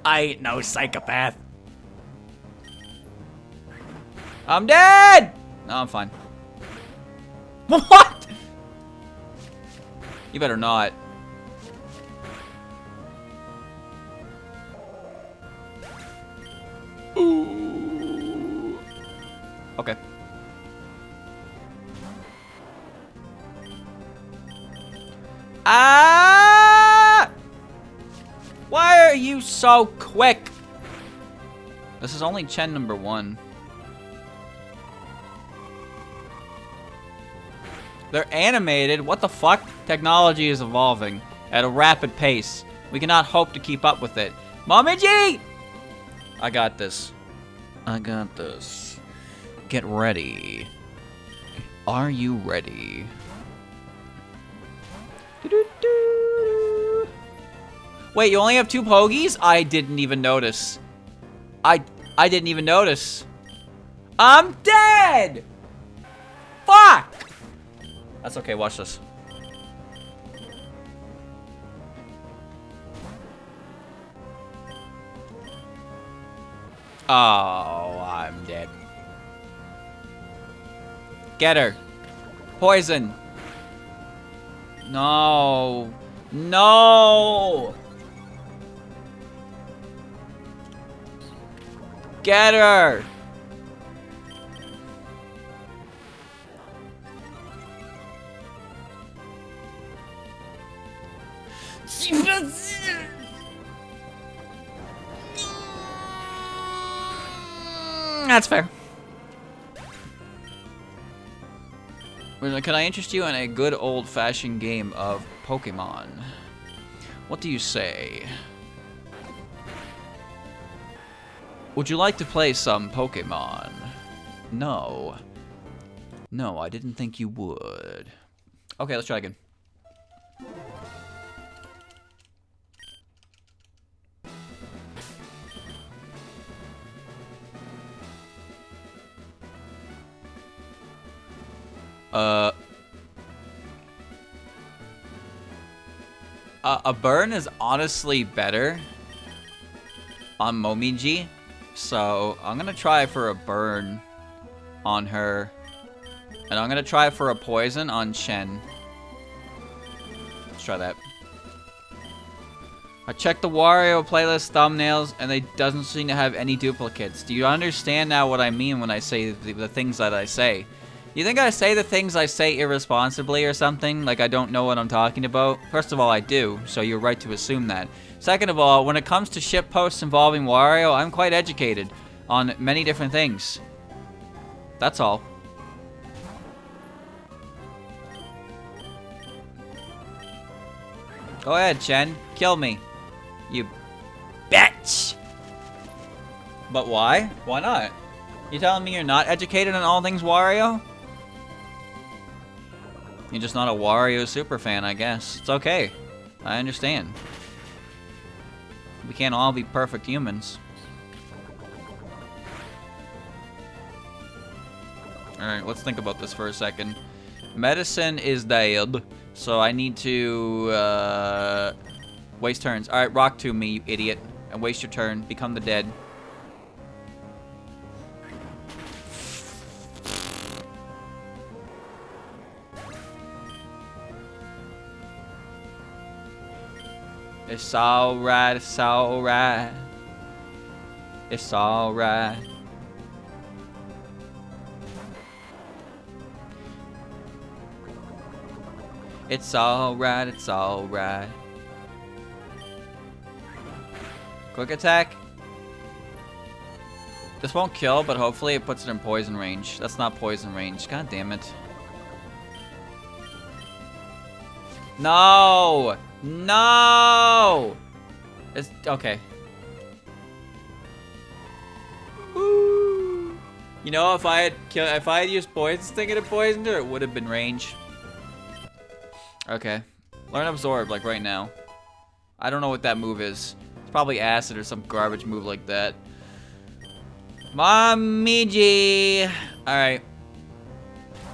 I ain't no psychopath. I'm dead! No, I'm fine. What? You better not. Ooh. Okay. Ah! you so quick? This is only Chen number 1. They're animated. What the fuck? Technology is evolving at a rapid pace. We cannot hope to keep up with it. Mommy G! I got this. I got this. Get ready. Are you ready? Wait, you only have 2 pogies? I didn't even notice. I didn't even notice. I'm dead! Fuck! That's okay, watch this. Oh, I'm dead. Get her. Poison. No. No! Get her! That's fair. Can I interest you in a good old-fashioned game of Pokemon? What do you say? Would you like to play some Pokemon? No. No, I didn't think you would. Okay, let's try again. A burn is honestly better on Momiji, so I'm gonna try for a burn on her, and I'm gonna try for a poison on Shen. Let's try that. I checked the Wario playlist thumbnails, and they doesn't seem to have any duplicates. Do you understand now what I mean when I say the things that I say? You think I say the things I say irresponsibly or something? Like I don't know what I'm talking about? First of all, I do, so you're right to assume that. Second of all, when it comes to ship posts involving Wario, I'm quite educated on many different things. That's all. Go ahead, Chen. Kill me. You bitch! But why? Why not? You telling me you're not educated on all things Wario? You're just not a Wario superfan, I guess. It's okay. I understand. We can't all be perfect humans. Alright, let's think about this for a second. Medicine is dead, so I need to waste turns. Alright, rock to me, you idiot. And waste your turn. Become the dead. It's alright, it's alright. It's alright. It's alright, it's alright. Quick attack. This won't kill, but hopefully it puts it in poison range. That's not poison range. God damn it. No! No! It's okay. Woo. You know, if I had used poison sting and poisoned her, it would have been range. Okay. Learn absorb like right now. I don't know what that move is. It's probably acid or some garbage move like that. Momiji! Alright.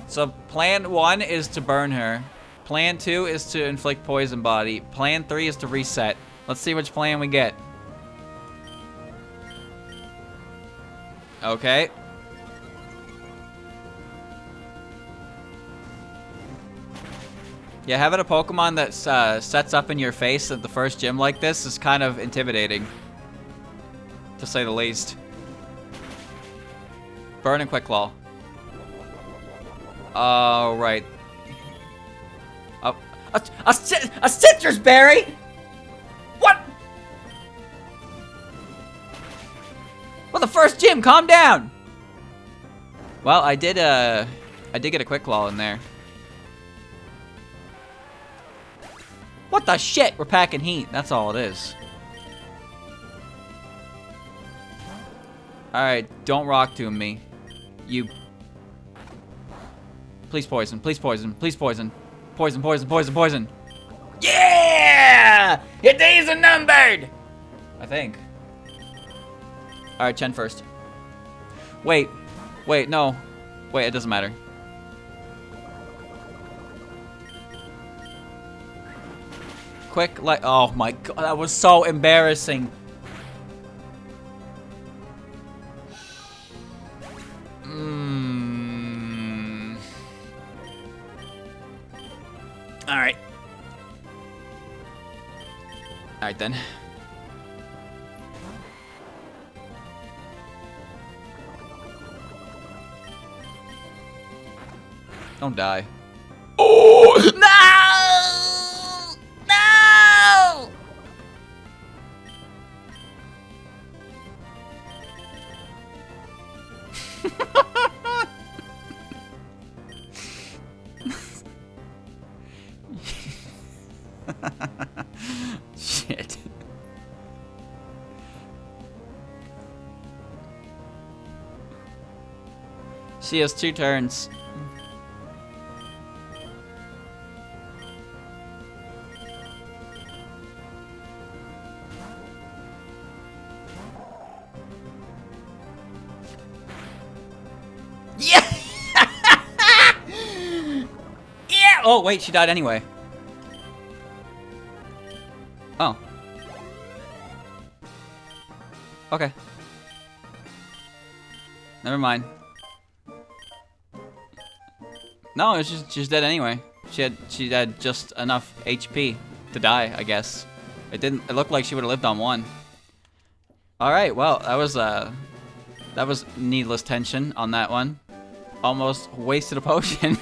So plan 1 is to burn her. Plan 2 is to inflict poison body. Plan 3 is to reset. Let's see which plan we get. Okay. Yeah, having a Pokemon that sets up in your face at the first gym like this is kind of intimidating, to say the least. Burn and Quick Claw. Oh, right. A citrus berry? What? Well, the first gym, calm down! Well, I did get a quick claw in there. What the shit? We're packing heat. That's all it is. Alright, don't rock to me. You. Please poison, please poison, please poison. Poison, poison, poison, poison. Yeah! Your days are numbered! I think. Alright, Chen first. Wait. Wait, no. Wait, it doesn't matter. Quick, like, oh my god, that was so embarrassing. Alright. Alright then. Don't die. Oh! No! No! Shit. She has 2 turns. Yeah! Yeah! Oh, wait, she died anyway. Oh. Okay. Never mind. No, it's just she's dead anyway. She had just enough HP to die, I guess. It looked like she would have lived on 1. All right, well, that was needless tension on that one. Almost wasted a potion.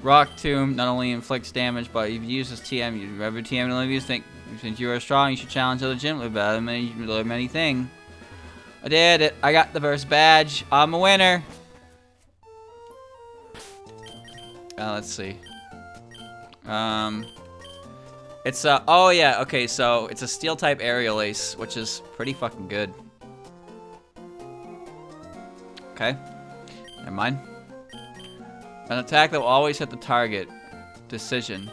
Rock Tomb not only inflicts damage, but if you use this TM, you every TM and you think since you are strong, you should challenge other gym live better than many thing. I did it. I got the first badge. I'm a winner. Let's see. It's oh yeah, okay, so it's a steel type aerial ace, which is pretty fucking good. Okay. Never mind. An attack that will always hit the target. Decision.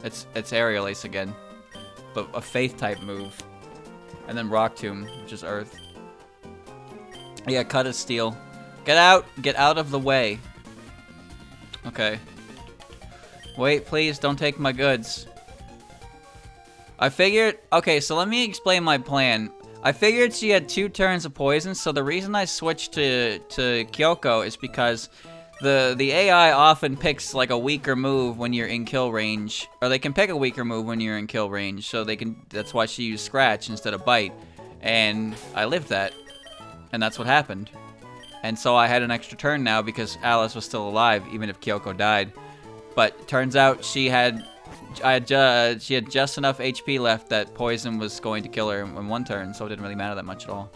It's aerial ace again. But a faith type move. And then Rock Tomb, which is earth. Yeah, cut is steel. Get out of the way. Okay. Wait, please don't take my goods. I figured, okay, so let me explain my plan. I figured she had 2 turns of poison, so the reason I switched to Kyoko is because the AI often picks like a weaker move when you're in kill range, or they can pick a weaker move when you're in kill range, so they can. That's why she used Scratch instead of Bite, and I lived that, and that's what happened. And so I had an extra turn now because Alice was still alive, even if Kyoko died. But turns out she had just enough HP left that poison was going to kill her in 1 turn, so it didn't really matter that much at all.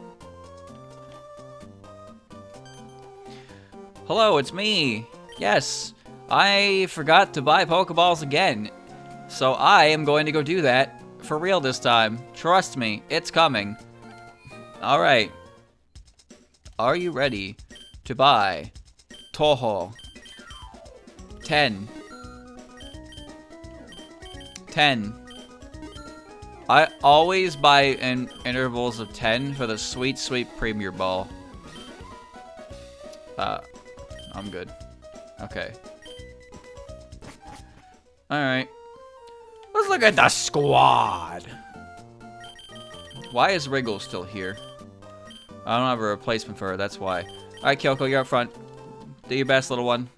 Hello, it's me. Yes, I forgot to buy Pokeballs again. So I am going to go do that for real this time. Trust me, it's coming. Alright. Are you ready to buy Touhoumon? 10. 10. I always buy in intervals of 10 for the sweet, sweet Premier Ball. I'm good. Okay. Alright. Let's look at the squad. Why is Wriggle still here? I don't have a replacement for her, that's why. Alright, Kyoko, you're up front. Do your best, little one.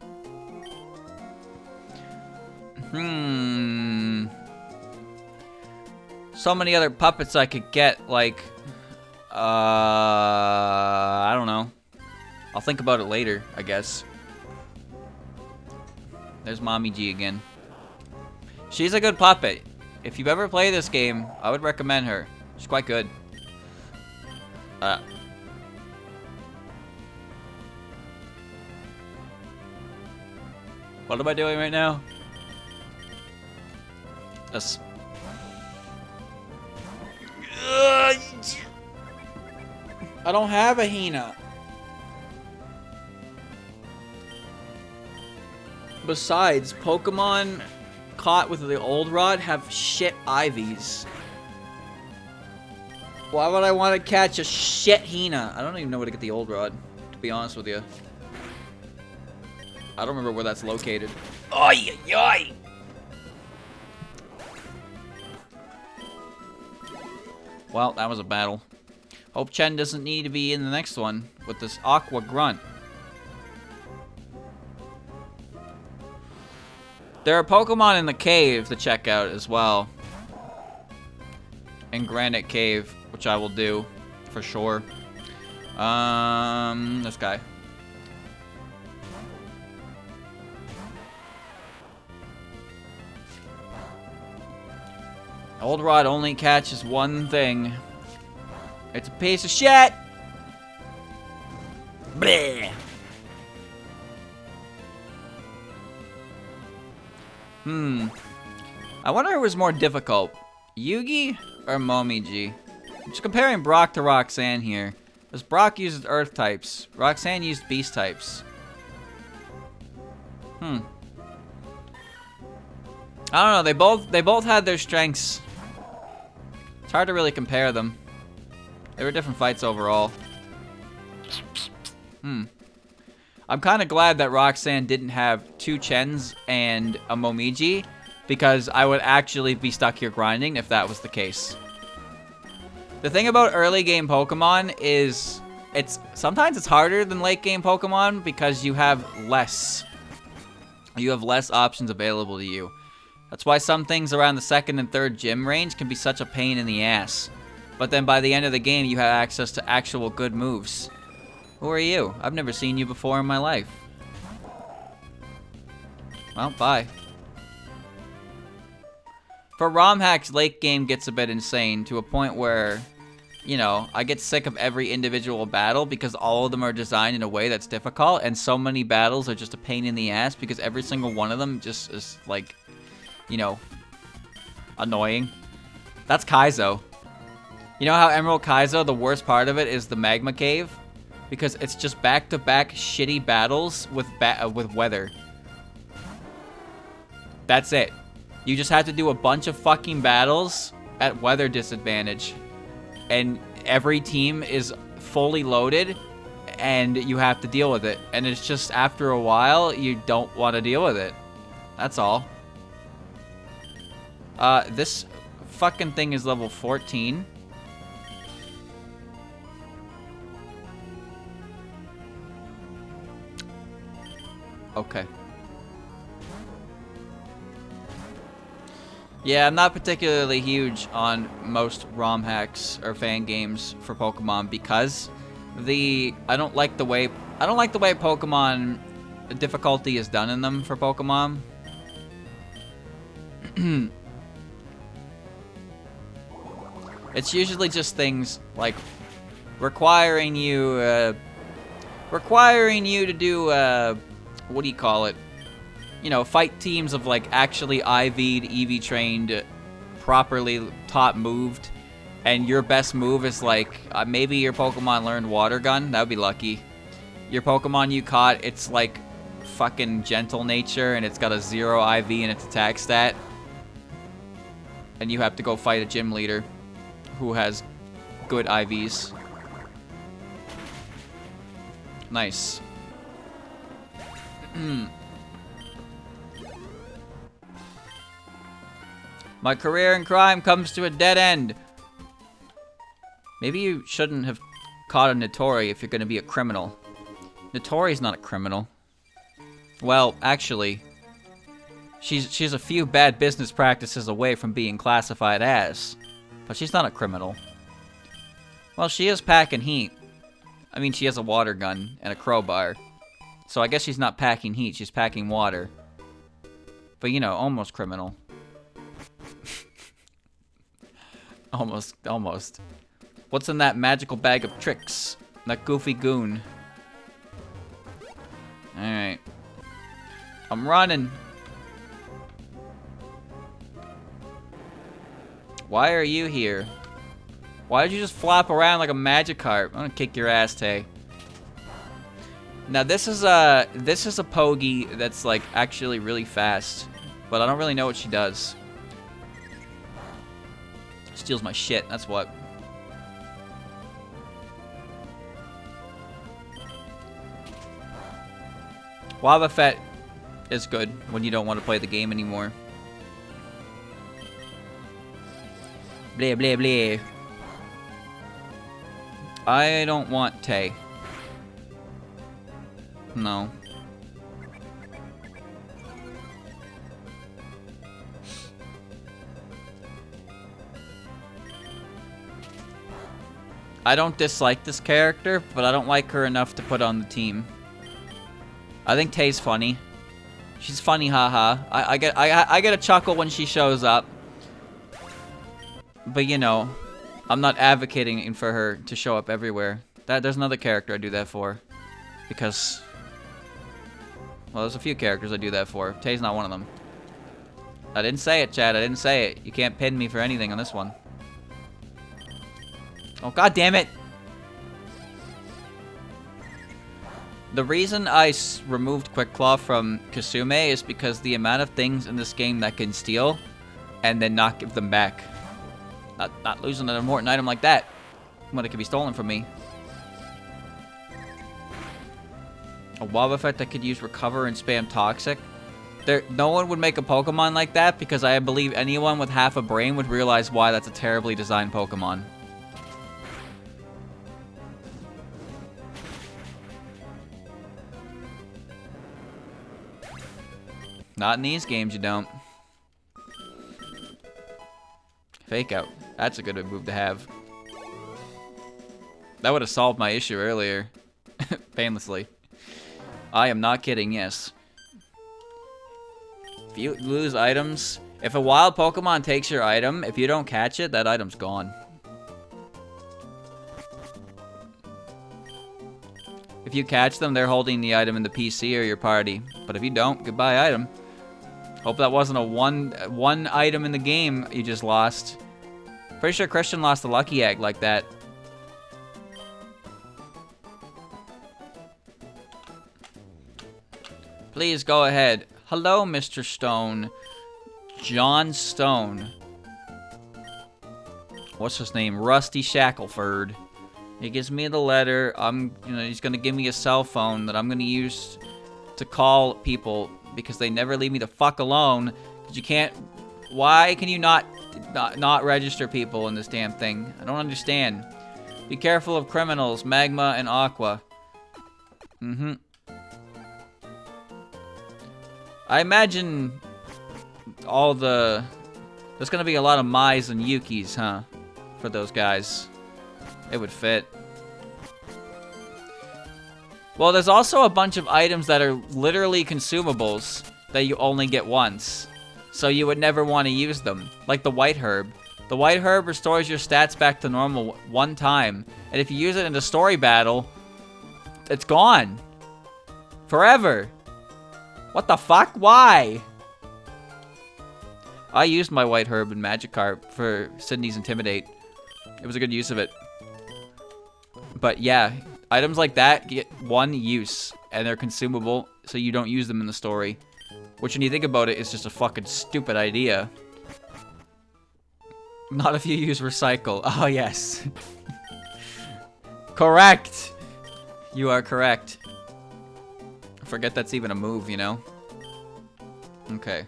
So many other puppets I could get, like... I don't know. I'll think about it later, I guess. There's Mommy G again. She's a good puppet. If you've ever played this game, I would recommend her. She's quite good. What am I doing right now? This. I don't have a Hina. Besides, Pokemon caught with the old rod have shit IVs. Why would I want to catch a shit Hina? I don't even know where to get the old rod, to be honest with you. I don't remember where that's located. Oi, oi! Well, that was a battle. Hope Chen doesn't need to be in the next one with this Aqua Grunt. There are Pokemon in the cave to check out as well. In Granite Cave, which I will do for sure. This guy. Old Rod only catches one thing. It's a piece of shit! Bleh. I wonder who was more difficult, Yugi or Momiji? I'm just comparing Brock to Roxanne here. Because Brock uses Earth types, Roxanne used Beast types. I don't know. They both had their strengths. It's hard to really compare them. They were different fights overall. I'm kind of glad that Roxanne didn't have 2 Chens and a Momiji, because I would actually be stuck here grinding if that was the case. The thing about early game Pokemon is sometimes it's harder than late game Pokemon because you have less options available to you. That's why some things around the 2nd and 3rd gym range can be such a pain in the ass. But then by the end of the game, you have access to actual good moves. Who are you? I've never seen you before in my life. Well, bye. For ROM hacks, late game gets a bit insane to a point where, you know, I get sick of every individual battle because all of them are designed in a way that's difficult, and so many battles are just a pain in the ass because every single one of them just is, like, you know, annoying. That's Kaizo. You know how Emerald Kaizo, the worst part of it is the Magma Cave? Because it's just back-to-back shitty battles with weather. That's it. You just have to do a bunch of fucking battles at weather disadvantage. And every team is fully loaded, and you have to deal with it. And it's just, after a while, you don't want to deal with it. That's all. This fucking thing is level 14. Okay. Yeah, I'm not particularly huge on most ROM hacks or fan games for Pokemon because I don't like the way Pokemon difficulty is done in them for Pokemon. It's usually just things like requiring you to do what do you call it? You know, fight teams of like actually IV'd, EV trained, properly taught moved, and your best move is like maybe your Pokemon learned Water Gun. That would be lucky. Your Pokemon you caught, it's like fucking Gentle Nature, and it's got a 0 IV in its attack stat, and you have to go fight a gym leader who has good IVs. Nice. My career in crime comes to a dead end. Maybe you shouldn't have caught a Notori if you're going to be a criminal. Notori's not a criminal. Well, actually, she's a few bad business practices away from being classified as, but she's not a criminal. Well, she is packing heat. I mean, she has a water gun and a crowbar. So I guess she's not packing heat, she's packing water. But, you know, almost criminal. Almost, almost. What's in that magical bag of tricks? That goofy goon. Alright. I'm running. Why are you here? Why did you just flop around like a Magikarp? I'm gonna kick your ass, Tay. Now this is a Pogi that's like actually really fast, but I don't really know what she does. Steals my shit, that's what. Wobbuffet is good when you don't want to play the game anymore. Blah, blah, blah. I don't want Tay. No. I don't dislike this character, but I don't like her enough to put on the team. I think Tay's funny. She's funny, haha. I get a chuckle when she shows up. But you know, I'm not advocating for her to show up everywhere. There's another character I do that for. Because, well, there's a few characters I do that for. Tay's not one of them. I didn't say it, Chad. I didn't say it. You can't pin me for anything on this one. Oh, god damn it! The reason I removed Quick Claw from Kasume is because the amount of things in this game that can steal and then not give them back. Not losing an important item like that when it can be stolen from me. A Wobbuffet that could use Recover and spam Toxic. No one would make a Pokemon like that because I believe anyone with half a brain would realize why that's a terribly designed Pokemon. Not in these games, you don't. Fake Out. That's a good move to have. That would have solved my issue earlier. Painlessly. I am not kidding, yes. If you lose items... If a wild Pokemon takes your item, if you don't catch it, that item's gone. If you catch them, they're holding the item in the PC or your party. But if you don't, goodbye item. Hope that wasn't a one item in the game you just lost. Pretty sure Christian lost a lucky egg like that. Please go ahead. Hello, Mr. Stone. John Stone. What's his name? Rusty Shackleford. He gives me the letter. He's gonna give me a cell phone that I'm gonna use to call people because they never leave me the fuck alone. Cause you can't. Why can you not register people in this damn thing? I don't understand. Be careful of criminals, Magma and Aqua. I imagine there's gonna be a lot of Mai's and Yuki's, huh? For those guys. It would fit. Well, there's also a bunch of items that are literally consumables that you only get once. So you would never want to use them. Like the White Herb. The White Herb restores your stats back to normal one time. And if you use it in a story battle, it's gone. Forever. What the fuck? Why? I used my White Herb in Magikarp for Sydney's Intimidate. It was a good use of it. But yeah, items like that get one use, and they're consumable, so you don't use them in the story. Which, when you think about it, is just a fucking stupid idea. Not if you use recycle. Oh, yes. Correct! You are correct. I forget that's even a move, you know? Okay.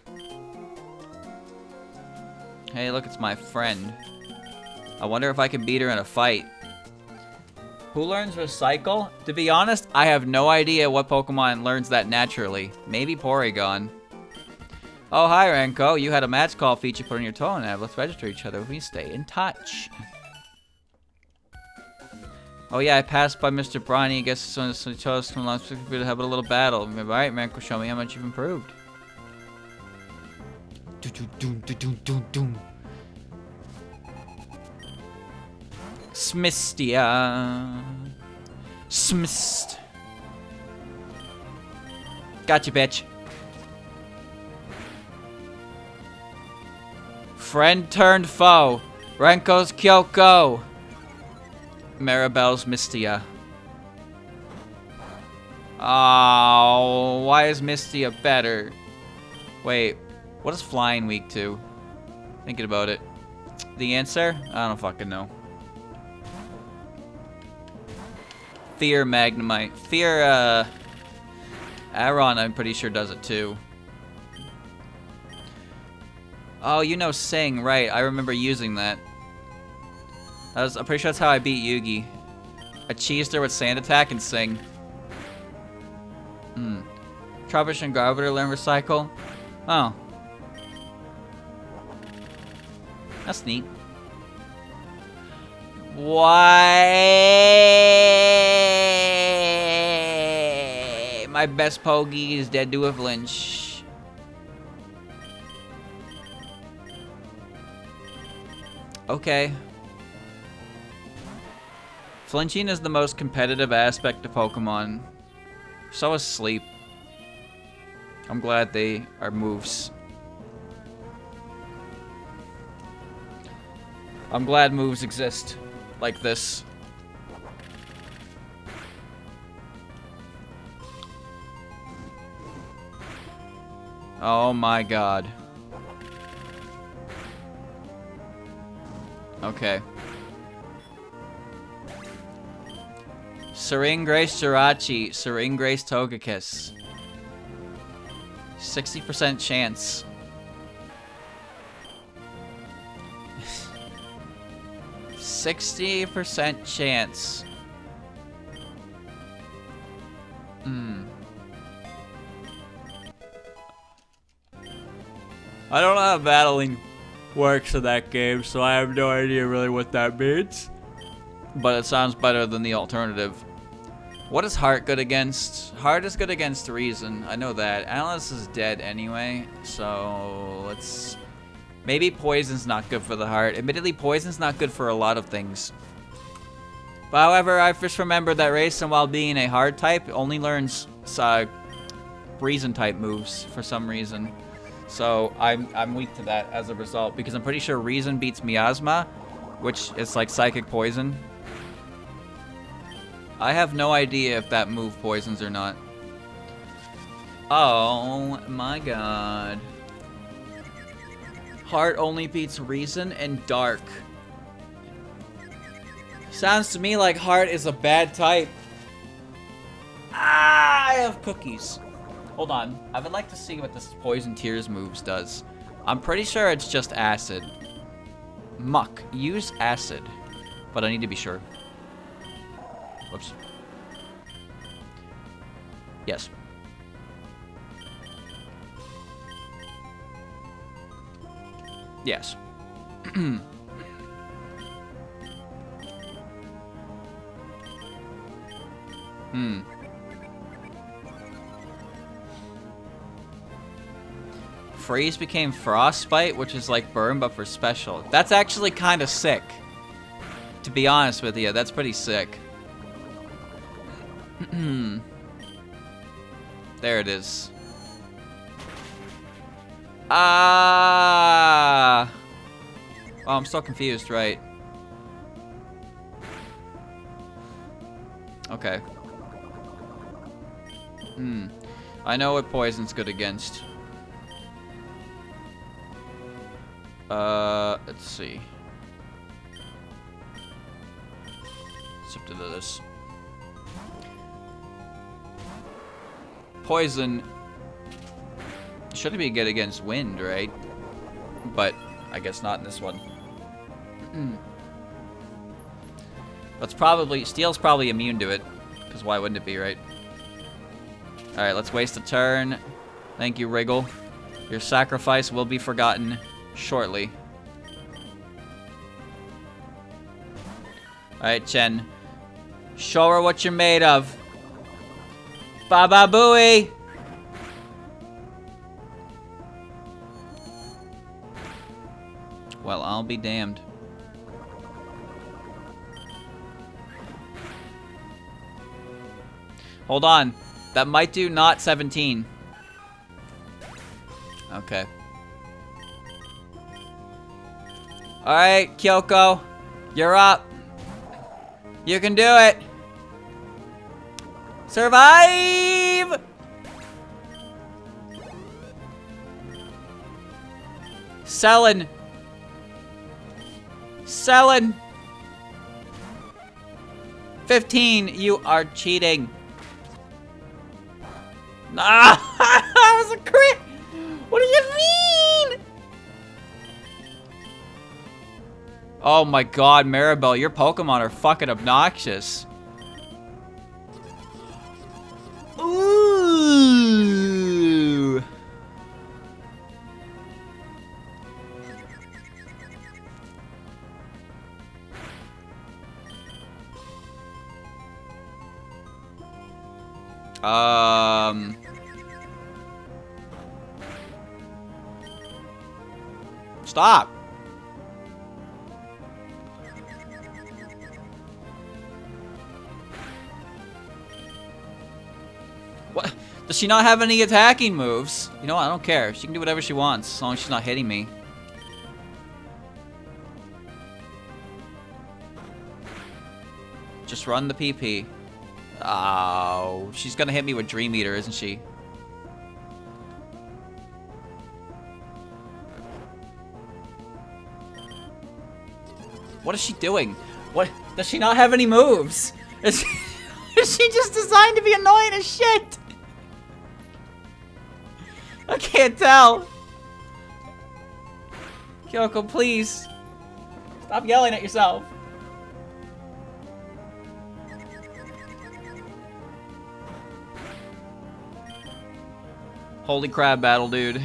Hey, look, it's my friend. I wonder if I can beat her in a fight. Who learns recycle? To be honest, I have no idea what Pokemon learns that naturally. Maybe Porygon. Oh, hi, Renko. You had a match call feature put on your phone app. Let's register each other. We stay in touch. Oh, yeah, I passed by Mr. Bronny. I guess so he chose to come along to have a little battle. All right, Renko, show me how much you've improved. Smistia. Smist. Gotcha, bitch. Friend turned foe. Renko's Kyoko. Maribel's Mistia. Oh, why is Mistia better? Wait, what is flying weak to? Thinking about it. The answer? I don't fucking know. Fear Magnemite. Fear, Aron, I'm pretty sure does it too. Oh, you know Sing, right. I remember using that. I'm pretty sure that's how I beat Yugi. I cheesed her with Sand Attack and Sing. Trubbish and Garbiter learn Recycle. Oh. That's neat. Why? My best Pogi is dead to a flinch. Okay. Flinching is the most competitive aspect of Pokemon. So is sleep. I'm glad they are moves. I'm glad moves exist like this. Oh my god. Okay. Serene Grace Jirachi, Serene Grace Togekiss. 60% chance. 60% chance. I don't know how battling works in that game, so I have no idea really what that means. But it sounds better than the alternative. What is Heart good against? Heart is good against Reason. I know that. Analyst is dead anyway, so let's... Maybe Poison's not good for the Heart. Admittedly, Poison's not good for a lot of things. But however, I just remembered that Raisin, while being a Hard type, only learns Reason type moves for some reason. So I'm weak to that as a result, because I'm pretty sure Reason beats Miasma, which is like Psychic Poison. I have no idea if that move poisons or not. Oh my god. Heart only beats Reason and Dark. Sounds to me like Heart is a bad type. Ah, I have cookies. Hold on. I would like to see what this Poison Tears moves does. I'm pretty sure it's just Acid. Muck. Use Acid. But I need to be sure. Whoops. Yes. Yes. Freeze became Frostbite, which is like Burn, but for special. That's actually kind of sick. To be honest with you, that's pretty sick. There it is. Ah! Oh, I'm still confused, right? Okay. I know what Poison's good against. Let's see. Let's do this. Poison should be good against wind, right? But I guess not in this one. That's probably... Steel's probably immune to it. Because why wouldn't it be, right? Alright, let's waste a turn. Thank you, Wriggle. Your sacrifice will be forgotten shortly. Alright, Chen. Show her what you're made of. Baba Booey! Well, I'll be damned. Hold on. That might do not 17. Okay. Alright, Kyoko. You're up. You can do it. Survive! Selling. 15. You are cheating. Ah! That was a crit! What do you mean? Oh my god, Maribel, your Pokemon are fucking obnoxious. Ooh. Stop. What? Does she not have any attacking moves? You know what? I don't care. She can do whatever she wants as long as she's not hitting me. Just run the PP. Oh, she's gonna hit me with Dream Eater, isn't she? What is she doing? What? Does she not have any moves? Is she just designed to be annoying as shit? I can't tell. Kyoko, please. Stop yelling at yourself. Holy crab battle, dude.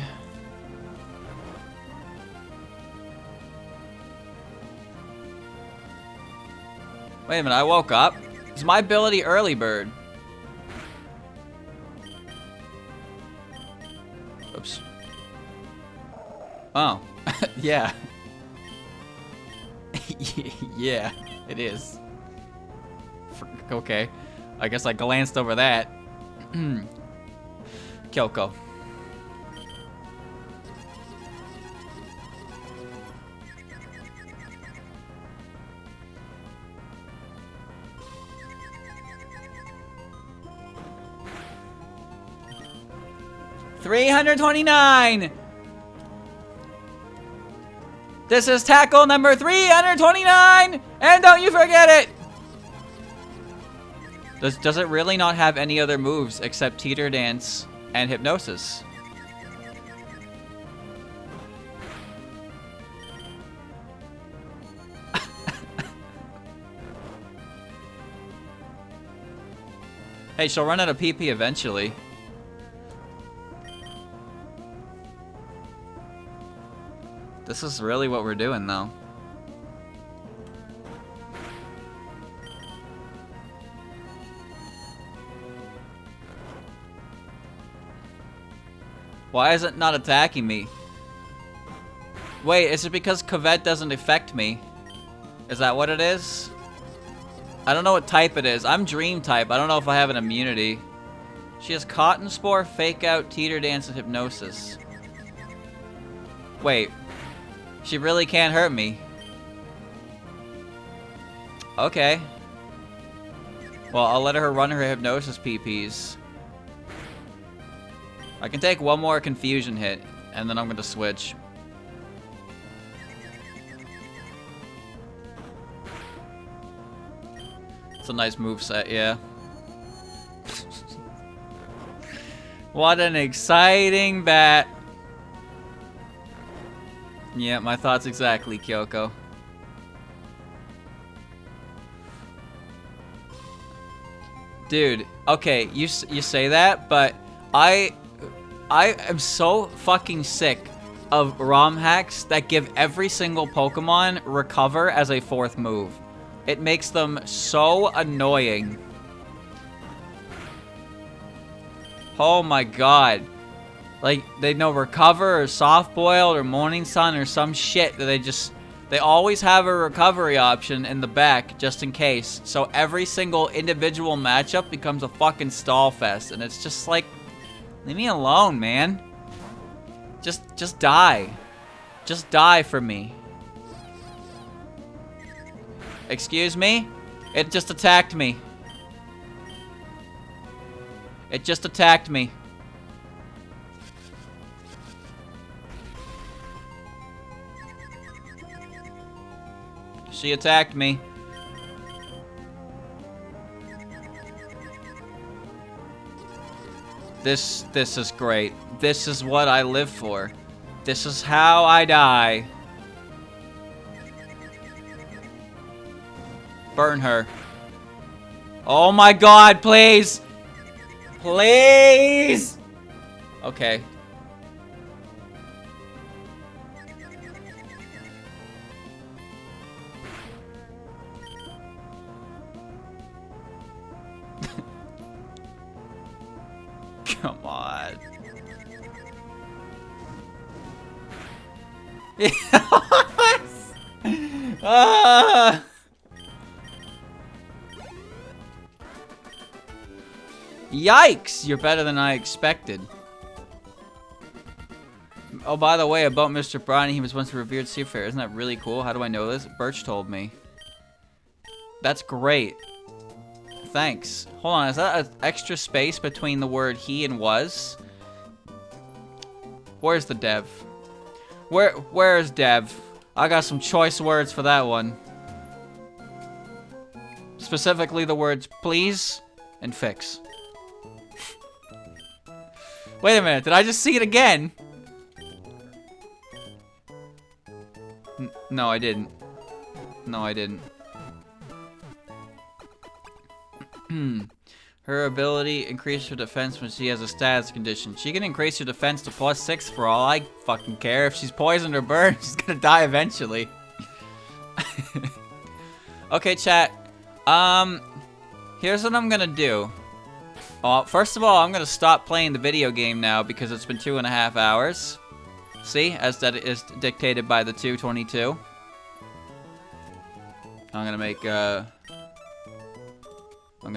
Wait a minute, I woke up. Is my ability early bird? Oops. Oh. Yeah. Yeah, it is. Okay. I guess I glanced over that. Kyoko. $329. This is tackle number 329, and don't you forget it. Does it really not have any other moves except Teeter Dance and Hypnosis? Hey, she'll run out of PP eventually. This is really what we're doing, though. Why is it not attacking me? Wait, is it because Covet doesn't affect me? Is that what it is? I don't know what type it is. I'm Dream type. I don't know if I have an immunity. She has Cotton Spore, Fake Out, Teeter Dance, and Hypnosis. Wait. She really can't hurt me. Okay. Well, I'll let her run her Hypnosis PPs. I can take one more Confusion hit, and then I'm gonna switch. It's a nice moveset, yeah. What an exciting bat. Yeah, my thoughts exactly, Kyoko. Dude, okay, you say that, but I am so fucking sick of ROM hacks that give every single Pokemon Recover as a 4th move. It makes them so annoying. Oh my god. Like, they know Recover or Soft Boiled or Morning Sun or some shit that they just They always have a recovery option in the back just in case. So every single individual matchup becomes a fucking stall fest. And it's just like, leave me alone, man. Just die. Just die for me. Excuse me? It just attacked me. It just attacked me. She attacked me. This is great. This is what I live for. This is how I die. Burn her. Oh my god, please! Please! Okay. Come on. Ah! Yikes! You're better than I expected. Oh, by the way, about Mr. Brownie, he was once a revered seafarer. Isn't that really cool? How do I know this? Birch told me. That's great. Thanks. Hold on, is that an extra space between the word he and was? Where's the dev? Where is dev? I got some choice words for that one. Specifically the words please and fix. Wait a minute, did I just see it again? No, I didn't. No, I didn't. Her ability increases her defense when she has a status condition. She can increase her defense to +6 for all I fucking care. If she's poisoned or burned, she's gonna die eventually. Okay, chat. Here's what I'm gonna do. First of all, I'm gonna stop playing the video game now because it's been 2.5 hours. See, as that is dictated by the 2:22. I'm gonna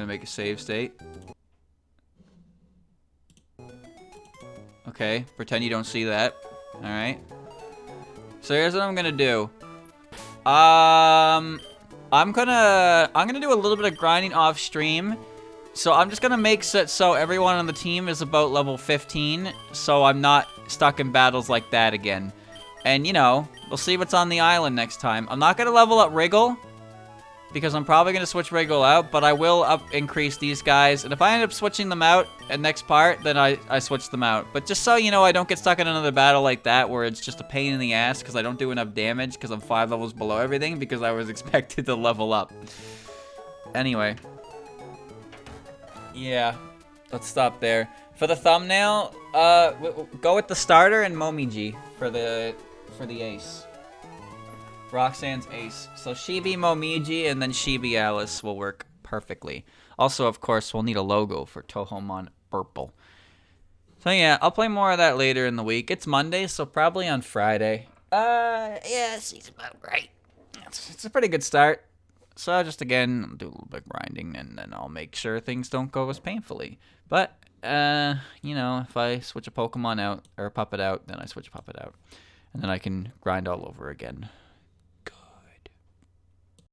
make a save state. Okay, pretend you don't see that. All right. So here's what I'm gonna do. I'm gonna do a little bit of grinding off stream. So I'm just gonna make it so everyone on the team is about level 15, so I'm not stuck in battles like that again. And you know, we'll see what's on the island next time. I'm not gonna level up Wriggle, because I'm probably gonna switch Wriggle out, but I will increase these guys. And if I end up switching them out at next part, then I switch them out. But just so you know, I don't get stuck in another battle like that where it's just a pain in the ass because I don't do enough damage because I'm 5 levels below everything because I was expected to level up. Anyway. Yeah, let's stop there. For the thumbnail, go with the starter and Momiji for the ace. Roxanne's ace. So Shibi Momiji and then Shibi Alice will work perfectly. Also, of course, we'll need a logo for Touhoumon Purple. So yeah, I'll play more of that later in the week. It's Monday, so probably on Friday. Yeah, she's about right. It's a pretty good start. So just again, I'll do a little bit of grinding and then I'll make sure things don't go as painfully. But, you know, if I switch a Pokemon out, or a Puppet out, then I switch a Puppet out. And then I can grind all over again.